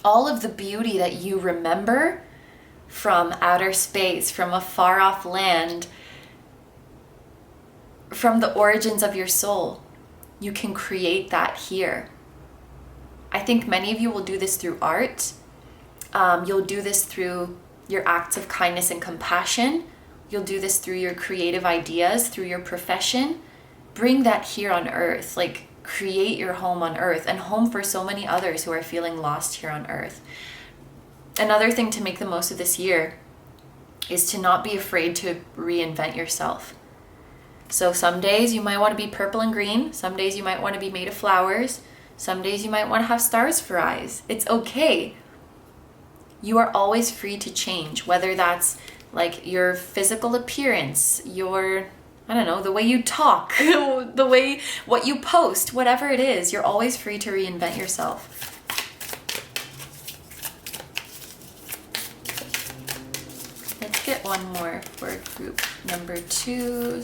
All of the beauty that you remember from outer space, from a far off land, from the origins of your soul, you can create that here. I think many of you will do this through art. You'll do this through your acts of kindness and compassion. You'll do this through your creative ideas, through your profession. Bring that here on earth, like create your home on earth and home for so many others who are feeling lost here on earth. Another thing to make the most of this year is to not be afraid to reinvent yourself. So some days you might want to be purple and green. Some days you might want to be made of flowers. Some days you might want to have stars for eyes. It's okay. You are always free to change, whether that's like your physical appearance, your, I don't know, the way you talk, the way, what you post, whatever it is, you're always free to reinvent yourself. Let's get one more for group number 2.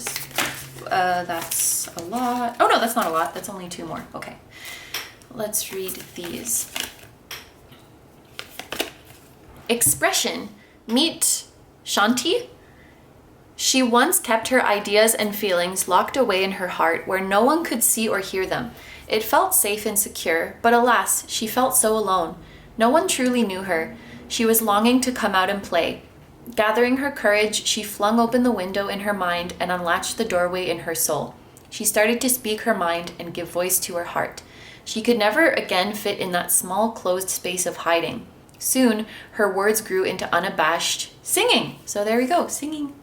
That's a lot. Oh no, that's not a lot. That's only 2 more. Okay. Let's read these. Expression. Meet Shanti. She once kept her ideas and feelings locked away in her heart where no one could see or hear them. It felt safe and secure, but alas, she felt so alone. No one truly knew her. She was longing to come out and play. Gathering her courage, she flung open the window in her mind and unlatched the doorway in her soul. She started to speak her mind and give voice to her heart. She could never again fit in that small, closed space of hiding. Soon, her words grew into unabashed singing. So there we go, singing.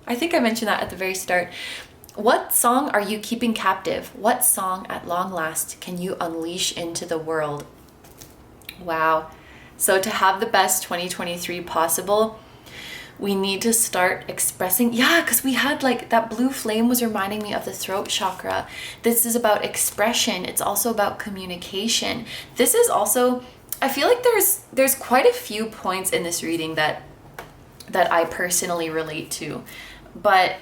I think I mentioned that at the very start. What song are you keeping captive? What song at long last can you unleash into the world? Wow. So to have the best 2023 possible, we need to start expressing, because we had like that blue flame was reminding me of the throat chakra. This is about expression. It's also about communication. This is also, I feel like there's quite a few points in this reading that I personally relate to, but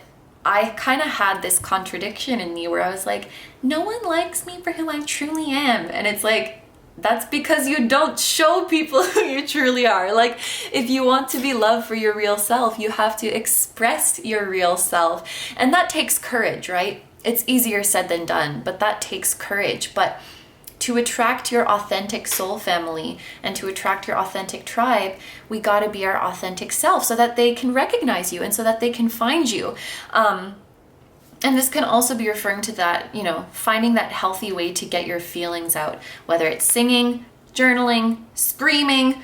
I kind of had this contradiction in me where I was like, no one likes me for who I truly am. And it's like, that's because you don't show people who you truly are. Like, if you want to be loved for your real self, you have to express your real self. And that takes courage, right? It's easier said than done, but that takes courage. But to attract your authentic soul family and to attract your authentic tribe, we gotta be our authentic self so that they can recognize you and so that they can find you. And this can also be referring to that, finding that healthy way to get your feelings out, whether it's singing, journaling, screaming,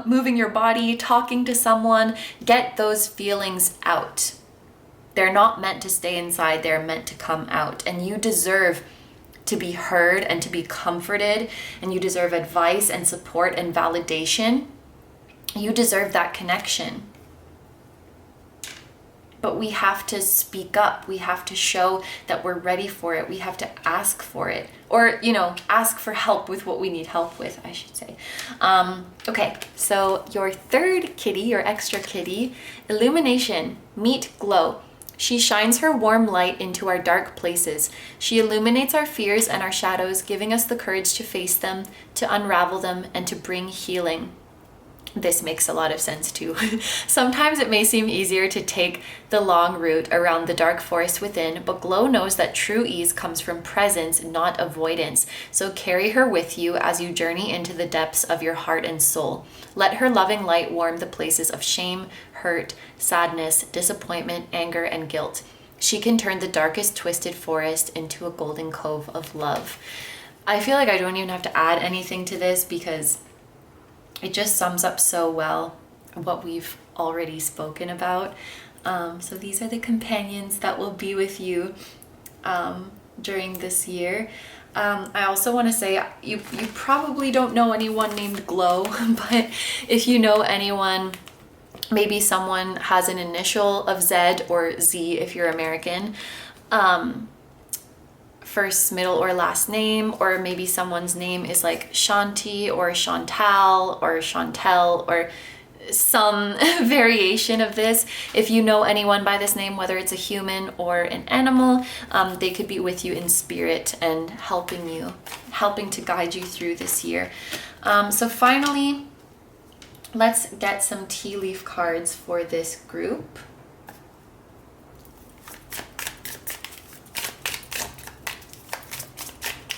moving your body, talking to someone. Get those feelings out. They're not meant to stay inside, they're meant to come out. And you deserve to be heard and to be comforted, and you deserve advice and support and validation. You deserve that connection. But we have to speak up. We have to show that we're ready for it. We have to ask for it. Or, ask for help with what we need help with, I should say. Okay, so your third kitty, your extra kitty, illumination, meet glow. She shines her warm light into our dark places. She illuminates our fears and our shadows, giving us the courage to face them, to unravel them, and to bring healing. This makes a lot of sense too. Sometimes it may seem easier to take the long route around the dark forest within, but Glow knows that true ease comes from presence, not avoidance. So carry her with you as you journey into the depths of your heart and soul. Let her loving light warm the places of shame, hurt, sadness, disappointment, anger, and guilt. She can turn the darkest twisted forest into a golden cove of love. I feel like I don't even have to add anything to this because it just sums up so well what we've already spoken about. So these are the companions that will be with you during this year. I also want to say, you probably don't know anyone named Glow, but if you know anyone, maybe someone has an initial of Z or Z if you're American, first, middle, or last name, or maybe someone's name is like Shanti or Chantal or Chantel or some variation of this. If you know anyone by this name, whether it's a human or an animal, they could be with you in spirit and helping to guide you through this year. So finally, let's get some tea leaf cards for this group.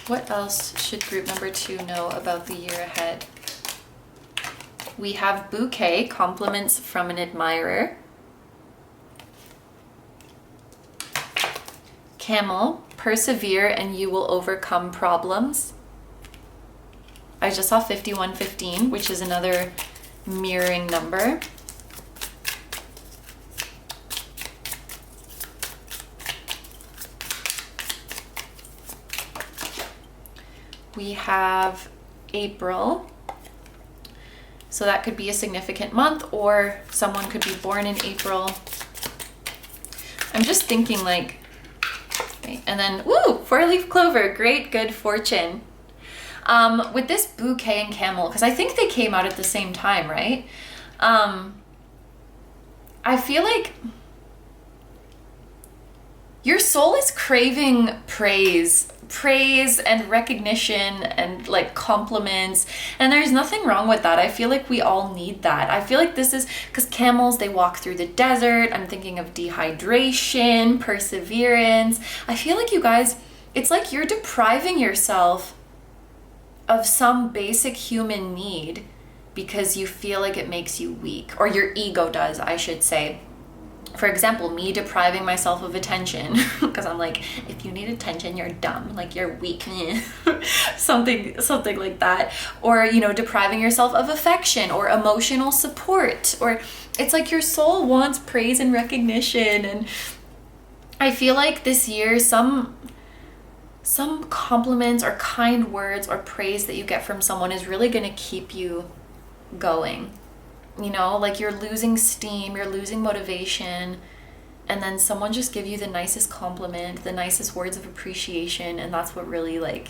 What else should group number 2 know about the year ahead? We have Bouquet, compliments from an admirer. Camel, persevere and you will overcome problems. I just saw 5115, which is another mirroring number. We have April. So that could be a significant month, or someone could be born in April. I'm just thinking like, and then, woo, 4-leaf clover, great good fortune. With this bouquet and camel, because I think they came out at the same time, right? I feel like your soul is craving praise and recognition and like compliments, and there's nothing wrong with that. I feel like we all need that. I feel like this is because camels, they walk through the desert. I'm thinking of dehydration, perseverance. I feel like you guys, it's like you're depriving yourself of some basic human need because you feel like it makes you weak, or your ego does, I should say. For example, me depriving myself of attention because I'm like, if you need attention, you're dumb, like you're weak, something like that. Or, you know, depriving yourself of affection or emotional support, or it's like your soul wants praise and recognition. And I feel like this year, some compliments or kind words or praise that you get from someone is really going to keep you going. You know, like you're losing steam, you're losing motivation, and then someone just give you the nicest compliment, the nicest words of appreciation, and that's what really, like,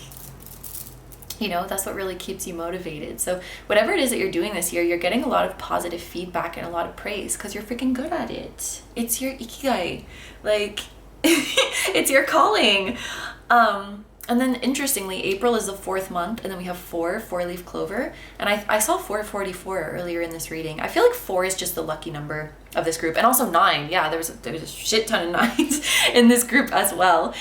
you know, that's what really keeps you motivated. So whatever it is that you're doing this year, you're getting a lot of positive feedback and a lot of praise because you're freaking good at it. It's your ikigai, like it's your calling. And then interestingly, April is the 4th month, and then we have 4-leaf clover. And I saw 444 earlier in this reading. I feel like 4 is just the lucky number of this group. And also 9. Yeah, there was a shit ton of 9s in this group as well.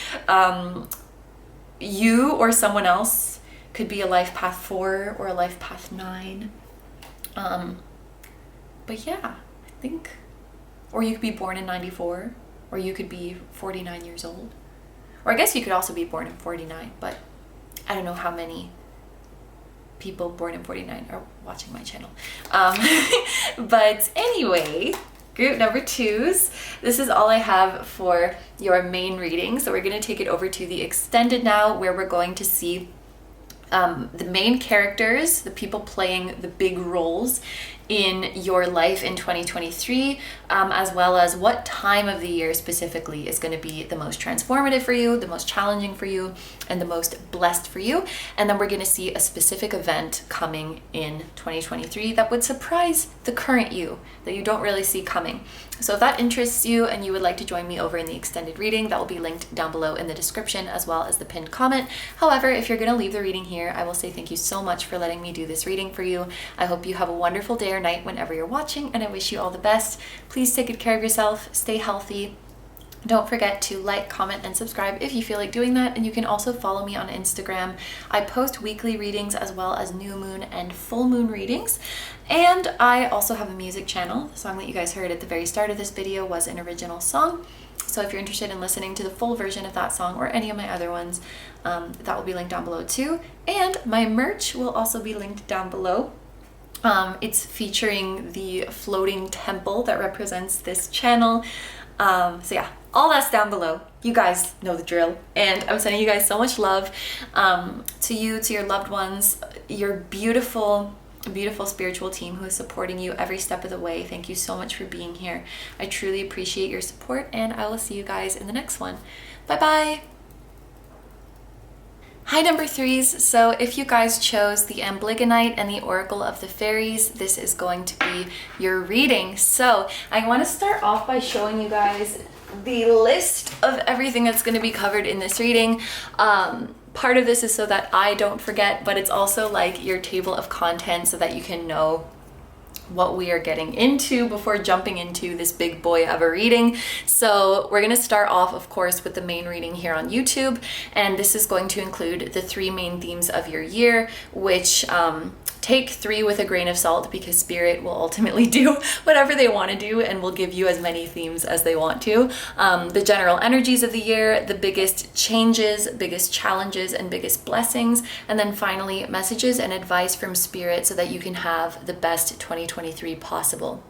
You or someone else could be a life path 4 or a life path 9. But yeah, I think, or you could be born in 94, or you could be 49 years old. Or I guess you could also be born in 49, but I don't know how many people born in 49 are watching my channel. But anyway, group number 2s. This is all I have for your main reading. So we're going to take it over to the extended now, where we're going to see the main characters, the people playing the big roles in your life in 2023, as well as what time of the year specifically is going to be the most transformative for you, the most challenging for you, and the most blessed for you. And then we're going to see a specific event coming in 2023 that would surprise the current you, that you don't really see coming. So if that interests you and you would like to join me over in the extended reading, that will be linked down below in the description as well as the pinned comment. However, if you're going to leave the reading here, I will say thank you so much for letting me do this reading for you. I hope you have a wonderful day or night whenever you're watching, and I wish you all the best. Please take good care of yourself, stay healthy. Don't forget to like, comment, and subscribe if you feel like doing that. And you can also follow me on Instagram. I post weekly readings as well as new moon and full moon readings. And I also have a music channel. The song that you guys heard at the very start of this video was an original song. So if you're interested in listening to the full version of that song or any of my other ones, that will be linked down below too. And my merch will also be linked down below. It's featuring the floating temple that represents this channel. So yeah, all that's down below. You guys know the drill. And I'm sending you guys so much love, to you, to your loved ones, your beautiful spiritual team who is supporting you every step of the way. Thank you so much for being here. I truly appreciate your support, and I will see you guys in the next one. Bye bye. Hi number 3s, so if you guys chose the Amblygonite and the Oracl of the Fairies, this is going to be your reading. So I want to start off by showing you guys the list of everything that's going to be covered in this reading. Part of this is so that I don't forget, but it's also like your table of contents so that you can know what we are getting into before jumping into this big boy of a reading. So we're going to start off, of course, with the main reading here on YouTube, and this is going to include the 3 main themes of your year, which take 3 with a grain of salt, because spirit will ultimately do whatever they want to do and will give you as many themes as they want to. The general energies of the year, the biggest changes, biggest challenges, and biggest blessings, and then finally messages and advice from spirit so that you can have the best 2023 possible.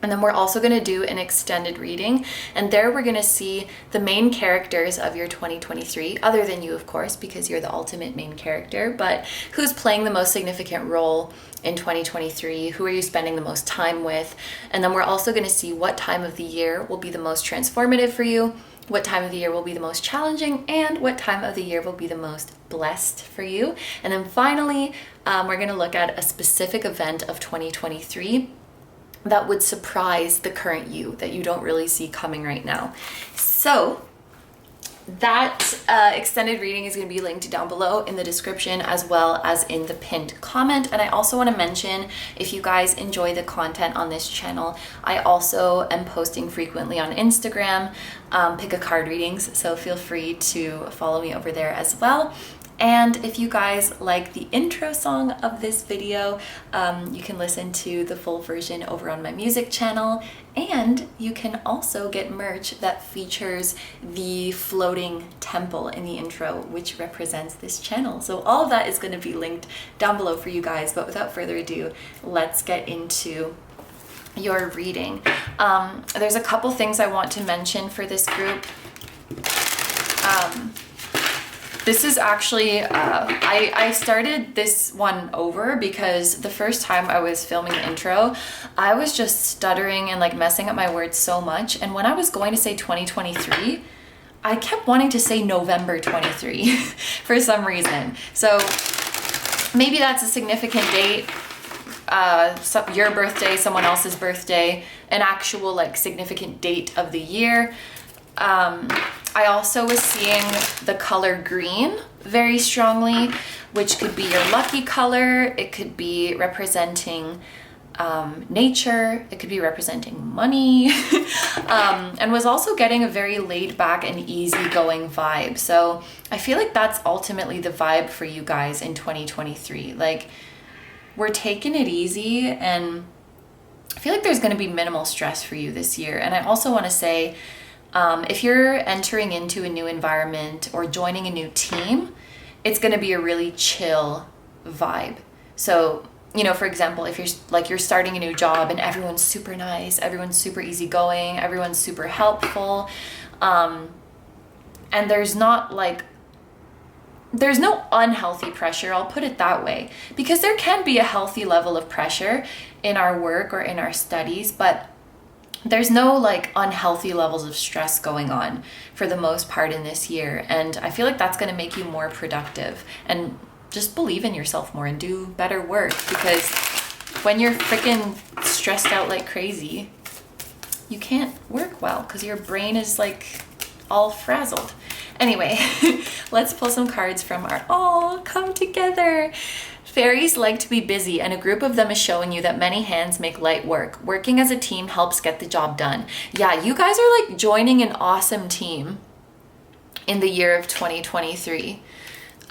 And then we're also going to do an extended reading, and there we're going to see the main characters of your 2023, other than you, of course, because you're the ultimate main character, but who's playing the most significant role in 2023, who are you spending the most time with, and then we're also going to see what time of the year will be the most transformative for you, what time of the year will be the most challenging, and what time of the year will be the most blessed for you. And then finally, we're going to look at a specific event of 2023 that would surprise the current you that you don't really see coming right now. So that extended reading is going to be linked down below in the description as well as in the pinned comment. And I also want to mention, if you guys enjoy the content on this channel, I also am posting frequently on Instagram, pick a card readings, so feel free to follow me over there as well. And if you guys like the intro song of this video, you can listen to the full version over on my music channel, and you can also get merch that features the floating temple in the intro, which represents this channel. So all of that is going to be linked down below for you guys, but without further ado, let's get into your reading. There's a couple things I want to mention for this group. This is actually, I started this one over because the first time I was filming the intro, I was just stuttering and like messing up my words so much. And when I was going to say 2023, I kept wanting to say November 23 for some reason. So maybe that's a significant date, your birthday, someone else's birthday, an actual like significant date of the year. I also was seeing the color green very strongly, which could be your lucky color. It could be representing nature. It could be representing money. And was also getting a very laid back and easygoing vibe. So I feel like that's ultimately the vibe for you guys in 2023. Like, we're taking it easy, and I feel like there's going to be minimal stress for you this year. And I also want to say, if you're entering into a new environment or joining a new team, it's going to be a really chill vibe. So, you know, for example, if you're starting a new job and everyone's super nice, everyone's super easygoing, everyone's super helpful, and there's no unhealthy pressure, I'll put it that way, because there can be a healthy level of pressure in our work or in our studies, but there's no like unhealthy levels of stress going on for the most part in this year. And I feel like that's going to make you more productive and just believe in yourself more and do better work, because when you're freaking stressed out like crazy, you can't work well because your brain is like all frazzled. Anyway, let's pull some cards from our all come together. Fairies like to be busy, and a group of them is showing you that many hands make light work. Working as a team helps get the job done. Yeah, you guys are like joining an awesome team in the year of 2023.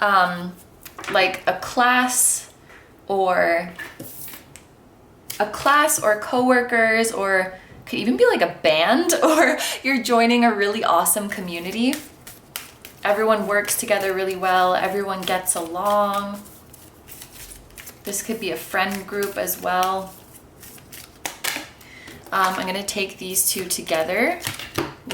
Like a class or coworkers, or could even be like a band, or you're joining a really awesome community. Everyone works together really well. Everyone gets along. This could be a friend group as well. I'm going to take these two together.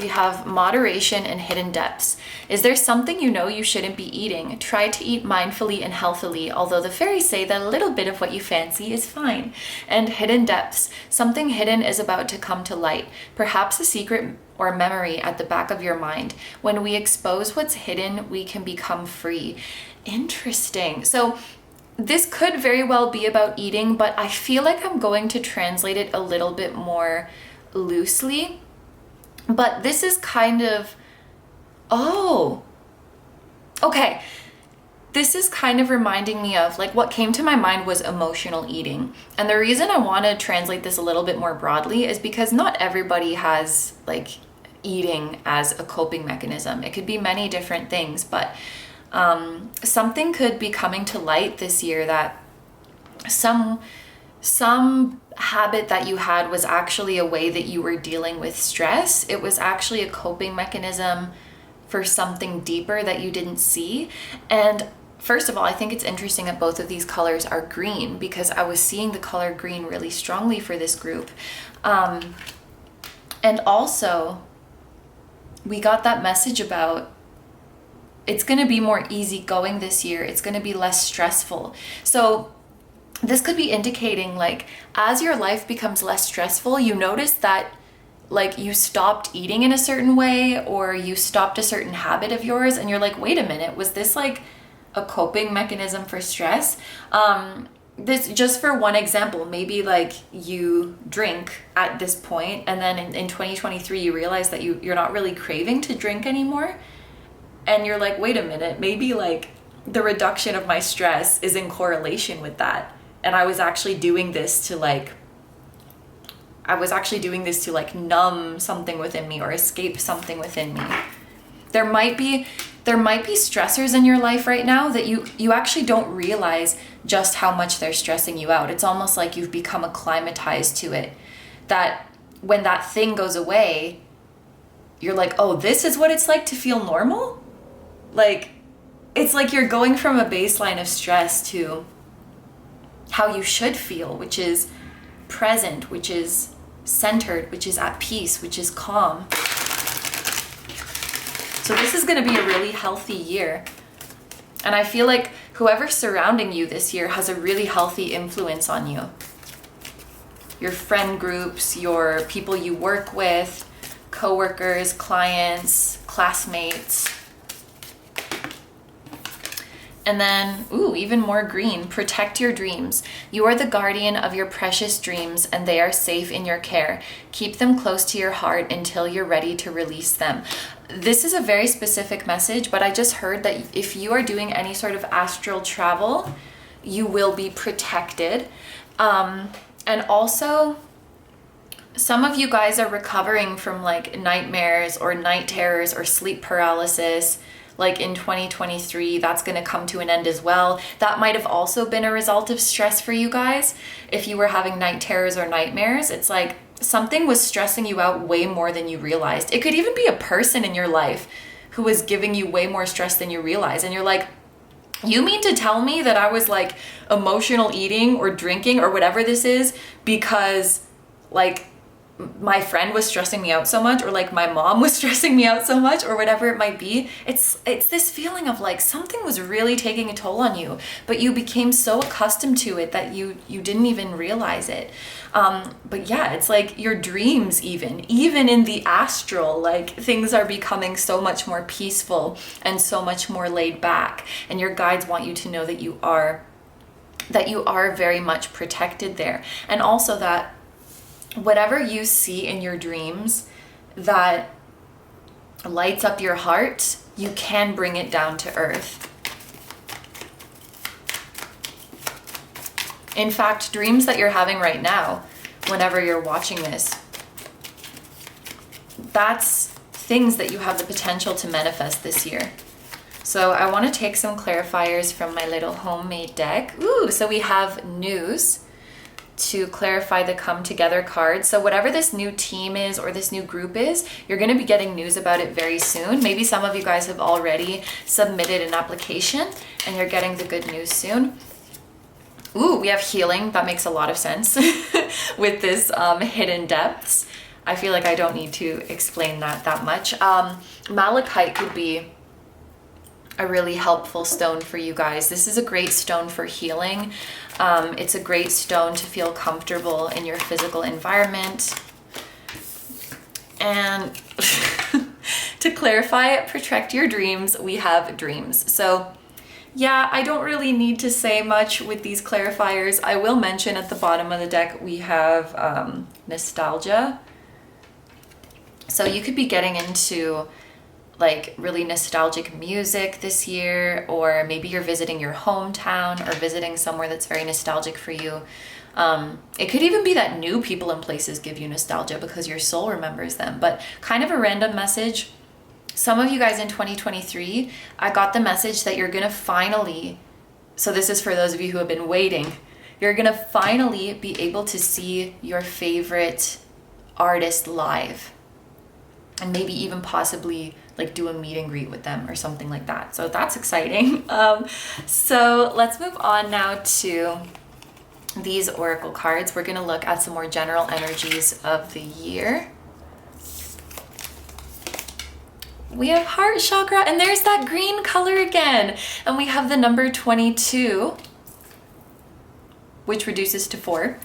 We have moderation and hidden depths. Is there something you know you shouldn't be eating? Try to eat mindfully and healthily, although the fairies say that a little bit of what you fancy is fine. And hidden depths. Something hidden is about to come to light. Perhaps a secret or memory at the back of your mind. When we expose what's hidden, we can become free. Interesting. So this could very well be about eating, but I feel like I'm going to translate it a little bit more loosely. But this is kind of, okay. This is kind of reminding me of, like, what came to my mind was emotional eating. And the reason I want to translate this a little bit more broadly is because not everybody has, like, eating as a coping mechanism. It could be many different things, but something could be coming to light this year that some habit that you had was actually a way that you were dealing with stress. It was actually a coping mechanism for something deeper that you didn't see. And first of all, I think it's interesting that both of these colors are green, because I was seeing the color green really strongly for this group. And also, we got that message about it's going to be more easygoing this year. It's going to be less stressful. So this could be indicating, like, as your life becomes less stressful, you notice that, like, you stopped eating in a certain way, or you stopped a certain habit of yours, and you're like, wait a minute, was this like a coping mechanism for stress? This, just for one example, maybe like you drink at this point, and then in 2023 you realize that you're not really craving to drink anymore, and you're like, wait a minute, maybe like the reduction of my stress is in correlation with that, and I was actually doing this to like numb something within me or escape something within me. There might be stressors in your life right now that you actually don't realize just how much they're stressing you out. It's almost like you've become acclimatized to it, that when that thing goes away, you're like, oh, this is what it's like to feel normal? Like, it's like you're going from a baseline of stress to how you should feel, which is present, which is centered, which is at peace, which is calm. So this is going to be a really healthy year. And I feel like whoever's surrounding you this year has a really healthy influence on you. Your friend groups, your people you work with, coworkers, clients, classmates. And then, ooh, even more green. Protect your dreams. You are the guardian of your precious dreams, and they are safe in your care. Keep them close to your heart until you're ready to release them. This is a very specific message, but I just heard that if you are doing any sort of astral travel, you will be protected. And also, some of you guys are recovering from like nightmares or night terrors or sleep paralysis. Like in 2023, that's going to come to an end as well. That might have also been a result of stress for you guys. If you were having night terrors or nightmares, it's like something was stressing you out way more than you realized. It could even be a person in your life who was giving you way more stress than you realize. And you're like, you mean to tell me that I was like emotional eating or drinking or whatever this is because like my friend was stressing me out so much, or like my mom was stressing me out so much, or whatever it might be. It's this feeling of like something was really taking a toll on you, but you became so accustomed to it that you didn't even realize it. But yeah, it's like your dreams, even in the astral, like things are becoming so much more peaceful and so much more laid back, and your guides want you to know that you are very much protected there. And also that whatever you see in your dreams that lights up your heart, you can bring it down to earth. In fact, dreams that you're having right now, whenever you're watching this, that's things that you have the potential to manifest this year. So I want to take some clarifiers from my little homemade deck. Ooh, so we have news to clarify the come together card. So whatever this new team is or this new group is, you're going to be getting news about it very soon. Maybe some of you guys have already submitted an application and you're getting the good news soon. Ooh, we have healing. That makes a lot of sense with this hidden depths. I feel like I don't need to explain that much. Malachite could be a really helpful stone for you guys. This is a great stone for healing. It's a great stone to feel comfortable in your physical environment. And to clarify it, protect your dreams, we have dreams. So yeah, I don't really need to say much with these clarifiers. I will mention at the bottom of the deck we have nostalgia. So you could be getting into like really nostalgic music this year, or maybe you're visiting your hometown or visiting somewhere that's very nostalgic for you. It could even be that new people and places give you nostalgia because your soul remembers them, but kind of a random message. Some of you guys in 2023, I got the message that you're gonna finally, so this is for those of you who have been waiting, You're gonna finally be able to see your favorite artist live, and maybe even possibly like do a meet and greet with them or something like that. So that's exciting. So let's move on now to these oracle cards. We're gonna look at some more general energies of the year. We have heart chakra, and there's that green color again. And we have the number 22, which reduces to 4.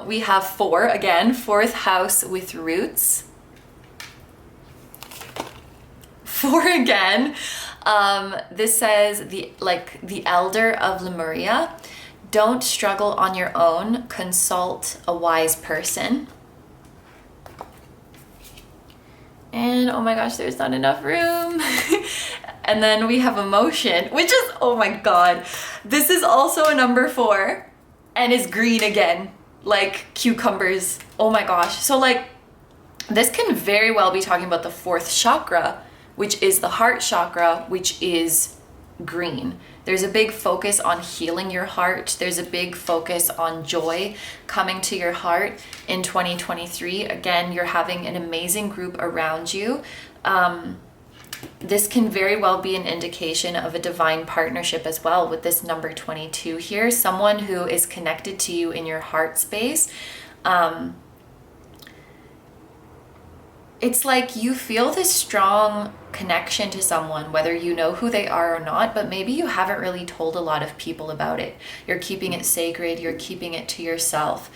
We have 4 again, 4th house with roots. 4 again. This says the elder of Lemuria. Don't struggle on your own. Consult a wise person. And oh my gosh, there's not enough room. And then we have emotion, which is, oh my God, this is also a number 4 and is green again, like cucumbers. Oh my gosh. So like this can very well be talking about the 4th chakra, which is the heart chakra, which is green. There's a big focus on healing your heart. There's a big focus on joy coming to your heart in 2023. Again, you're having an amazing group around you. This can very well be an indication of a divine partnership as well with this number 22 here. Someone who is connected to you in your heart space. It's like you feel this strong connection to someone, whether you know who they are or not, but maybe you haven't really told a lot of people about it. You're keeping it sacred, you're keeping it to yourself.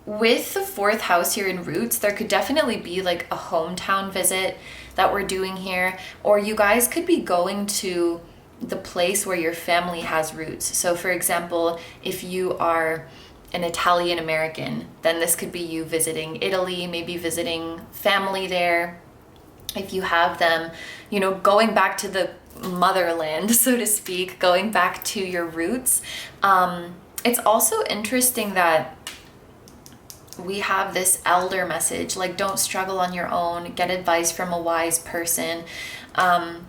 With the 4th house here in roots, there could definitely be like a hometown visit that we're doing here, or you guys could be going to the place where your family has roots. So for example, if you are an Italian American, then this could be you visiting Italy, maybe visiting family there. If you have them, you know, going back to the motherland, so to speak, going back to your roots. It's also interesting that we have this elder message, like don't struggle on your own, get advice from a wise person.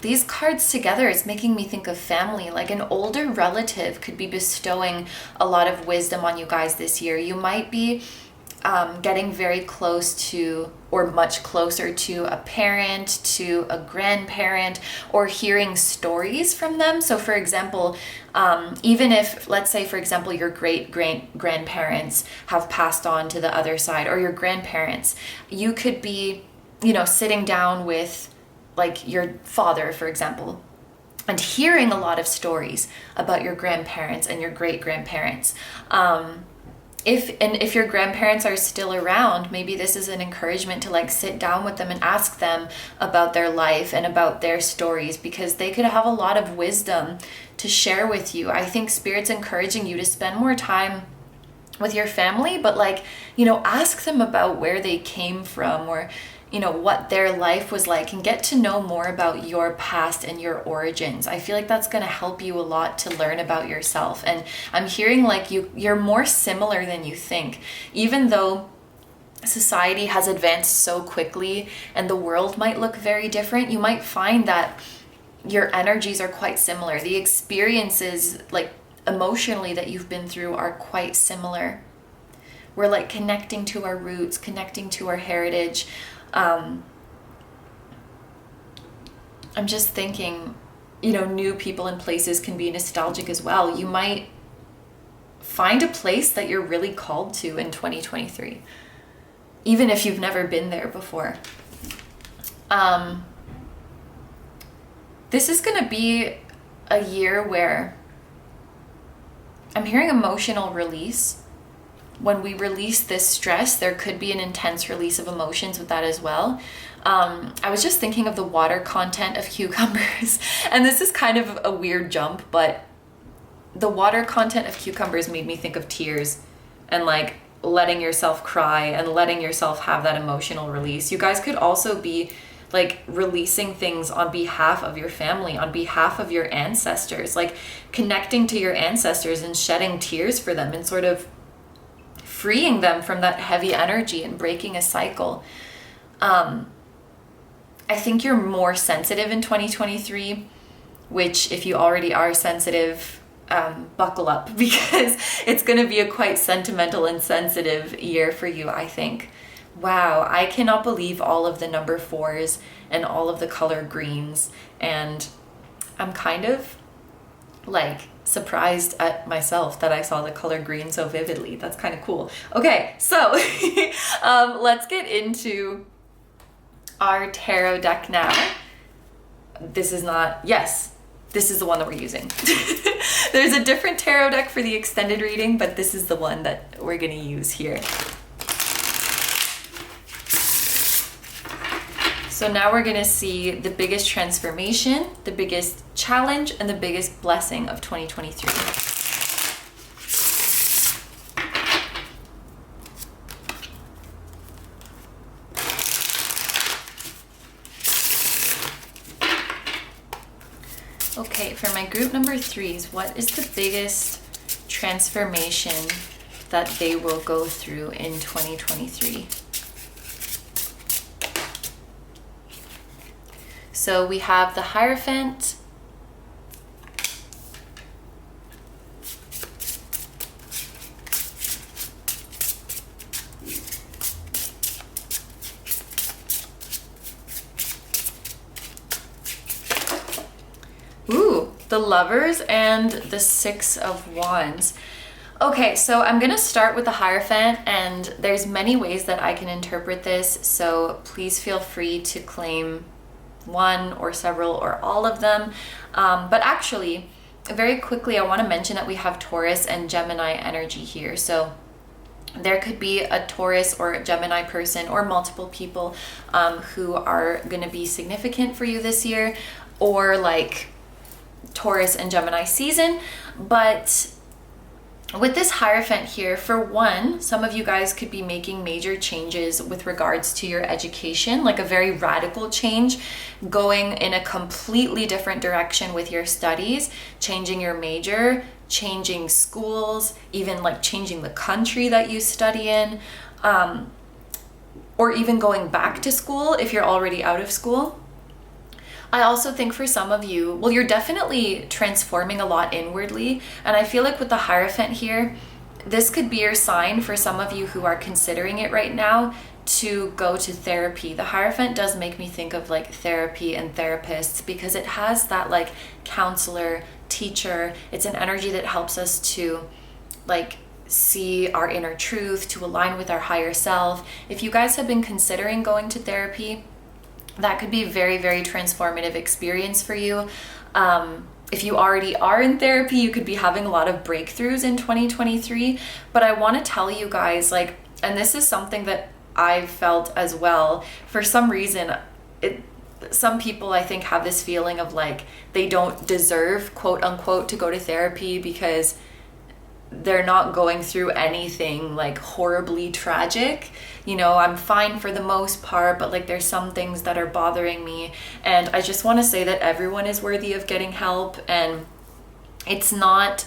These cards together, it's making me think of family. Like an older relative could be bestowing a lot of wisdom on you guys this year. You might be getting very close to, or much closer to, a parent, to a grandparent, or hearing stories from them. So for example, even if, let's say for example, your great-grandparents have passed on to the other side, or your grandparents, you could be, you know, sitting down with like your father, for example, and hearing a lot of stories about your grandparents and your great-grandparents. If your grandparents are still around, maybe this is an encouragement to like sit down with them and ask them about their life and about their stories, because they could have a lot of wisdom to share with you. I think Spirit's encouraging you to spend more time with your family, but like, you know, ask them about where they came from, or you know, what their life was like, and get to know more about your past and your origins. I feel like that's going to help you a lot to learn about yourself. And I'm hearing like you're more similar than you think. Even though society has advanced so quickly and the world might look very different, you might find that your energies are quite similar. The experiences, like emotionally, that you've been through are quite similar. We're like connecting to our roots, connecting to our heritage. I'm just thinking, you know, new people and places can be nostalgic as well. You might find a place that you're really called to in 2023, even if you've never been there before. This is going to be a year where I'm hearing emotional release. When we release this stress, there could be an intense release of emotions with that as well. I was just thinking of the water content of cucumbers, and this is kind of a weird jump, but the water content of cucumbers made me think of tears and like letting yourself cry and letting yourself have that emotional release. You guys could also be like releasing things on behalf of your family, on behalf of your ancestors, like connecting to your ancestors and shedding tears for them and sort of freeing them from that heavy energy and breaking a cycle. I think you're more sensitive in 2023, which if you already are sensitive, buckle up because it's going to be a quite sentimental and sensitive year for you, I think. Wow, I cannot believe all of the number 4s and all of the color greens, and I'm kind of like surprised at myself that I saw the color green so vividly. That's kind of cool. Okay, so let's get into our tarot deck now. This is not, yes, this is the one that we're using. There's a different tarot deck for the extended reading, but this is the one that we're gonna use here. So now we're gonna see the biggest transformation, the biggest challenge, and the biggest blessing of 2023. Okay, for my group number 3s, what is the biggest transformation that they will go through in 2023? So we have the Hierophant, the Lovers, and the 6 of Wands. Okay, so I'm gonna start with the Hierophant, and there's many ways that I can interpret this, so please feel free to claim one or several or all of them. But actually, very quickly, I want to mention that we have Taurus and Gemini energy here. So there could be a Taurus or a Gemini person or multiple people who are going to be significant for you this year, or like Taurus and Gemini season. But with this Hierophant here, for one, some of you guys could be making major changes with regards to your education, like a very radical change, going in a completely different direction with your studies, changing your major, changing schools, even like changing the country that you study in, or even going back to school if you're already out of school. I also think for some of you, well, you're definitely transforming a lot inwardly. And I feel like with the Hierophant here, this could be your sign for some of you who are considering it right now to go to therapy. The Hierophant does make me think of like therapy and therapists because it has that like counselor, teacher. It's an energy that helps us to like see our inner truth, to align with our higher self. If you guys have been considering going to therapy, that could be a very, very transformative experience for you. If you already are in therapy, you could be having a lot of breakthroughs in 2023. But I want to tell you guys, like, and this is something that I've felt as well. For some reason, some people I think have this feeling of like they don't deserve, quote unquote, to go to therapy because they're not going through anything like horribly tragic. You know, I'm fine for the most part, but like there's some things that are bothering me. And I just want to say that everyone is worthy of getting help, and it's not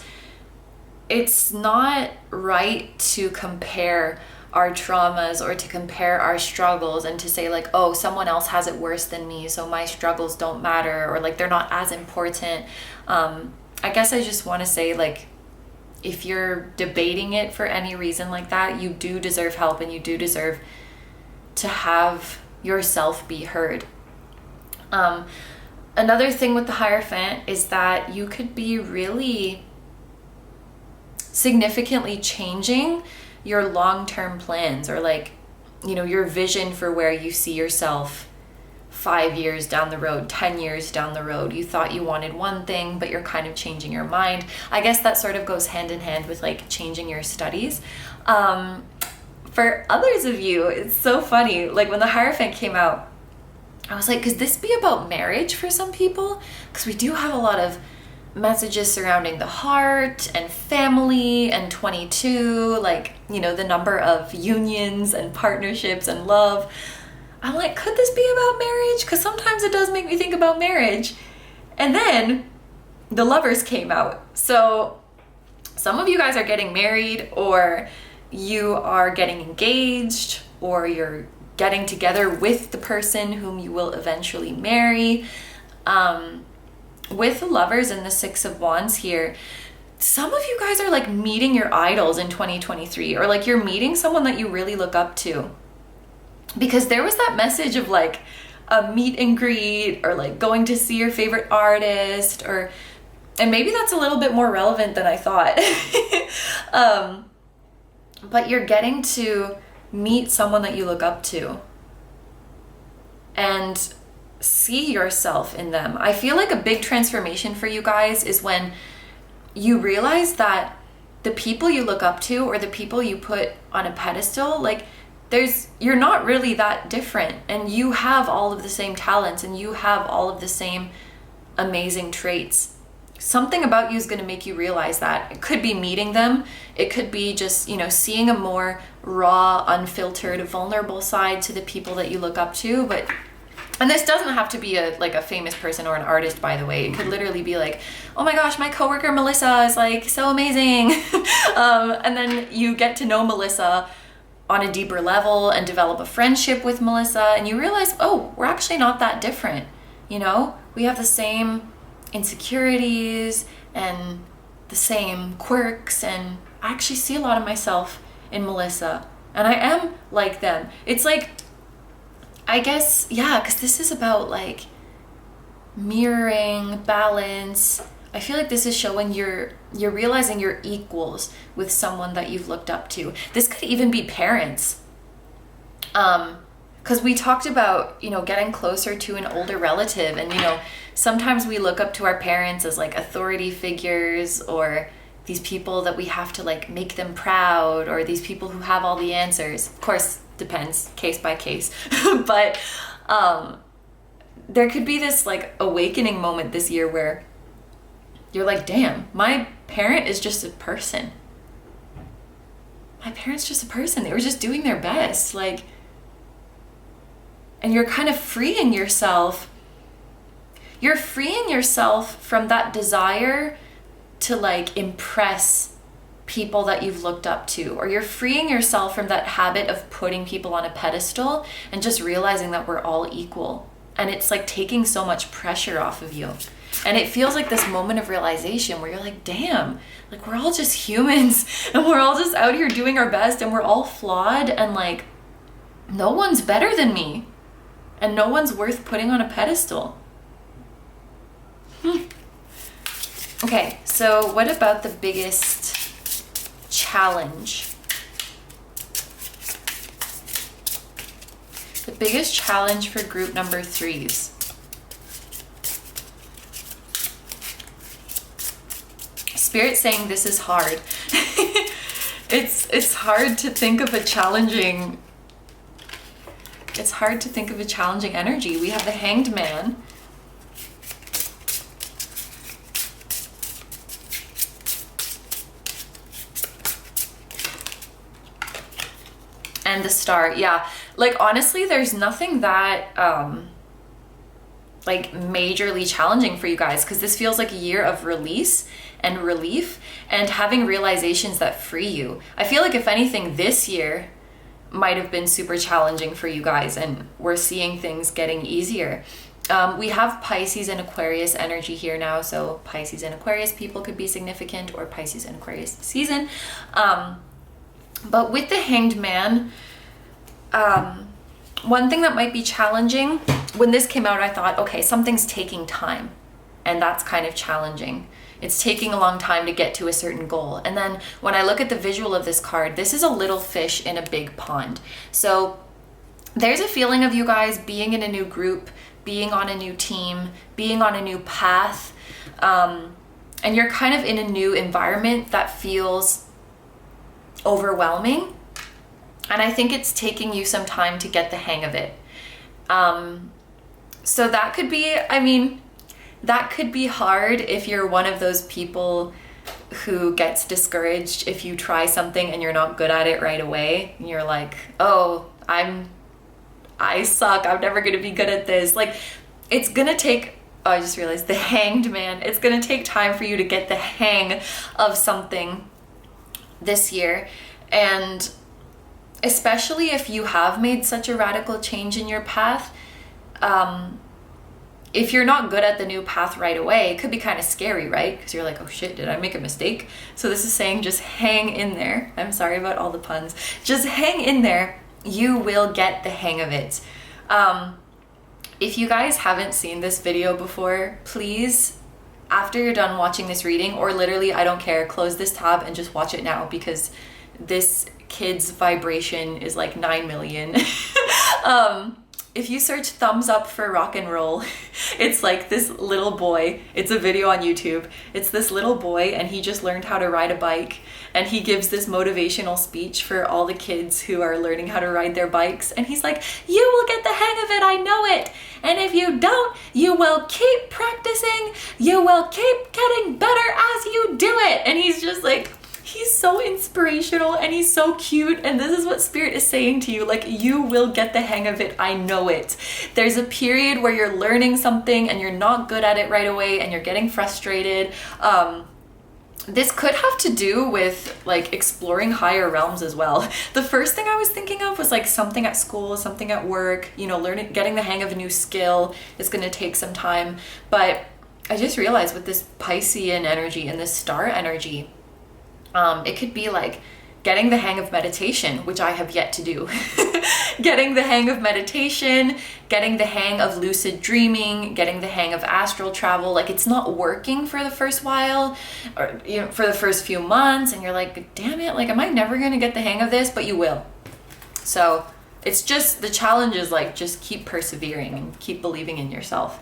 right to compare our traumas or to compare our struggles and to say like, oh, someone else has it worse than me, so my struggles don't matter, or like they're not as important. I guess I just want to say, like, if you're debating it for any reason like that, you do deserve help, and you do deserve to have yourself be heard. Another thing with the Hierophant is that you could be really significantly changing your long-term plans, or like, you know, your vision for where you see yourself 5 years down the road, 10 years down the road. You thought you wanted one thing, but you're kind of changing your mind. I guess that sort of goes hand in hand with like changing your studies. For others of you, it's so funny. Like when the Hierophant came out, I was like, could this be about marriage for some people? Because we do have a lot of messages surrounding the heart and family and 22, like, you know, the number of unions and partnerships and love. I'm like, could this be about marriage? Because sometimes it does make me think about marriage. And then the Lovers came out. So some of you guys are getting married, or you are getting engaged, or you're getting together with the person whom you will eventually marry. With the Lovers and the 6 of Wands here, some of you guys are like meeting your idols in 2023, or like you're meeting someone that you really look up to. Because there was that message of like a meet and greet, or like going to see your favorite artist, and maybe that's a little bit more relevant than I thought. But you're getting to meet someone that you look up to and see yourself in them. I feel like a big transformation for you guys is when you realize that the people you look up to, or the people you put on a pedestal, like you're not really that different, and you have all of the same talents, and you have all of the same amazing traits. Something about you is going to make you realize that. It could be meeting them. It could be just, seeing a more raw, unfiltered, vulnerable side to the people that you look up to. And this doesn't have to be a famous person or an artist, by the way. It could literally be like, oh my gosh, my coworker Melissa is like so amazing. And then you get to know Melissa on a deeper level and develop a friendship with Melissa, and you realize, oh, we're actually not that different. We have the same insecurities and the same quirks, and I actually see a lot of myself in Melissa, and I am like them. It's like, I guess, yeah, because this is about like mirroring, balance. I feel like this is showing you're realizing you're equals with someone that you've looked up to. This could even be parents. Because we talked about, getting closer to an older relative, and, sometimes we look up to our parents as like authority figures, or these people that we have to like make them proud, or these people who have all the answers. Of course, depends case by case. But there could be this like awakening moment this year where you're like, damn, my parent is just a person. My parent's just a person. They were just doing their best. Like, and you're kind of freeing yourself. You're freeing yourself from that desire to like impress people that you've looked up to, or you're freeing yourself from that habit of putting people on a pedestal and just realizing that we're all equal. And it's like taking so much pressure off of you. And it feels like this moment of realization where you're like, damn, like we're all just humans, and we're all just out here doing our best, and we're all flawed, and like no one's better than me, and no one's worth putting on a pedestal. Okay, so what about the biggest challenge? The biggest challenge for group number 3s. Spirit saying this is hard. It's hard to think of a challenging. It's hard to think of a challenging energy. We have the Hanged Man. And the Star. Yeah. Like honestly, there's nothing that like majorly challenging for you guys, because this feels like a year of release and relief and having realizations that free you. I feel like if anything, this year might have been super challenging for you guys, and we're seeing things getting easier. We have Pisces and Aquarius energy here now, so Pisces and Aquarius people could be significant, or Pisces and Aquarius season. But with the Hanged Man, one thing that might be challenging, when this came out, I thought, okay, something's taking time, and that's kind of challenging. It's taking a long time to get to a certain goal. And then when I look at the visual of this card, this is a little fish in a big pond. So there's a feeling of you guys being in a new group, being on a new team, being on a new path, and you're kind of in a new environment that feels overwhelming. And I think it's taking you some time to get the hang of it. So that could be, that could be hard if you're one of those people who gets discouraged if you try something and you're not good at it right away. And you're like, oh, I suck. I'm never going to be good at this. Like, it's going to take, oh, I just realized the Hanged Man. It's going to take time for you to get the hang of something this year. And especially if you have made such a radical change in your path, if you're not good at the new path right away, it could be kind of scary, right? Because you're like, oh shit, did I make a mistake? So this is saying just hang in there. I'm sorry about all the puns. Just hang in there. You will get the hang of it. If you guys haven't seen this video before, please, after you're done watching this reading, or literally, I don't care, close this tab and just watch it now, because this kid's vibration is like 9 million. If you search thumbs up for rock and roll, it's like this little boy. It's a video on YouTube. It's this little boy, and he just learned how to ride a bike, and he gives this motivational speech for all the kids who are learning how to ride their bikes. And he's like, you will get the hang of it, I know it. And if you don't, you will keep practicing. You will keep getting better as you do it. And he's just like, he's so inspirational, and he's so cute, and this is what Spirit is saying to you, like, you will get the hang of it, I know it. There's a period where you're learning something and you're not good at it right away and you're getting frustrated. This could have to do with like exploring higher realms as well. The first thing I was thinking of was like something at school, something at work, you know, getting the hang of a new skill is going to take some time. But I just realized with this Piscean energy and this star energy, it could be like getting the hang of meditation, which I have yet to do. Getting the hang of meditation, getting the hang of lucid dreaming, getting the hang of astral travel. Like, it's not working for the first while, or, you know, for the first few months, and you're like, damn it, like, am I never gonna get the hang of this? But you will. So it's just, the challenge is like, just keep persevering and keep believing in yourself.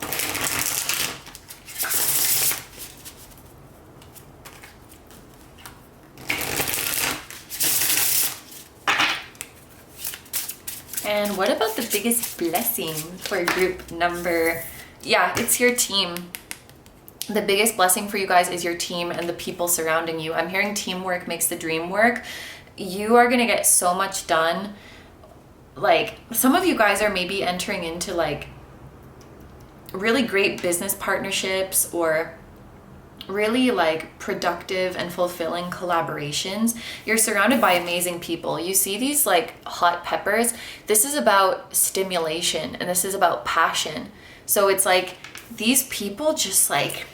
And what about the biggest blessing for group number? Yeah, it's your team. The biggest blessing for you guys is your team and the people surrounding you. I'm hearing teamwork makes the dream work. You are gonna get so much done. Like, some of you guys are maybe entering into like really great business partnerships, or really like productive and fulfilling collaborations. You're surrounded by amazing people. You see these like hot peppers. This is about stimulation, and this is about passion. So it's like these people just like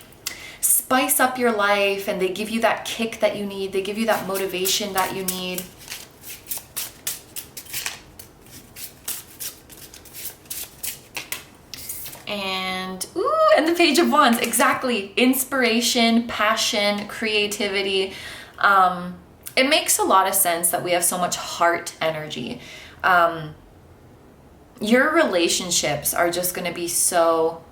spice up your life, and they give you that kick that you need. They give you that motivation that you need. And, ooh, and the Page of Wands, exactly. Inspiration, passion, creativity. It makes a lot of sense that we have so much heart energy. Your relationships are just going to be so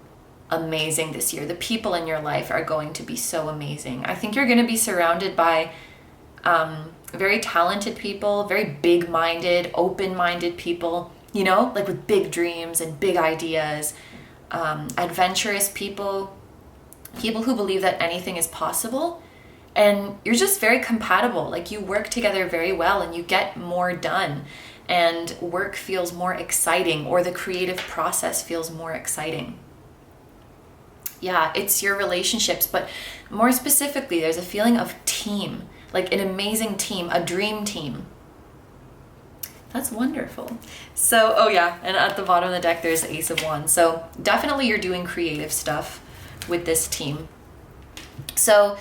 amazing this year. The people in your life are going to be so amazing. I think you're going to be surrounded by very talented people, very big-minded, open-minded people, you know, like with big dreams and big ideas. Adventurous people who believe that anything is possible, and you're just very compatible. Like, you work together very well, and you get more done, and work feels more exciting, or the creative process feels more exciting. Yeah, it's your relationships, but more specifically, there's a feeling of team, like an amazing team, a dream team. That's wonderful. So, oh yeah, and at the bottom of the deck, there's the Ace of Wands. So definitely you're doing creative stuff with this team. So,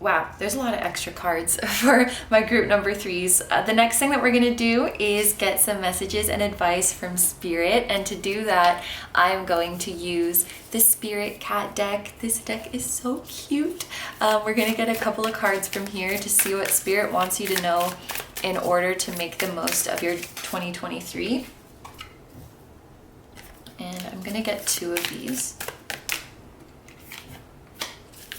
wow, there's a lot of extra cards for my group number 3s. The next thing that we're gonna do is get some messages and advice from Spirit. And to do that, I'm going to use the Spirit Cat deck. This deck is so cute. We're gonna get a couple of cards from here to see what Spirit wants you to know in order to make the most of your 2023. And I'm gonna get 2 of these.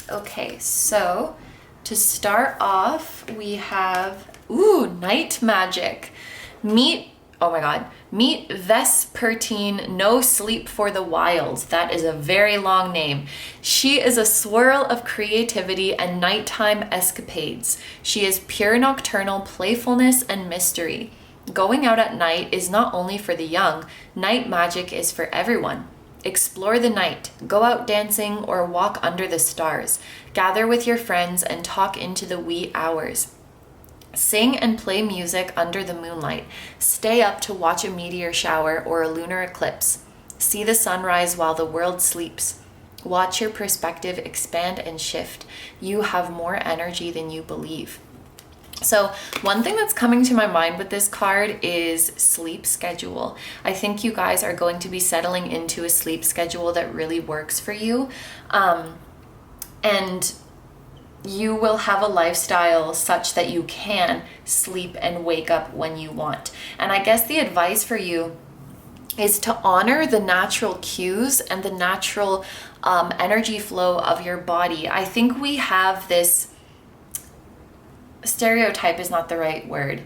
Okay, so to start off, we have, Night Magic. Meet Vespertine No Sleep for the Wild. That is a very long name. She is a swirl of creativity and nighttime escapades. She is pure nocturnal playfulness and mystery. Going out at night is not only for the young, night magic is for everyone. Explore the night, go out dancing or walk under the stars. Gather with your friends and talk into the wee hours. Sing and play music under the moonlight. Stay up to watch a meteor shower or a lunar eclipse. See the sunrise while the world sleeps. Watch your perspective expand and shift. You have more energy than you believe. So one thing that's coming to my mind with this card is sleep schedule. I think you guys are going to be settling into a sleep schedule that really works for you. And you will have a lifestyle such that you can sleep and wake up when you want. And I guess the advice for you is to honor the natural cues and the natural energy flow of your body. I think we have this stereotype, is not the right word.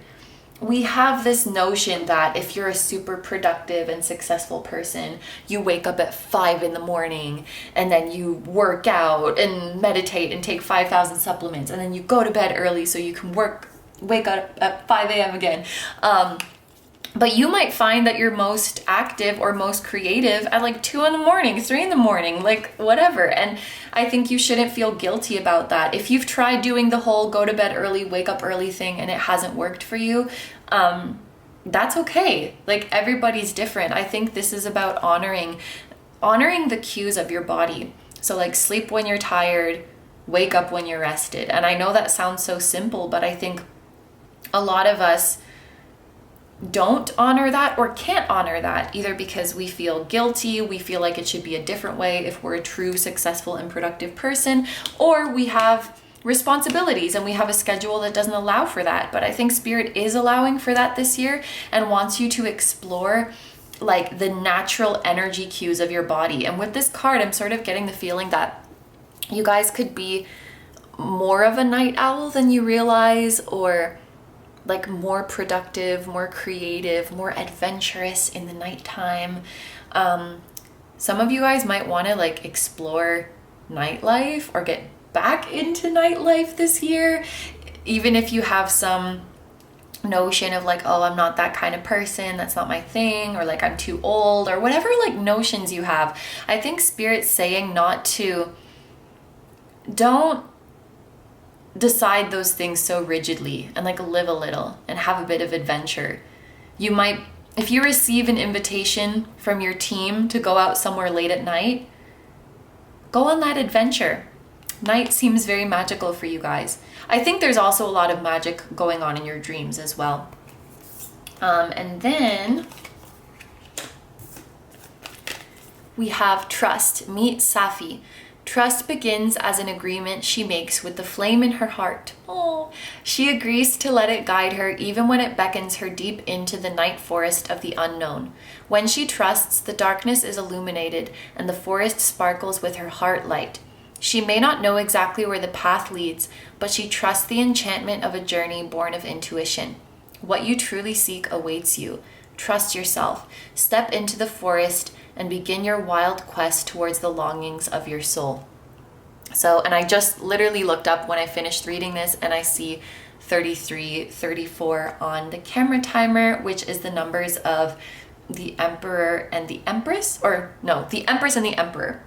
We have this notion that if you're a super productive and successful person, you wake up at 5 in the morning and then you work out and meditate and take 5,000 supplements, and then you go to bed early so you can wake up at 5 a.m. again. But you might find that you're most active or most creative at like 2 in the morning, 3 in the morning, like whatever. And I think you shouldn't feel guilty about that. If you've tried doing the whole go to bed early, wake up early thing and it hasn't worked for you, that's okay. Like, everybody's different. I think this is about honoring the cues of your body. So like, sleep when you're tired, wake up when you're rested. And I know that sounds so simple, but I think a lot of us don't honor that or can't honor that, either because we feel guilty, we feel like it should be a different way if we're a true successful and productive person, or we have responsibilities and we have a schedule that doesn't allow for that. But I think Spirit is allowing for that this year and wants you to explore like the natural energy cues of your body. And with this card, I'm sort of getting the feeling that you guys could be more of a night owl than you realize, or like more productive, more creative, more adventurous in the nighttime. Some of you guys might want to like explore nightlife or get back into nightlife this year, even if you have some notion of like, oh, I'm not that kind of person, that's not my thing, or like I'm too old, or whatever like notions you have. I think Spirit's saying don't decide those things so rigidly, and like live a little and have a bit of adventure. You might, if you receive an invitation from your team to go out somewhere late at night, go on that adventure. Night seems very magical for you guys. I think there's also a lot of magic going on in your dreams as well. And then we have trust. Meet Safi. Trust begins as an agreement she makes with the flame in her heart. Oh, she agrees to let it guide her even when it beckons her deep into the night forest of the unknown. When she trusts, the darkness is illuminated and the forest sparkles with her heart light. She may not know exactly where the path leads, but she trusts the enchantment of a journey born of intuition. What you truly seek awaits you. Trust yourself. Step into the forest and begin your wild quest towards the longings of your soul. So, and I just literally looked up when I finished reading this, and I see 33, 34 on the camera timer, which is the numbers of the Emperor and the Empress, or no, the Empress and the Emperor.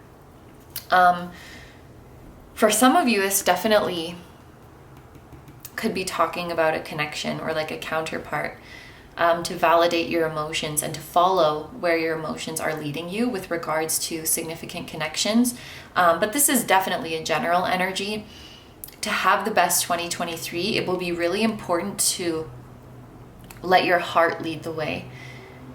For some of you, this definitely could be talking about a connection or like a counterpart. To validate your emotions and to follow where your emotions are leading you with regards to significant connections. But this is definitely a general energy. To have the best 2023, it will be really important to let your heart lead the way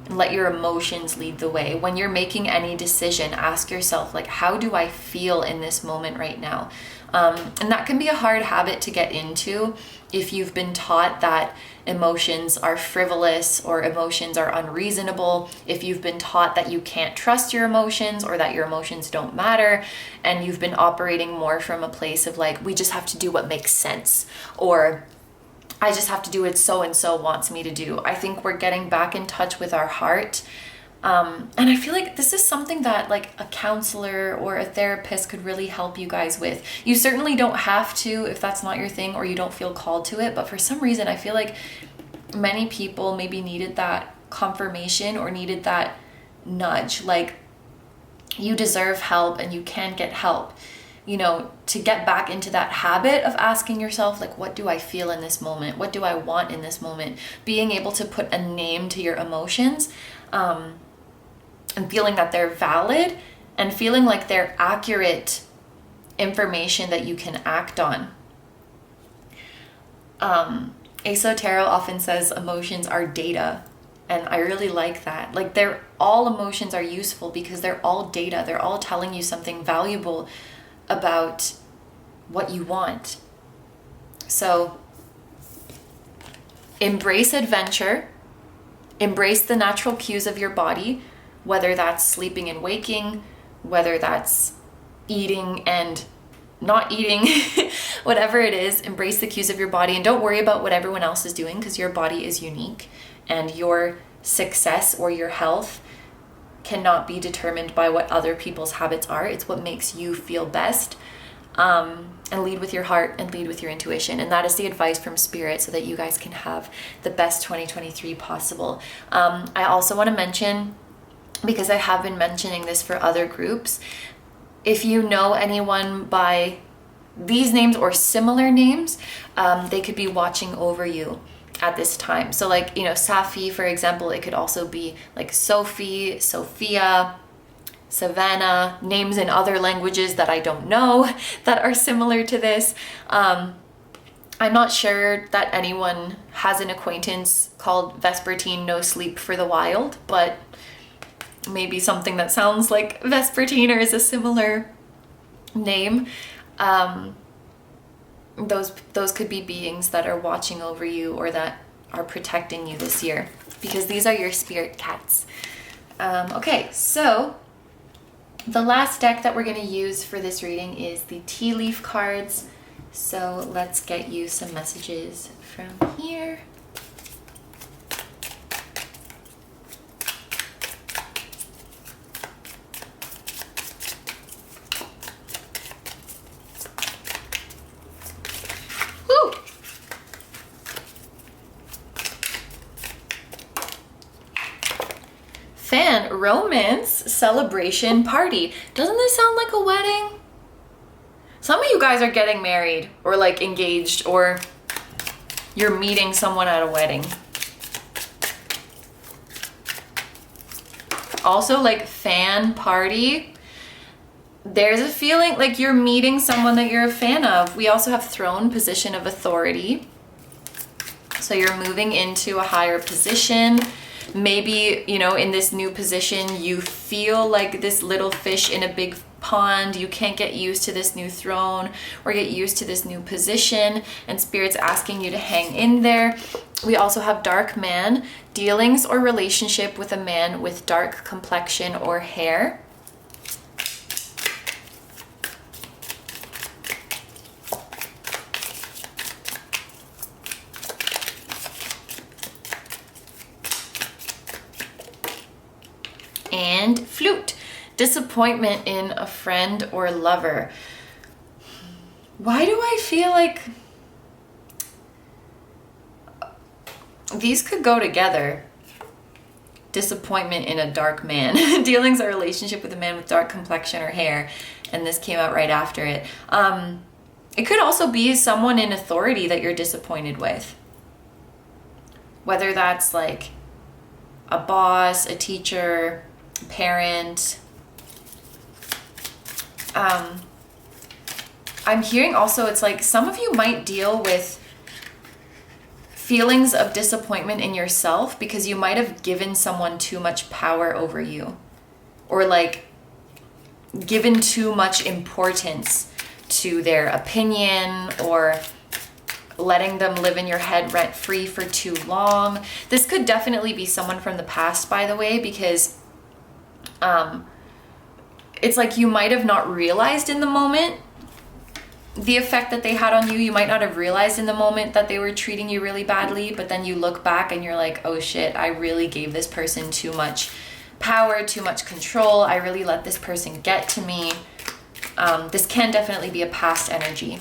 and let your emotions lead the way. When you're making any decision, ask yourself, like, how do I feel in this moment right now? And that can be a hard habit to get into if you've been taught that emotions are frivolous or emotions are unreasonable, if you've been taught that you can't trust your emotions or that your emotions don't matter, and you've been operating more from a place of like, we just have to do what makes sense, or I just have to do what so-and-so wants me to do. I think we're getting back in touch with our heart. And I feel like this is something that like a counselor or a therapist could really help you guys with. You certainly don't have to if that's not your thing or you don't feel called to it. But for some reason, I feel like many people maybe needed that confirmation or needed that nudge. Like, you deserve help and you can get help. You know, to get back into that habit of asking yourself, like, what do I feel in this moment? What do I want in this moment? Being able to put a name to your emotions. and feeling that they're valid and feeling like they're accurate information that you can act on. Aso Tarot often says emotions are data, and I really like that. Like, all emotions are useful because they're all data. They're all telling you something valuable about what you want. So embrace adventure, embrace the natural cues of your body, whether that's sleeping and waking, whether that's eating and not eating, whatever it is, embrace the cues of your body and don't worry about what everyone else is doing, because your body is unique and your success or your health cannot be determined by what other people's habits are. It's what makes you feel best. And lead with your heart and lead with your intuition. And that is the advice from Spirit, so that you guys can have the best 2023 possible. I also want to mention, because I have been mentioning this for other groups, if you know anyone by these names or similar names, they could be watching over you at this time. So like, you know, Safi, for example, it could also be like Sophie, Sophia, Savannah, names in other languages that I don't know that are similar to this. I'm not sure that anyone has an acquaintance called Vespertine No Sleep for the Wild, but maybe something that sounds like Vespertine or is a similar name. Those could be beings that are watching over you or that are protecting you this year, because these are your spirit cats. Okay, so the last deck that we're going to use for this reading is the tea leaf cards. So let's get you some messages from here. Woo! Fan, romance, celebration, party. Doesn't this sound like a wedding? Some of you guys are getting married or like engaged, or you're meeting someone at a wedding. Also, like fan, party. There's a feeling like you're meeting someone that you're a fan of. We also have throne, position of authority. So you're moving into a higher position. Maybe, you know, in this new position, you feel like this little fish in a big pond. You can't get used to this new throne or get used to this new position, and Spirit's asking you to hang in there. We also have dark man, dealings or relationship with a man with dark complexion or hair. And flute, disappointment in a friend or lover. Why do I feel like these could go together? Disappointment in a dark man. Dealings or relationship with a man with dark complexion or hair. And this came out right after it. It could also be someone in authority that you're disappointed with. Whether that's like a boss, a teacher, parent. I'm hearing also it's like some of you might deal with feelings of disappointment in yourself because you might have given someone too much power over you, or like given too much importance to their opinion, or letting them live in your head rent free for too long. This could definitely be someone from the past, by the way, because it's like you might have not realized in the moment the effect that they had on you. You might not have realized in the moment that they were treating you really badly, but then you look back and you're like, oh shit, I really gave this person too much power, too much control. I really let this person get to me. This can definitely be a past energy.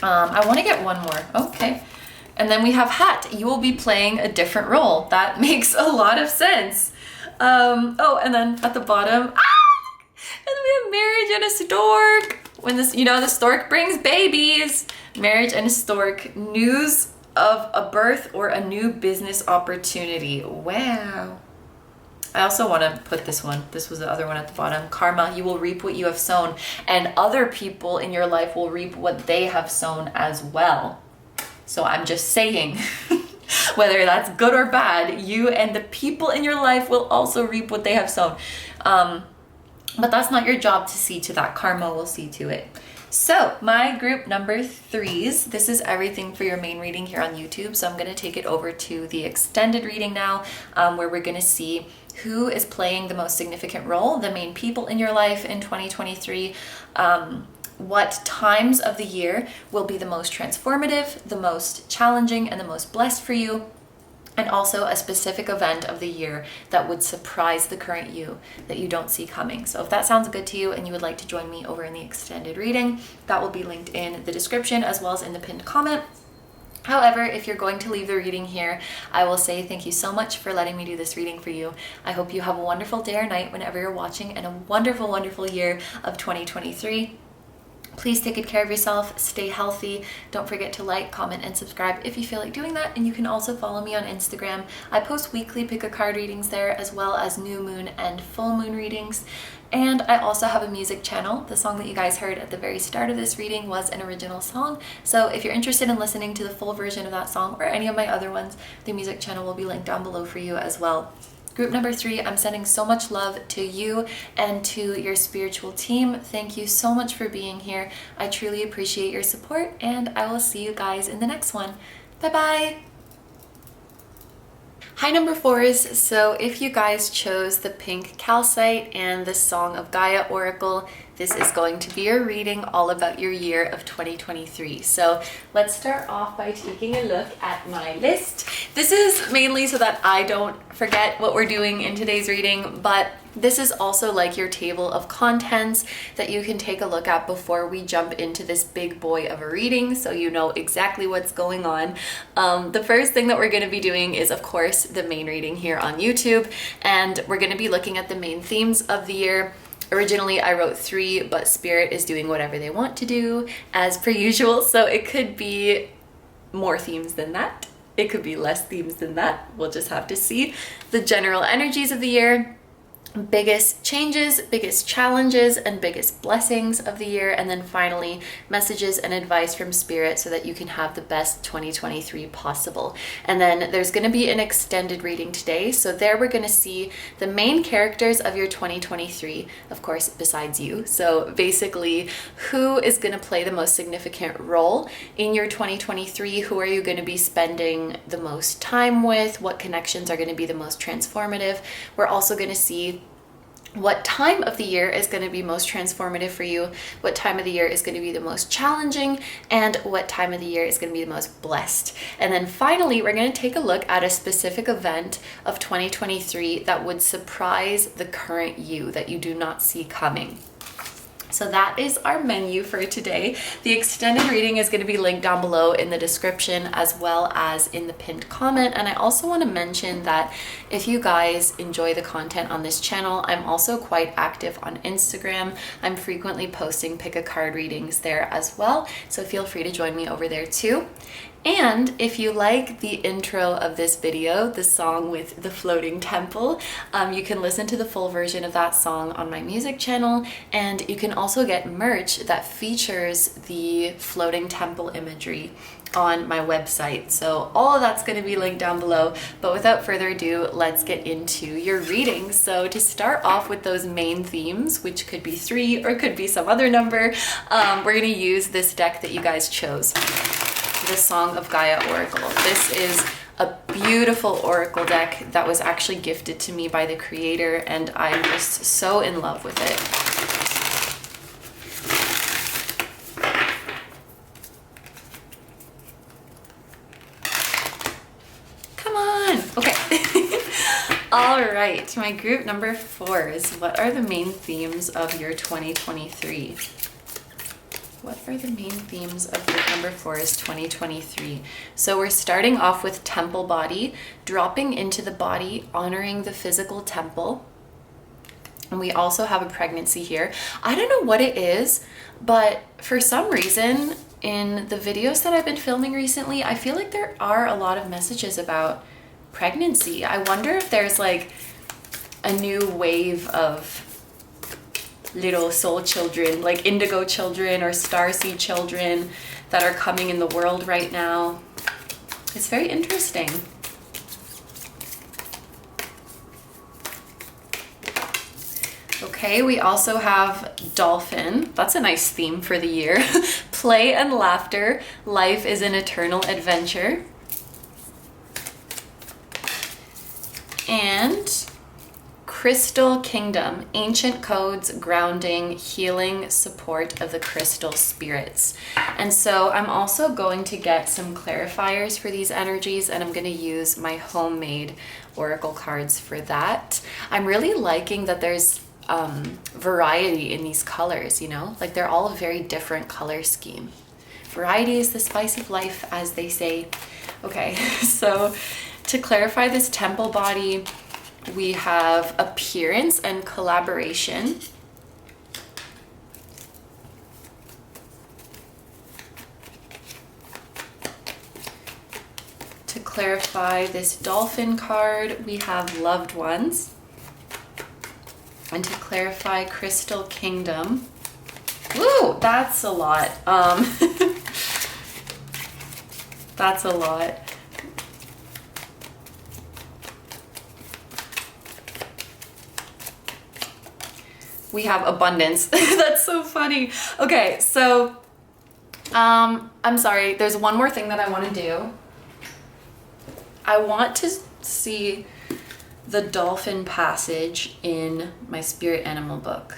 I want to get one more. Okay. And then we have hat. You will be playing a different role. That makes a lot of sense. Oh, and then at the bottom, and then we have marriage and a stork. When this, you know, the stork brings babies. Marriage and a stork. News of a birth or a new business opportunity. Wow. I also want to put this one. This was the other one at the bottom. Karma, you will reap what you have sown, and other people in your life will reap what they have sown as well. So I'm just saying, whether that's good or bad, you and the people in your life will also reap what they have sown. But that's not your job to see to that. Karma will see to it. So my group number 3s, this is everything for your main reading here on YouTube. So I'm going to take it over to the extended reading now, where we're going to see who is playing the most significant role, the main people in your life in 2023, what times of the year will be the most transformative, the most challenging, and the most blessed for you, and also a specific event of the year that would surprise the current you that you don't see coming. So if that sounds good to you and you would like to join me over in the extended reading, that will be linked in the description as well as in the pinned comment. However, if you're going to leave the reading here, I will say thank you so much for letting me do this reading for you. I hope you have a wonderful day or night whenever you're watching, and a wonderful, wonderful year of 2023. Please take good care of yourself, stay healthy. Don't forget to like, comment, and subscribe if you feel like doing that. And you can also follow me on Instagram. I post weekly pick a card readings there, as well as new moon and full moon readings. And I also have a music channel. The song that you guys heard at the very start of this reading was an original song. So if you're interested in listening to the full version of that song or any of my other ones, the music channel will be linked down below for you as well. Group number 3, I'm sending so much love to you and to your spiritual team. Thank you so much for being here. I truly appreciate your support, and I will see you guys in the next one. Bye-bye. Hi number 4s, so if you guys chose the pink calcite and the Song of Gaia Oracle, this is going to be your reading all about your year of 2023. So let's start off by taking a look at my list. This is mainly so that I don't forget what we're doing in today's reading, but this is also like your table of contents that you can take a look at before we jump into this big boy of a reading, so you know exactly what's going on. The first thing that we're going to be doing is, of course, the main reading here on YouTube, and we're going to be looking at the main themes of the year. Originally, I wrote 3, but Spirit is doing whatever they want to do, as per usual, so it could be more themes than that. It could be less themes than that. We'll just have to see. The general energies of the year, biggest changes, biggest challenges, and biggest blessings of the year, and then finally messages and advice from Spirit so that you can have the best 2023 possible. And then there's going to be an extended reading today, so there we're going to see the main characters of your 2023, of course, besides you. So basically, who is going to play the most significant role in your 2023? Who are you going to be spending the most time with? What connections are going to be the most transformative? We're also going to see what time of the year is going to be most transformative for you, what time of the year is going to be the most challenging, and what time of the year is going to be the most blessed. And then finally, we're going to take a look at a specific event of 2023 that would surprise the current you that you do not see coming. So that is our menu for today. The extended reading is going to be linked down below in the description as well as in the pinned comment. And I also want to mention that if you guys enjoy the content on this channel, I'm also quite active on Instagram. I'm frequently posting pick a card readings there as well. So feel free to join me over there too. And if you like the intro of this video, the song with the floating temple, you can listen to the full version of that song on my music channel, and you can also get merch that features the floating temple imagery on my website. So all of that's going to be linked down below, but without further ado, let's get into your reading. So to start off with those main themes, which could be 3 or could be some other number, we're going to use this deck that you guys chose, the Song of Gaia Oracle. This is a beautiful oracle deck that was actually gifted to me by the creator, and I'm just so in love with it. Come on! Okay. All right, my group number 4s. What are the main themes of your 2023? What are the main themes of group number 4's 2023? So we're starting off with temple body, dropping into the body, honoring the physical temple. And we also have a pregnancy here. I don't know what it is, but for some reason in the videos that I've been filming recently, I feel like there are a lot of messages about pregnancy. I wonder if there's like a new wave of little soul children, like indigo children or starseed children that are coming in the world right now. It's very interesting. Okay, we also have dolphin. That's a nice theme for the year. Play and laughter. Life is an eternal adventure. And Crystal Kingdom, ancient codes, grounding, healing, support of the crystal spirits. And so I'm also going to get some clarifiers for these energies, and I'm going to use my homemade oracle cards for that. I'm really liking that there's variety in these colors, you know, like they're all a very different color scheme. Variety is the spice of life, as they say. Okay, so to clarify this temple body, we have appearance and collaboration. To clarify this dolphin card, we have loved ones. And to clarify Crystal Kingdom, woo, that's a lot. That's a lot. We have abundance. That's so funny. Okay, so I'm sorry, there's one more thing that I want to do. I want to see the dolphin passage in my spirit animal book.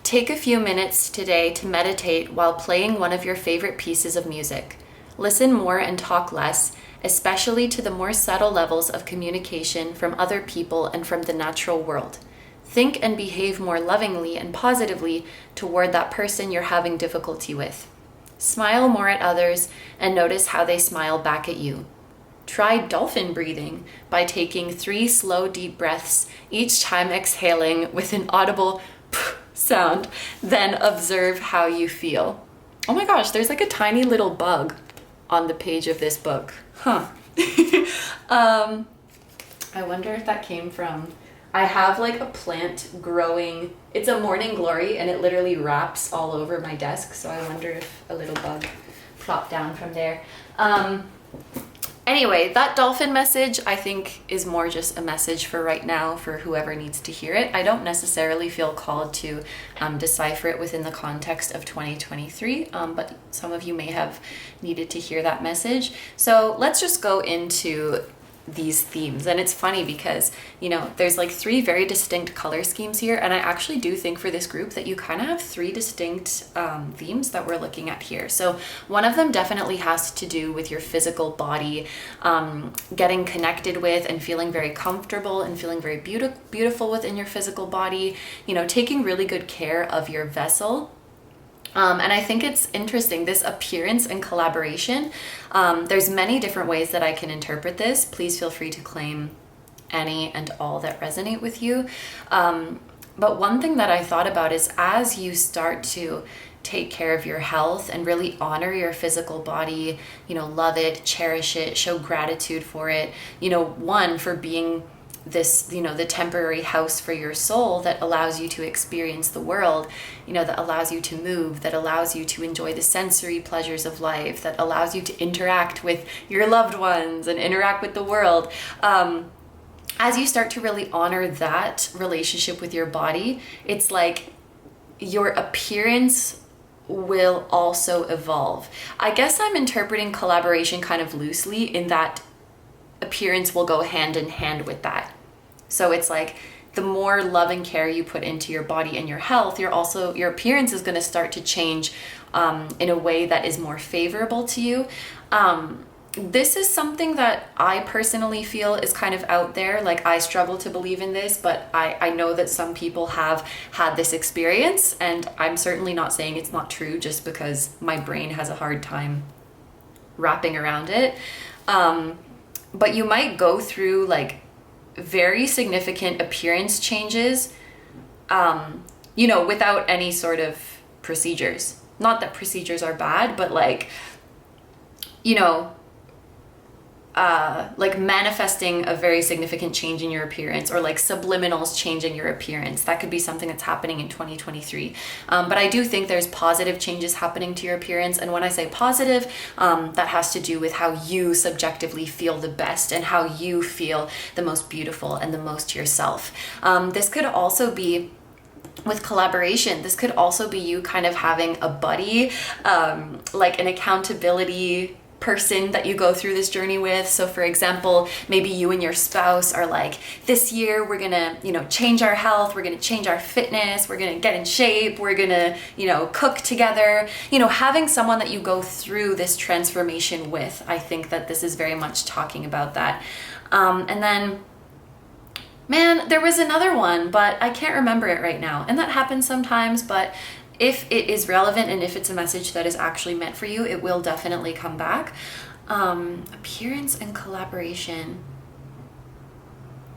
Take a few minutes today to meditate while playing one of your favorite pieces of music. Listen more and talk less, especially to the more subtle levels of communication from other people and from the natural world. Think and behave more lovingly and positively toward that person you're having difficulty with. Smile more at others and notice how they smile back at you. Try dolphin breathing by taking 3 slow, deep breaths, each time exhaling with an audible sound, then observe how you feel. Oh my gosh, there's like a tiny little bug on the page of this book. Huh. I wonder if that came from, I have like a plant growing. It's a morning glory and it literally wraps all over my desk. So I wonder if a little bug plopped down from there. Anyway, that dolphin message I think is more just a message for right now for whoever needs to hear it. I don't necessarily feel called to decipher it within the context of 2023, but some of you may have needed to hear that message. So let's just go into these themes. And it's funny because, you know, there's like 3 very distinct color schemes here, and I actually do think for this group that you kind of have 3 distinct themes that we're looking at here. So one of them definitely has to do with your physical body, getting connected with and feeling very comfortable and feeling very beautiful within your physical body, you know, taking really good care of your vessel. And I think it's interesting, this appearance and collaboration. There's many different ways that I can interpret this. Please feel free to claim any and all that resonate with you. But one thing that I thought about is as you start to take care of your health and really honor your physical body, you know, love it, cherish it, show gratitude for it, you know, one, for being this, you know, the temporary house for your soul that allows you to experience the world, you know, that allows you to move, that allows you to enjoy the sensory pleasures of life, that allows you to interact with your loved ones and interact with the world. As you start to really honor that relationship with your body, it's like your appearance will also evolve. I guess I'm interpreting collaboration kind of loosely in that appearance will go hand in hand with that. So it's like the more love and care you put into your body and your health, your appearance is going to start to change in a way that is more favorable to you. This is something that I personally feel is kind of out there. Like, I struggle to believe in this, but I know that some people have had this experience, and I'm certainly not saying it's not true just because my brain has a hard time wrapping around it. But you might go through like very significant appearance changes, you know, without any sort of procedures. Not that procedures are bad, but like, you know, like manifesting a very significant change in your appearance, or like subliminals changing your appearance. That could be something that's happening in 2023. But I do think there's positive changes happening to your appearance. And when I say positive, that has to do with how you subjectively feel the best and how you feel the most beautiful and the most yourself. This could also be with collaboration. This could also be you kind of having a buddy, like an accountability person that you go through this journey with. So for example, maybe you and your spouse are like, this year we're gonna, you know, change our health, we're gonna change our fitness, we're gonna get in shape, we're gonna, you know, cook together. You know, having someone that you go through this transformation with, I think that this is very much talking about that. And then, man, there was another one, but I can't remember it right now. And that happens sometimes, but if it is relevant and if it's a message that is actually meant for you, it will definitely come back. Appearance and collaboration.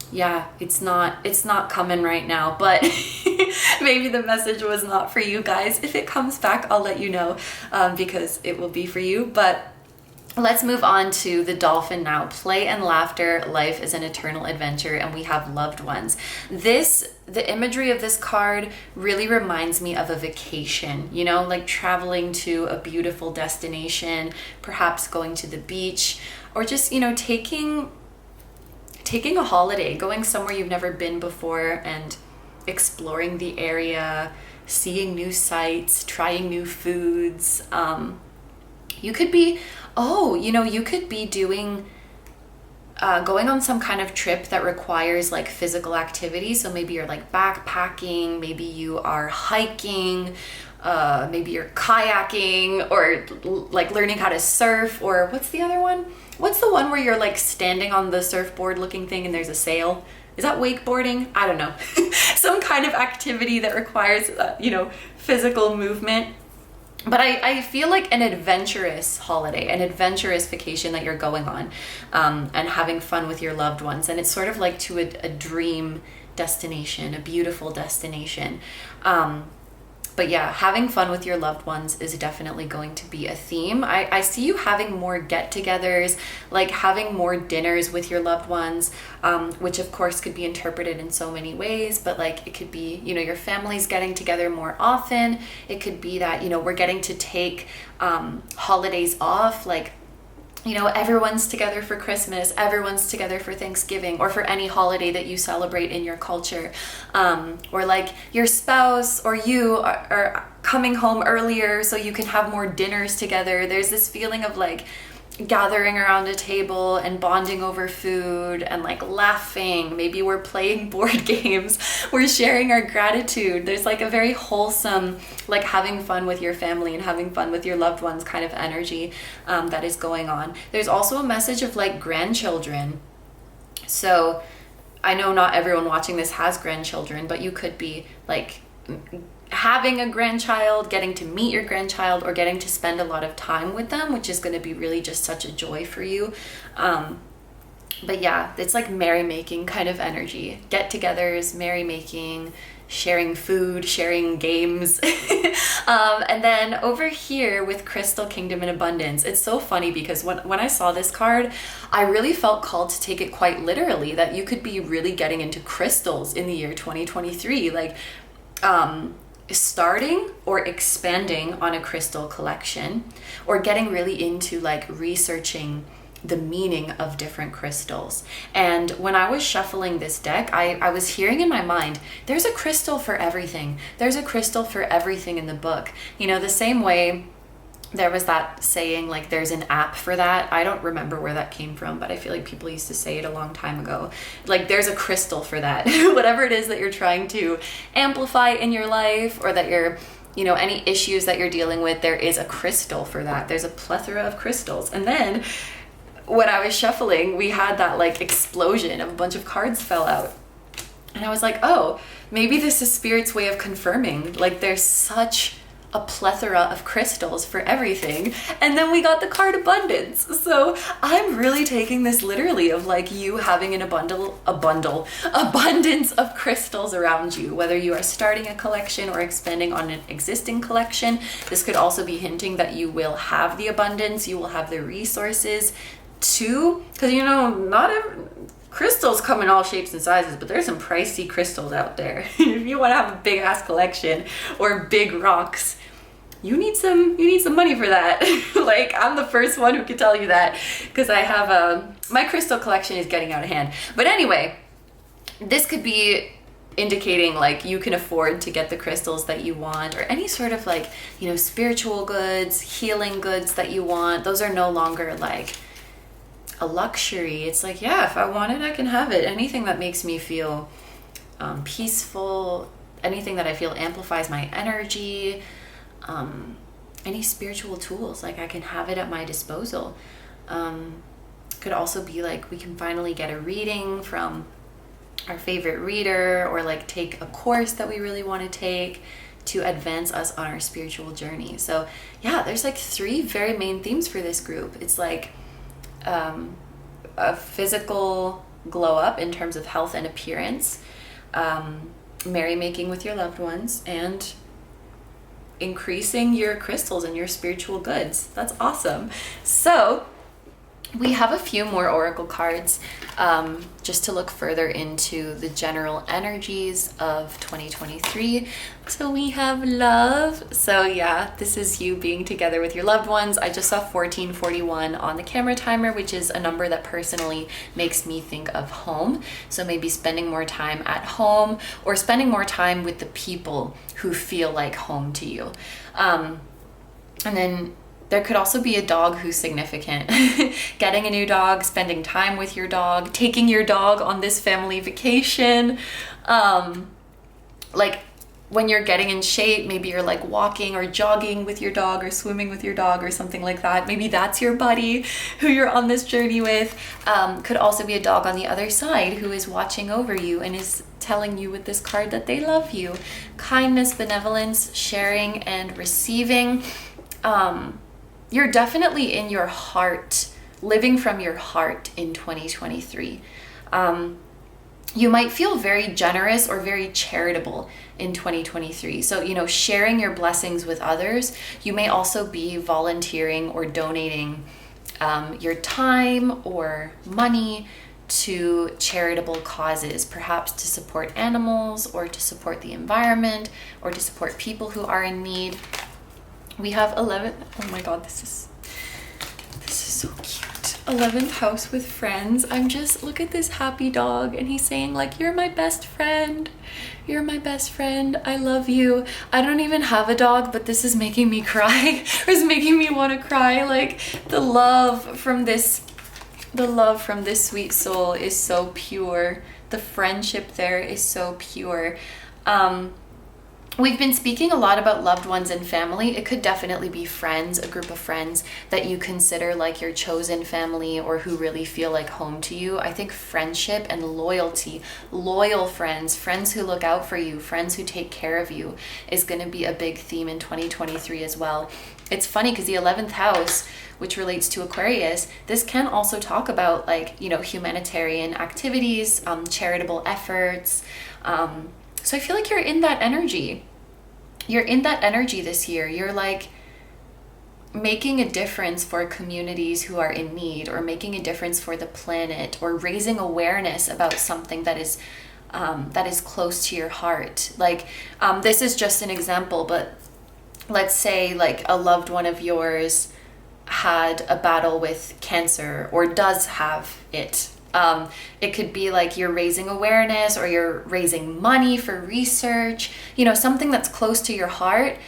Yeah, it's not coming right now, but maybe the message was not for you guys. If it comes back, I'll let you know, because it will be for you. But let's move on to the dolphin now. Play and laughter, life is an eternal adventure, and we have loved ones. The imagery of this card really reminds me of a vacation, you know, like traveling to a beautiful destination, perhaps going to the beach, or just, you know, taking a holiday, going somewhere you've never been before and exploring the area, seeing new sights, trying new foods. You could be, you could be doing, going on some kind of trip that requires like physical activity. So maybe you're like backpacking, maybe you are hiking, maybe you're kayaking, or like learning how to surf, or what's the other one? What's the one where you're like standing on the surfboard looking thing and there's a sail? Is that wakeboarding? I don't know. Some kind of activity that requires, physical movement. But I feel like an adventurous holiday, an adventurous vacation that you're going on, and having fun with your loved ones. And it's sort of like to a dream destination, a beautiful destination. But yeah, having fun with your loved ones is definitely going to be a theme. I see you having more get-togethers, like having more dinners with your loved ones, which of course could be interpreted in so many ways, but like it could be, your family's getting together more often. It could be that, we're getting to take holidays off, like, everyone's together for Christmas, everyone's together for Thanksgiving, or for any holiday that you celebrate in your culture. Or like your spouse or you are coming home earlier so you can have more dinners together. There's this feeling of like gathering around a table and bonding over food and like laughing. Maybe we're playing board games. We're sharing our gratitude. There's like a very wholesome, like having fun with your family and having fun with your loved ones kind of energy that is going on. There's also a message of like grandchildren. So I know not everyone watching this has grandchildren, but you could be like having a grandchild, getting to meet your grandchild, or getting to spend a lot of time with them, which is going to be really just such a joy for you. But yeah, it's like merrymaking kind of energy. Get-togethers, merrymaking, sharing food, sharing games. And then over here with Crystal Kingdom and Abundance, it's so funny because when I saw this card, I really felt called to take it quite literally, that you could be really getting into crystals in the year 2023. Like, starting or expanding on a crystal collection, or getting really into like researching the meaning of different crystals. And when I was shuffling this deck, I was hearing in my mind, there's a crystal for everything. There's a crystal for everything in the book. The same way there was that saying, like there's an app for that. I don't remember where that came from, but I feel like people used to say it a long time ago. Like there's a crystal for that. Whatever it is that you're trying to amplify in your life, or that you're, any issues that you're dealing with, there is a crystal for that. There's a plethora of crystals. And then when I was shuffling, we had that like explosion of a bunch of cards fell out. And I was like, oh, maybe this is Spirit's way of confirming, like there's such a plethora of crystals for everything. And then we got the card Abundance. So I'm really taking this literally, of like you having abundance of crystals around you, whether you are starting a collection or expanding on an existing collection. This could also be hinting that you will have the abundance, you will have the resources 2, because you know, crystals come in all shapes and sizes, but there's some pricey crystals out there. If you want to have a big ass collection or big rocks, you need some money for that. Like, I'm the first one who can tell you that, because I have my crystal collection is getting out of hand. But anyway, this could be indicating like you can afford to get the crystals that you want, or any sort of like, you know, spiritual goods, healing goods that you want. Those are no longer like a luxury. It's like, yeah, if I want it, I can have it. Anything that makes me feel peaceful, anything that I feel amplifies my energy, any spiritual tools, like I can have it at my disposal. Could also be like we can finally get a reading from our favorite reader, or like take a course that we really want to take to advance us on our spiritual journey. So yeah, there's like 3 very main themes for this group. It's like a physical glow up in terms of health and appearance, merrymaking with your loved ones, and increasing your crystals and your spiritual goods. That's awesome. So we have a few more oracle cards just to look further into the general energies of 2023. So we have love. So yeah, this is you being together with your loved ones. I just saw 1441 on the camera timer, which is a number that personally makes me think of home. So maybe spending more time at home, or spending more time with the people who feel like home to you. And then there could also be a dog who's significant. Getting a new dog, spending time with your dog, taking your dog on this family vacation. Like when you're getting in shape, maybe you're like walking or jogging with your dog, or swimming with your dog, or something like that. Maybe that's your buddy who you're on this journey with. Could also be a dog on the other side who is watching over you and is telling you with this card that they love you. Kindness, benevolence, sharing, and receiving. You're definitely in your heart, living from your heart in 2023. You might feel very generous or very charitable in 2023. So, you know, sharing your blessings with others. You may also be volunteering or donating your time or money to charitable causes, perhaps to support animals, or to support the environment, or to support people who are in need. We have 11. Oh my god, this is so cute. 11th house with friends. I'm just, look at this happy dog, and he's saying like, you're my best friend. You're my best friend. I love you. I don't even have a dog, but this is making me cry. It's making me want to cry. Like the love from this sweet soul is so pure. The friendship there is so pure. We've been speaking a lot about loved ones and family. It could definitely be friends, a group of friends that you consider like your chosen family, or who really feel like home to you. I think friendship and loyalty, loyal friends, friends who look out for you, friends who take care of you, is going to be a big theme in 2023 as well. It's funny because the 11th house, which relates to Aquarius, this can also talk about like, you know, humanitarian activities, charitable efforts. So I feel like you're in that energy. You're in that energy this year. You're like making a difference for communities who are in need, or making a difference for the planet, or raising awareness about something that is close to your heart. Like this is just an example, but let's say like a loved one of yours had a battle with cancer, or does have it. It could be like you're raising awareness, or you're raising money for research, you know, something that's close to your heart.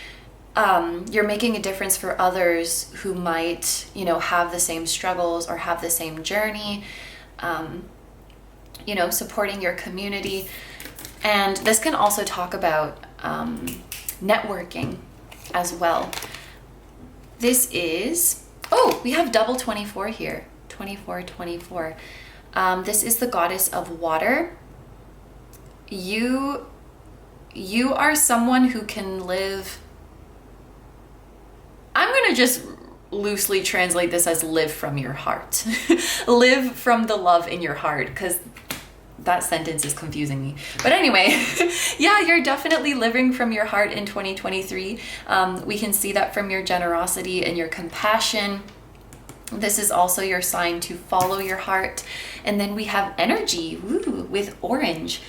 You're making a difference for others who might, you know, have the same struggles or have the same journey, you know, supporting your community. And this can also talk about networking as well. This is, oh, we have double 24 here, 24. This is the goddess of water. You are someone who can live, I'm going to just loosely translate this as live from your heart. Live from the love in your heart, because that sentence is confusing me. But anyway, yeah, you're definitely living from your heart in 2023. We can see that from your generosity and your compassion. This is also your sign to follow your heart. And then we have energy, woo, with orange.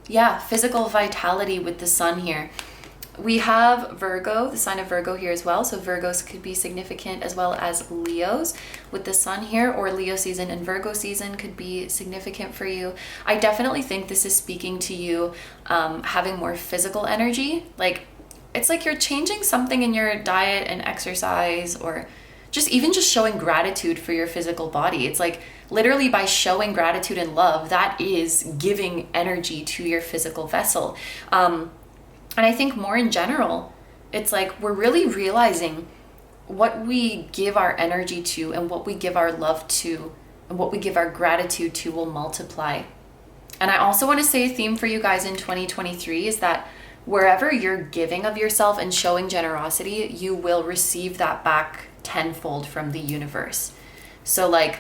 Yeah, physical vitality with the sun here. We have Virgo, the sign of Virgo here as well. So Virgos could be significant, as well as Leos with the sun here, or Leo season and Virgo season could be significant for you. I definitely think this is speaking to you having more physical energy. Like, it's like you're changing something in your diet and exercise, or just showing gratitude for your physical body. It's like literally by showing gratitude and love, that is giving energy to your physical vessel. And I think more in general, it's like we're really realizing what we give our energy to and what we give our love to and what we give our gratitude to will multiply. And I also want to say a theme for you guys in 2023 is that wherever you're giving of yourself and showing generosity, you will receive that back tenfold from the universe. So like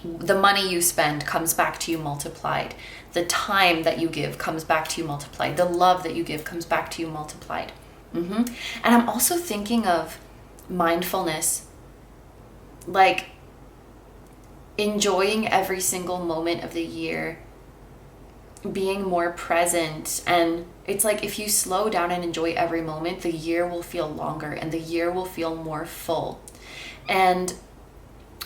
the money you spend comes back to you multiplied. The time that you give comes back to you multiplied. The love that you give comes back to you multiplied. And I'm also thinking of mindfulness, like enjoying every single moment of the year, being more present. And it's like if you slow down and enjoy every moment, the year will feel longer and the year will feel more full. And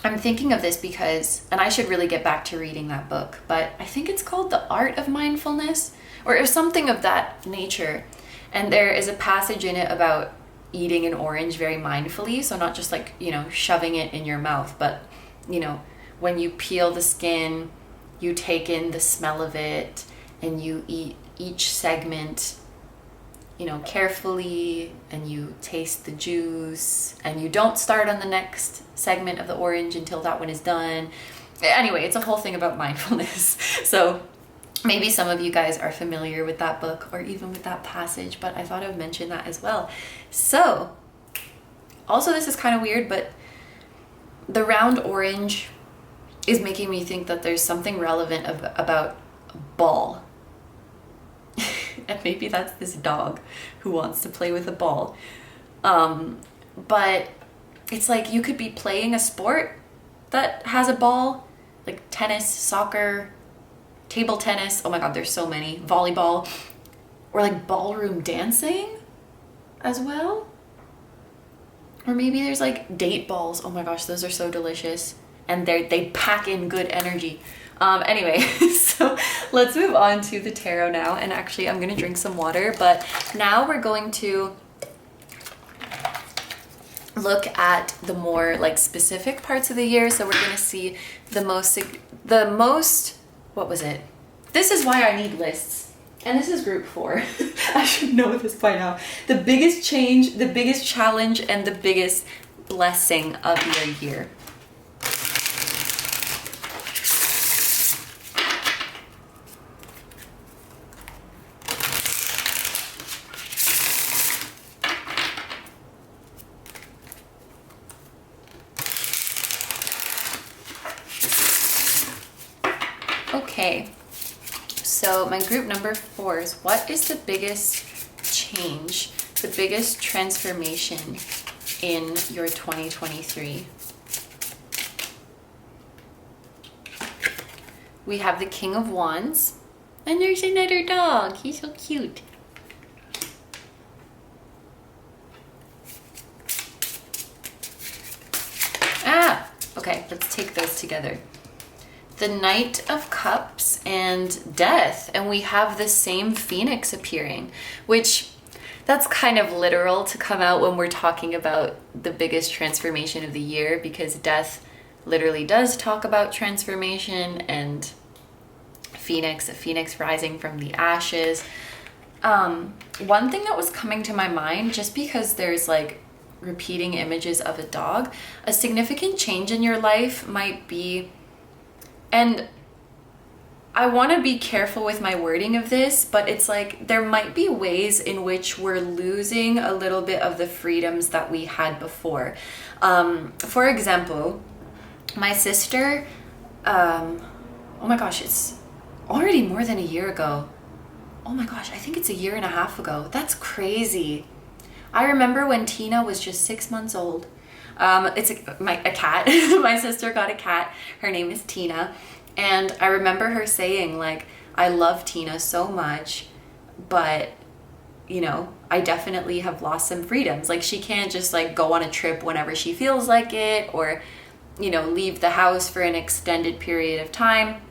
I'm thinking of this because, and I should really get back to reading that book, but I think it's called The Art of Mindfulness, or something of that nature. And there is a passage in it about eating an orange very mindfully. So not just like, shoving it in your mouth, but, when you peel the skin, you take in the smell of it and you eat each segment, carefully, and you taste the juice, and you don't start on the next segment of the orange until that one is done. Anyway, it's a whole thing about mindfulness. So maybe some of you guys are familiar with that book or even with that passage, but I thought I would mention that as well. So also, this is kind of weird, but the round orange is making me think that there's something relevant about a ball. And maybe that's this dog who wants to play with a ball. But it's like you could be playing a sport that has a ball, like tennis, soccer, table tennis. Oh my God, there's so many. Volleyball, or like ballroom dancing as well. Or maybe there's like date balls. Oh my gosh, those are so delicious. And they pack in good energy. Anyway, so let's move on to the tarot now. And actually, I'm gonna drink some water, but now we're going to look at the more like specific parts of the year. So we're gonna see the most, what was it? This is why I need lists. And this is group 4. I should know this by now. The biggest change, the biggest challenge, and the biggest blessing of your year. Okay, so my group number 4 is, what is the biggest change, the biggest transformation in your 2023? We have the King of Wands, and there's another dog. He's so cute. Okay, let's take those together. The Knight of Cups and Death, and we have the same Phoenix appearing, which that's kind of literal to come out when we're talking about the biggest transformation of the year, because Death literally does talk about transformation, and a phoenix rising from the ashes. One thing that was coming to my mind, just because there's like repeating images of a dog, a significant change in your life might be, and I want to be careful with my wording of this, but it's like there might be ways in which we're losing a little bit of the freedoms that we had before. For example, my sister, oh my gosh, it's already more than a year ago. Oh my gosh, I think it's a year and a half ago. That's crazy. I remember when Tina was just 6 months old. It's a cat. My sister got a cat. Her name is Tina. And I remember her saying, like, I love Tina so much, but, you know, I definitely have lost some freedoms. Like, she can't just, like, go on a trip whenever she feels like it, or, you know, leave the house for an extended period of time,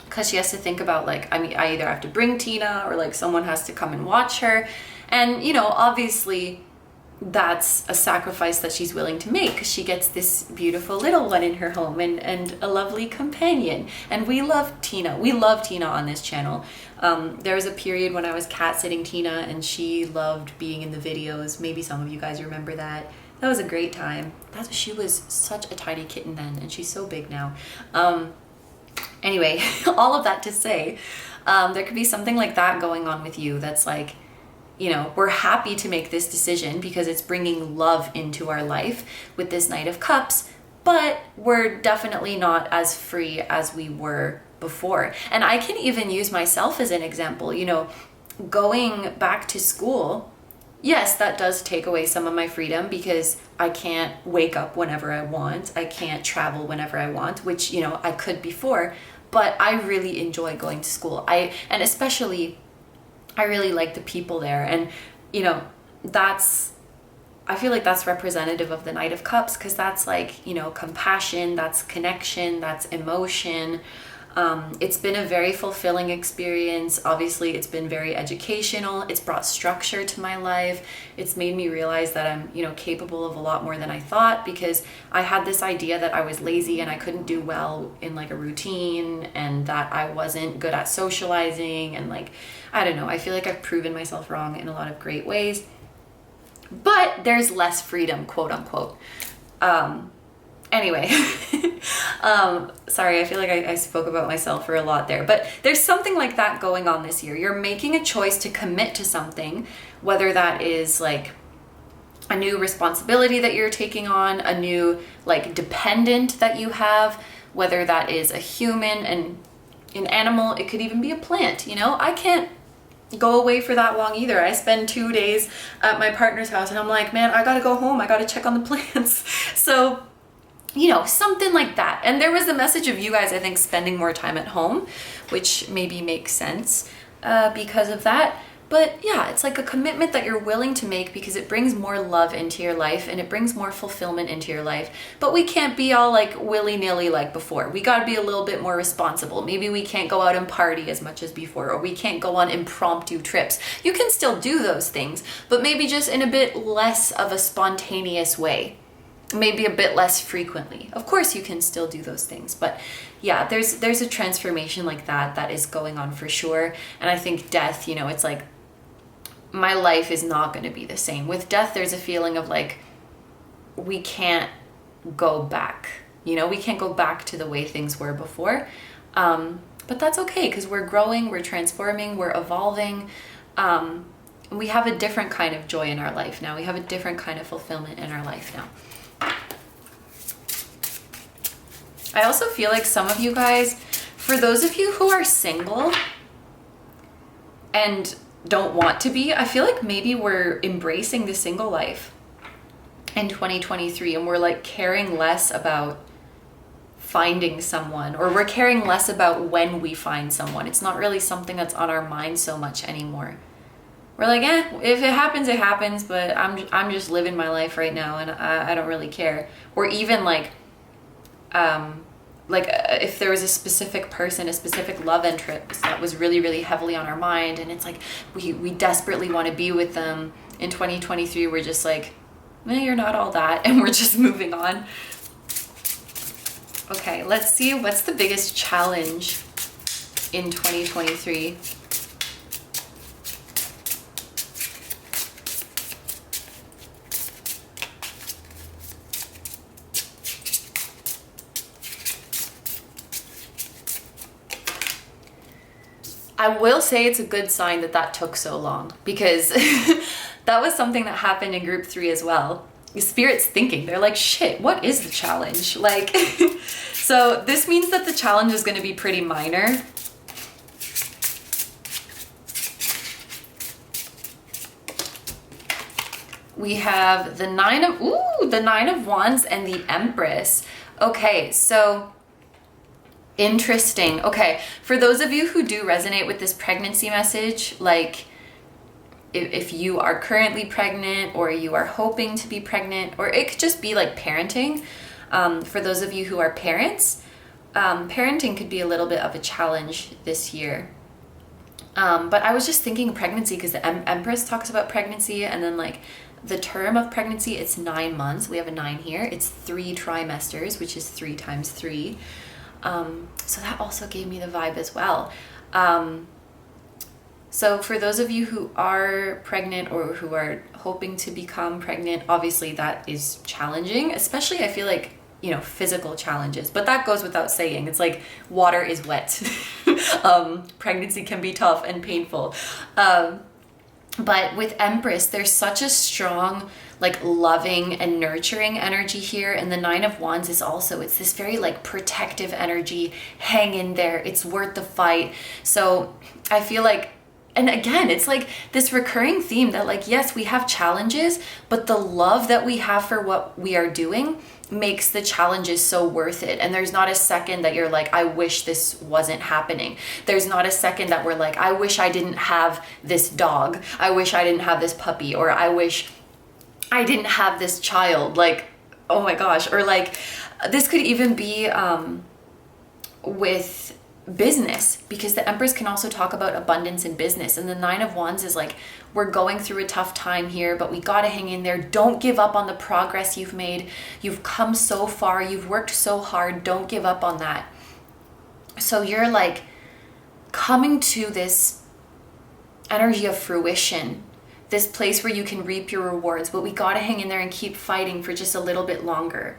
because she has to think about, like, I mean, I either have to bring Tina or, like, someone has to come and watch her. And, you know, obviously that's a sacrifice that she's willing to make, because she gets this beautiful little one in her home and a lovely companion. And we love Tina. We love Tina on this channel. There was a period when I was cat sitting Tina and she loved being in the videos. Maybe some of you guys remember that. That was a great time. She was such a tiny kitten then, and she's so big now. Anyway, all of that to say, there could be something like that going on with you that's like, you know, we're happy to make this decision because it's bringing love into our life with this Knight of Cups, but we're definitely not as free as we were before. And I can even use myself as an example. You know, going back to school, yes, that does take away some of my freedom because I can't wake up whenever I want. I can't travel whenever I want, which, you know, I could before, but I really enjoy going to school. And especially I really like the people there. And, you know, I feel like that's representative of the Knight of Cups, because that's like, you know, compassion, that's connection, that's emotion. It's been a very fulfilling experience. Obviously, it's been very educational. It's brought structure to my life. It's made me realize that I'm, you know, capable of a lot more than I thought, because I had this idea that I was lazy and I couldn't do well in like a routine, and that I wasn't good at socializing, and like, I don't know, I feel like I've proven myself wrong in a lot of great ways. But there's less freedom, quote unquote. Anyway, sorry, I feel like I spoke about myself for a lot there, but there's something like that going on this year. You're making a choice to commit to something, whether that is like a new responsibility that you're taking on, a new like dependent that you have, whether that is a human and an animal. It could even be a plant. You know, I can't go away for that long either. I spend 2 days at my partner's house and I'm like, man, I gotta go home. I gotta check on the plants. So, you know, something like that. And there was the message of you guys, I think, spending more time at home, which maybe makes sense because of that. But yeah, it's like a commitment that you're willing to make because it brings more love into your life and it brings more fulfillment into your life. But we can't be all like willy-nilly like before. We got to be a little bit more responsible. Maybe we can't go out and party as much as before, or we can't go on impromptu trips. You can still do those things, but maybe just in a bit less of a spontaneous way. Maybe a bit less frequently. Of course you can still do those things, but yeah, there's a transformation like that is going on for sure. And I think death, you know, it's like my life is not going to be the same. With death, there's a feeling of like, we can't go back, you know, we can't go back to the way things were before. But that's okay, because we're growing, we're transforming, we're evolving. We have a different kind of joy in our life now. We have a different kind of fulfillment in our life now. I also feel like some of you guys, for those of you who are single and don't want to be, I feel like maybe we're embracing the single life in 2023, and we're like caring less about finding someone, or we're caring less about when we find someone. It's not really something that's on our mind so much anymore. We're like, if it happens, it happens, but I'm just living my life right now, and I don't really care. Or even like if there was a specific person, a specific love interest that was really, really heavily on our mind, and it's like we desperately want to be with them. In 2023, we're just like, you're not all that, and we're just moving on. Okay, let's see what's the biggest challenge in 2023. I will say it's a good sign that took so long, because that was something that happened in group 3 as well. The Spirit's thinking, they're like, shit, what is the challenge? Like, so this means that the challenge is going to be pretty minor. We have the Nine of Wands and the Empress. Okay, so interesting. Okay, for those of you who do resonate with this pregnancy message, like if you are currently pregnant or you are hoping to be pregnant, or it could just be like parenting. For those of you who are parents, parenting could be a little bit of a challenge this year. But I was just thinking pregnancy because the Empress talks about pregnancy, and then like the term of pregnancy, it's 9 months. We have a 9 here. It's 3 trimesters, which is 3 times 3. So that also gave me the vibe as well. So for those of you who are pregnant or who are hoping to become pregnant, obviously that is challenging, especially I feel like, you know, physical challenges, but that goes without saying. It's like water is wet. Pregnancy can be tough and painful. But with Empress, there's such a strong, like loving and nurturing energy here. And the 9 of Wands is also, it's this very like protective energy. Hang in there. It's worth the fight. So I feel like, and again, it's like this recurring theme that like, yes, we have challenges, but the love that we have for what we are doing makes the challenges so worth it. And there's not a second that you're like, I wish this wasn't happening. There's not a second that we're like, I wish I didn't have this dog. I wish I didn't have this puppy, or I wish I didn't have this child. Like, oh my gosh. Or like, this could even be with business, because the Empress can also talk about abundance in business. And the 9 of Wands is like, we're going through a tough time here, but we got to hang in there. Don't give up on the progress you've made. You've come so far. You've worked so hard. Don't give up on that. So you're like coming to this energy of fruition, this place where you can reap your rewards, but we got to hang in there and keep fighting for just a little bit longer.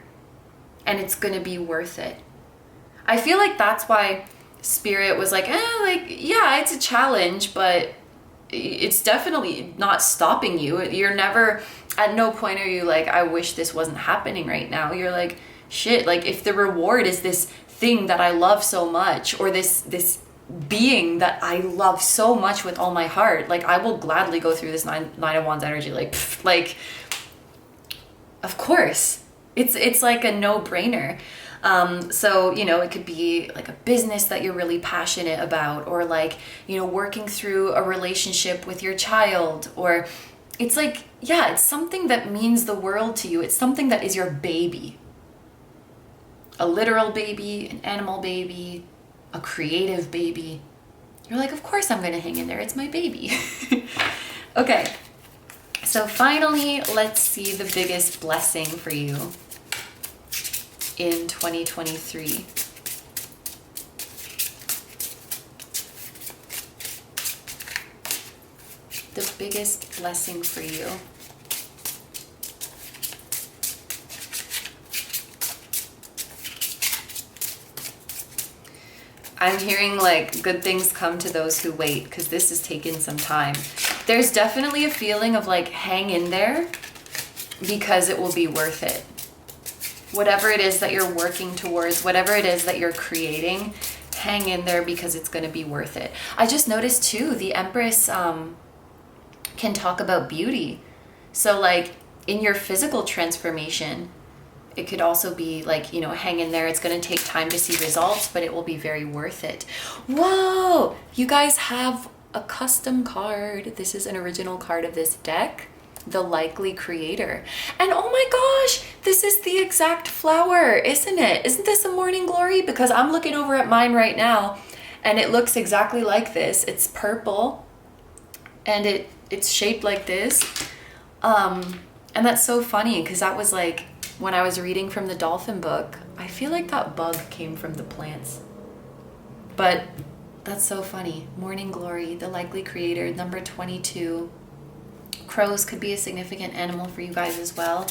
And it's going to be worth it. I feel like that's why Spirit was like, yeah, it's a challenge, but it's definitely not stopping you. You're never, at no point are you like, I wish this wasn't happening right now. You're like, shit, like if the reward is this thing that I love so much, or this being that I love so much with all my heart, like I will gladly go through this nine of Wands energy. Like, of course, it's like a no-brainer. So, you know, it could be like a business that you're really passionate about, or like, you know, working through a relationship with your child, or it's like, yeah, it's something that means the world to you. It's something that is your baby. A literal baby, an animal baby, a creative baby. You're like, of course I'm going to hang in there. It's my baby. Okay. So finally, let's see the biggest blessing for you in 2023. The biggest blessing for you. I'm hearing like good things come to those who wait, because this has taken some time. There's definitely a feeling of like, hang in there because it will be worth it. Whatever it is that you're working towards, whatever it is that you're creating, hang in there because it's going to be worth it. I just noticed too, the Empress can talk about beauty. So like in your physical transformation, it could also be like, you know, hang in there. It's going to take time to see results, but it will be very worth it. Whoa! You guys have a custom card. This is an original card of this deck. The Likely Creator. And oh my gosh, this is the exact flower, isn't it? Isn't this a morning glory? Because I'm looking over at mine right now and it looks exactly like this. It's purple and it's shaped like this. And that's so funny because that was like, when I was reading from the dolphin book, I feel like that bug came from the plants. But that's so funny. Morning Glory, the Likely Creator, number 22. Crows could be a significant animal for you guys as well.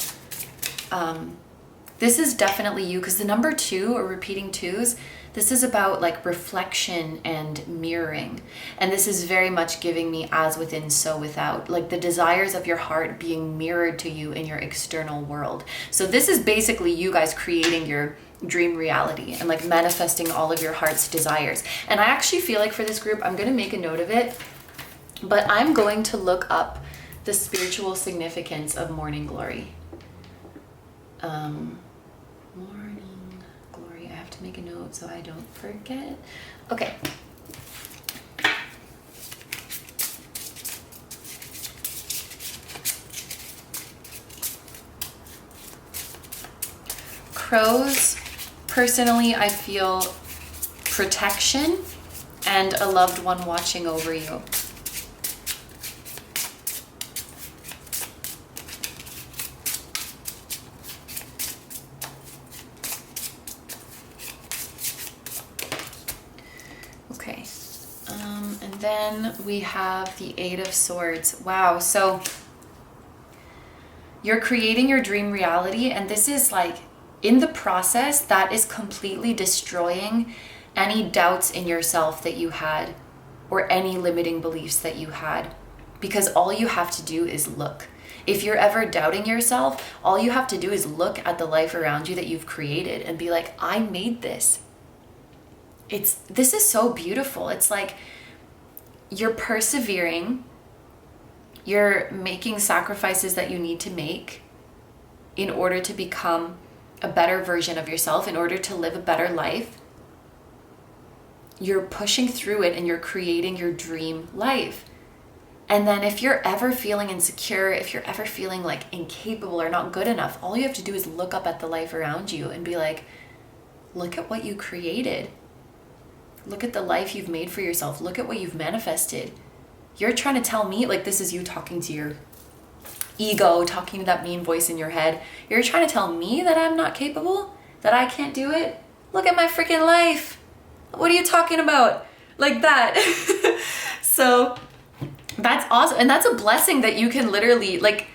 This is definitely you, because the number 2 or repeating 2s, this is about like reflection and mirroring. And this is very much giving me as within, so without, like the desires of your heart being mirrored to you in your external world. So this is basically you guys creating your dream reality and like manifesting all of your heart's desires. And I actually feel like for this group, I'm going to make a note of it, but I'm going to look up the spiritual significance of morning glory. Morning glory. I have to make a note so I don't forget. Okay. Crows, personally, I feel protection and a loved one watching over you. Okay, and then we have the Eight of Swords. Wow, so you're creating your dream reality, and this is like, in the process, that is completely destroying any doubts in yourself that you had, or any limiting beliefs that you had, because all you have to do is look. If you're ever doubting yourself, all you have to do is look at the life around you that you've created and be like, I made this. This is so beautiful. It's like you're persevering, you're making sacrifices that you need to make in order to become a better version of yourself, in order to live a better life. You're pushing through it and you're creating your dream life. And then if you're ever feeling insecure, if you're ever feeling like incapable or not good enough, all you have to do is look up at the life around you and be like, look at what you created. Look at the life you've made for yourself. Look at what you've manifested. You're trying to tell me, like, this is you talking to your ego, talking to that mean voice in your head. You're trying to tell me that I'm not capable, that I can't do it? Look at my freaking life. What are you talking about? Like that. So that's awesome. And that's a blessing that you can literally, like,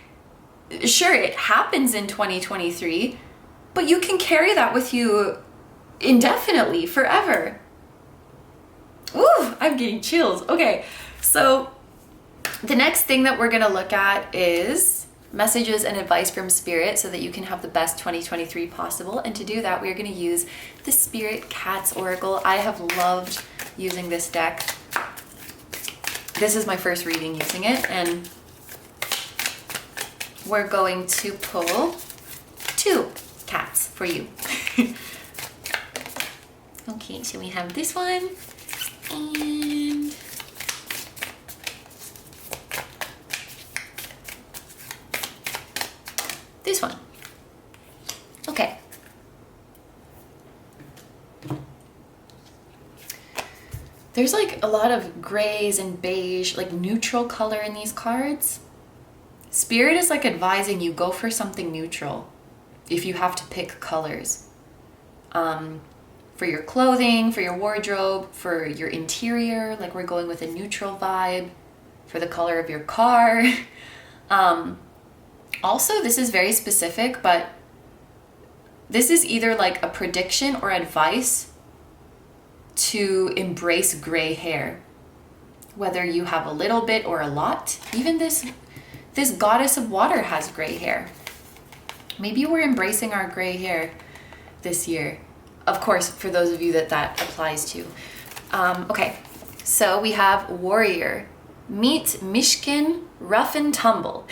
sure, it happens in 2023, but you can carry that with you indefinitely, forever. Ooh, I'm getting chills. Okay, so the next thing that we're going to look at is messages and advice from Spirit so that you can have the best 2023 possible. And to do that, we're going to use the Spirit Cats Oracle. I have loved using this deck. This is my first reading using it, and we're going to pull 2 cats for you. Okay, so we have this one and this one. Okay. There's like a lot of grays and beige, like neutral color in these cards. Spirit is like advising you go for something neutral if you have to pick colors. For your clothing, for your wardrobe, for your interior, like we're going with a neutral vibe. For the color of your car. Also, this is very specific, but this is either like a prediction or advice to embrace gray hair. Whether you have a little bit or a lot. Even this goddess of water has gray hair. Maybe we're embracing our gray hair this year. Of course, for those of you that applies to. Okay, so we have warrior. Meet Mishkin Rough and Tumble.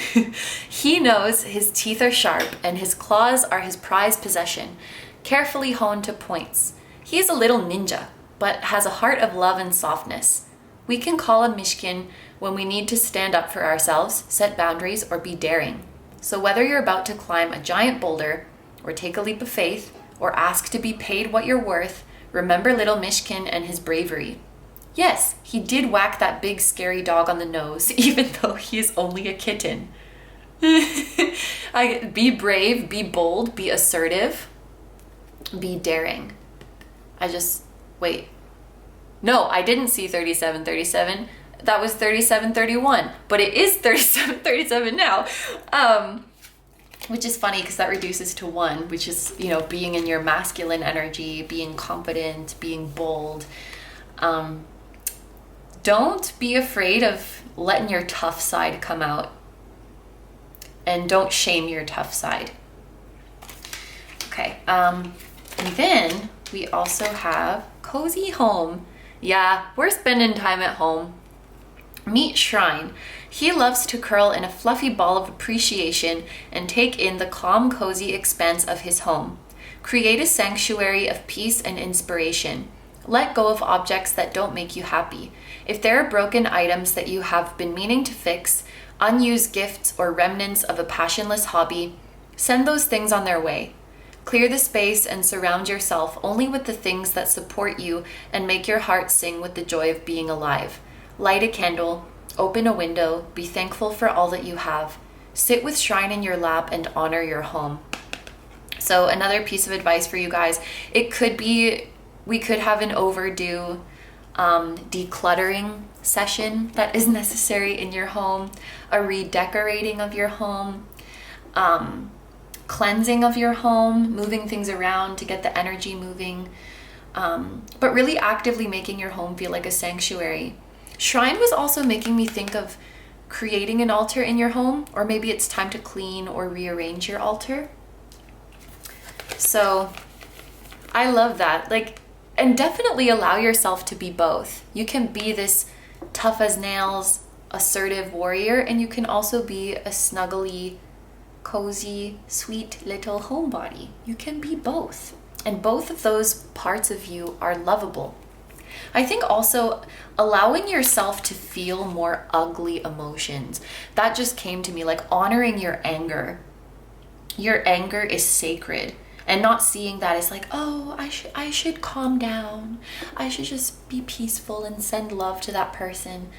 He knows his teeth are sharp and his claws are his prized possession, carefully honed to points. He is a little ninja, but has a heart of love and softness. We can call him Mishkin when we need to stand up for ourselves, set boundaries, or be daring. So whether you're about to climb a giant boulder, or take a leap of faith, or ask to be paid what you're worth, remember little Mishkin and his bravery. Yes, he did whack that big scary dog on the nose, even though he is only a kitten. Be brave, be bold, be assertive, be daring. Wait. No, I didn't see 3737. That was 3731, but it is 3737 now. Which is funny because that reduces to 1, which is, being in your masculine energy, being confident, being bold. Don't be afraid of letting your tough side come out. And don't shame your tough side. Okay, and then we also have cozy home. Yeah, we're spending time at home. Meet Shrine. He loves to curl in a fluffy ball of appreciation and take in the calm, cozy expanse of his home. Create a sanctuary of peace and inspiration. Let go of objects that don't make you happy. If there are broken items that you have been meaning to fix, unused gifts, or remnants of a passionless hobby, send those things on their way. Clear the space and surround yourself only with the things that support you and make your heart sing with the joy of being alive. Light a candle, open a window, be thankful for all that you have. Sit with Shrine in your lap and honor your home. So another piece of advice for you guys, it could be, we could have an overdue decluttering session that is necessary in your home, a redecorating of your home, cleansing of your home, moving things around to get the energy moving, but really actively making your home feel like a sanctuary. Shrine was also making me think of creating an altar in your home, or maybe it's time to clean or rearrange your altar. So I love that. Like, and definitely allow yourself to be both. You can be this tough as nails, assertive warrior, and you can also be a snuggly, cozy, sweet little homebody. You can be both. And both of those parts of you are lovable. I think also allowing yourself to feel more ugly emotions. That just came to me, like honoring your anger. Your anger is sacred. And not seeing that as like, oh, I should calm down. I should just be peaceful and send love to that person.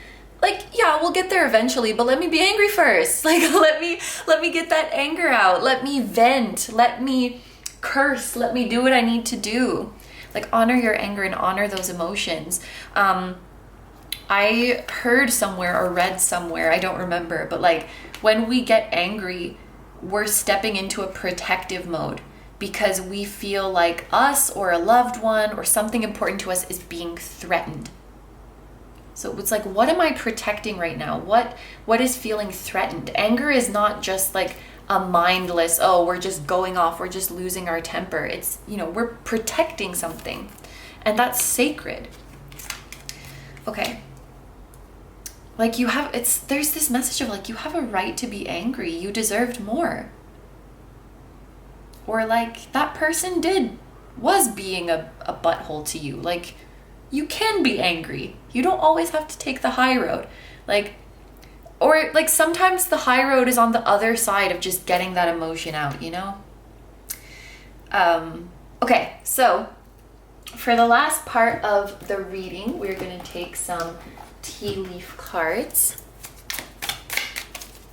Like, yeah, we'll get there eventually, but let me be angry first. Like, let me get that anger out. Let me vent. Let me curse. Let me do what I need to do. Like, honor your anger and honor those emotions. I heard somewhere or read somewhere, I don't remember, but like when we get angry, we're stepping into a protective mode because we feel like us or a loved one or something important to us is being threatened. So it's like, what am I protecting right now? What is feeling threatened? Anger is not just like a mindless, oh, we're just going off, we're just losing our temper. It's, you know, we're protecting something, and that's sacred. Okay. Like there's this message of like, you have a right to be angry. You deserved more. Or like, that person was being a butthole to you. Like, you can be angry. You don't always have to take the high road. Like, or like sometimes the high road is on the other side of just getting that emotion out, you know? Okay, so for the last part of the reading, we're going to take some tea leaf cards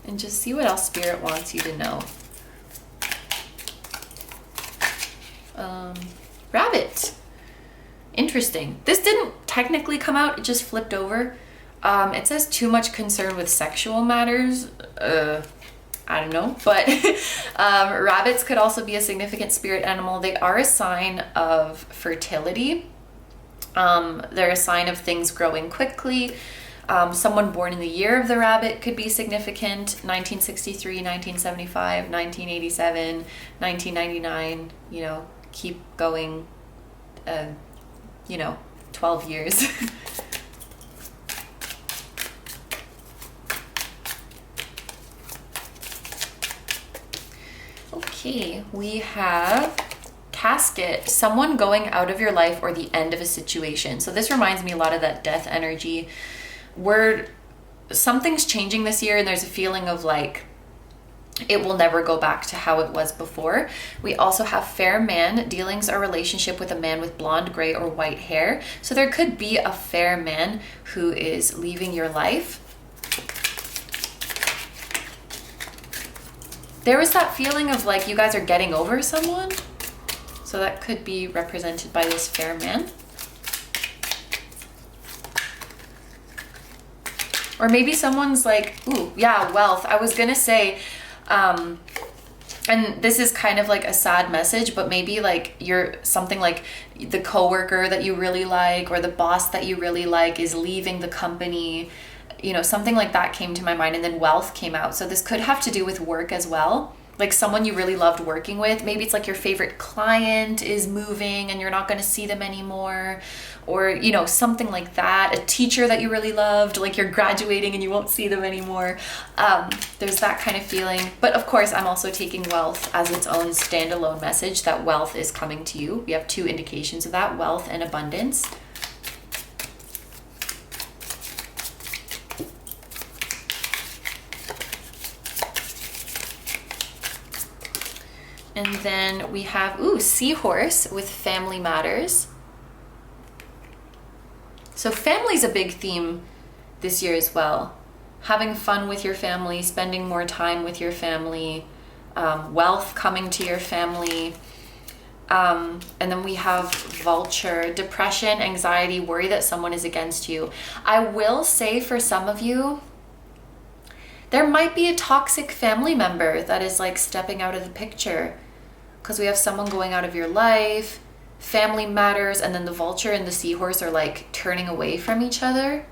and just see what else Spirit wants you to know. Rabbit. Interesting. This didn't technically come out, it just flipped over. It says too much concern with sexual matters. I don't know, but rabbits could also be a significant spirit animal. They are a sign of fertility. They're a sign of things growing quickly. Someone born in the year of the rabbit could be significant. 1963, 1975, 1987, 1999, you know, keep going, 12 years. Okay, we have casket, someone going out of your life or the end of a situation. So this reminds me a lot of that death energy where something's changing this year and there's a feeling of like it will never go back to how it was before. We also have fair man, dealings or relationship with a man with blonde, gray, or white hair. So there could be a fair man who is leaving your life. There was that feeling of like you guys are getting over someone. So that could be represented by this fair man. Or maybe someone's like, ooh, yeah, wealth. I was gonna say, and this is kind of like a sad message, but maybe like you're something like the coworker that you really like or the boss that you really like is leaving the company. You know, something like that came to my mind, and then wealth came out. So this could have to do with work as well. like someone you really loved working with. Maybe it's like your favorite client is moving and you're not going to see them anymore, or, you know, something like that. A teacher that you really loved, like you're graduating and you won't see them anymore. There's that kind of feeling. But of course, I'm also taking wealth as its own standalone message, that wealth is coming to you. We have 2 indications of that, wealth and abundance. And then we have, seahorse with family matters. So family's a big theme this year as well. Having fun with your family, spending more time with your family, wealth coming to your family. And then we have vulture, depression, anxiety, worry that someone is against you. I will say for some of you, there might be a toxic family member that is like stepping out of the picture, because we have someone going out of your life, family matters, and then the vulture and the seahorse are like turning away from each other.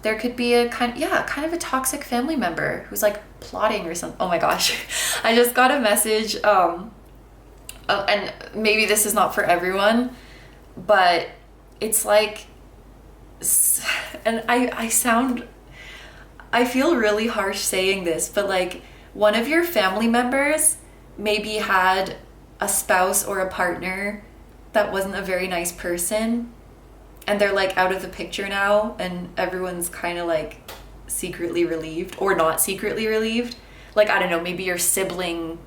There could be a kind of a toxic family member who's like plotting or something. Oh my gosh. I just got a message, and maybe this is not for everyone, but it's like, and I feel really harsh saying this, but like one of your family members maybe had a spouse or a partner that wasn't a very nice person, and they're like out of the picture now, and everyone's kind of like secretly relieved or not secretly relieved. Like, I don't know, maybe your sibling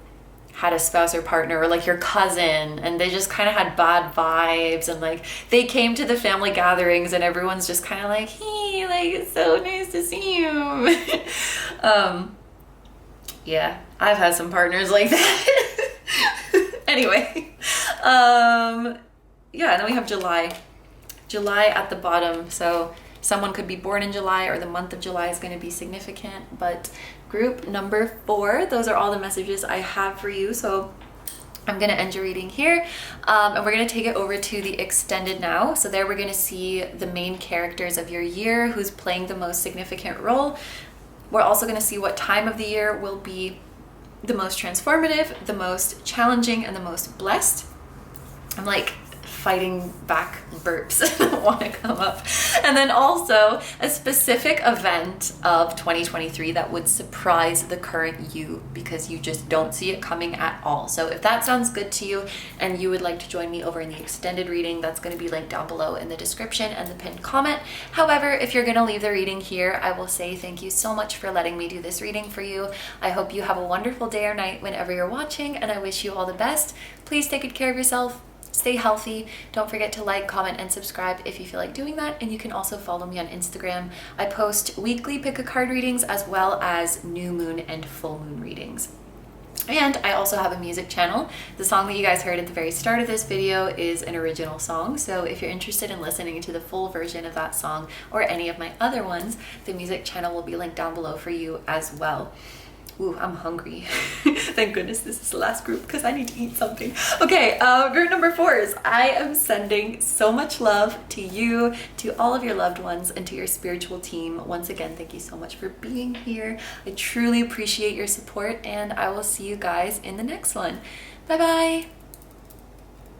had a spouse or partner, or like your cousin, and they just kind of had bad vibes, and like they came to the family gatherings and everyone's just kind of like, hey, like, it's so nice to see you. Yeah, I've had some partners like that. Anyway, yeah, and then we have July at the bottom. So someone could be born in July, or the month of July is going to be significant. But group number 4, those are all the messages I have for you. So I'm going to end your reading here, and we're going to take it over to the extended now. So there we're going to see the main characters of your year, who's playing the most significant role. We're also going to see what time of the year will be the most transformative, the most challenging, and the most blessed. I'm like fighting back burps that want to come up. And then also a specific event of 2023 that would surprise the current you, because you just don't see it coming at all. So if that sounds good to you and you would like to join me over in the extended reading, that's going to be linked down below in the description and the pinned comment. However, if you're going to leave the reading here, I will say thank you so much for letting me do this reading for you. I hope you have a wonderful day or night whenever you're watching, and I wish you all the best. Please take good care of yourself. Stay healthy. Don't forget to like, comment, and subscribe if you feel like doing that. And you can also follow me on Instagram. I post weekly pick a card readings as well as new moon and full moon readings. And I also have a music channel. The song that you guys heard at the very start of this video is an original song. So if you're interested in listening to the full version of that song or any of my other ones, the music channel will be linked down below for you as well. Ooh, I'm hungry. Thank goodness this is the last group, because I need to eat something. Okay, group number 4 is I am sending so much love to you, to all of your loved ones, and to your spiritual team. Once again, thank you so much for being here. I truly appreciate your support, and I will see you guys in the next one. Bye-bye.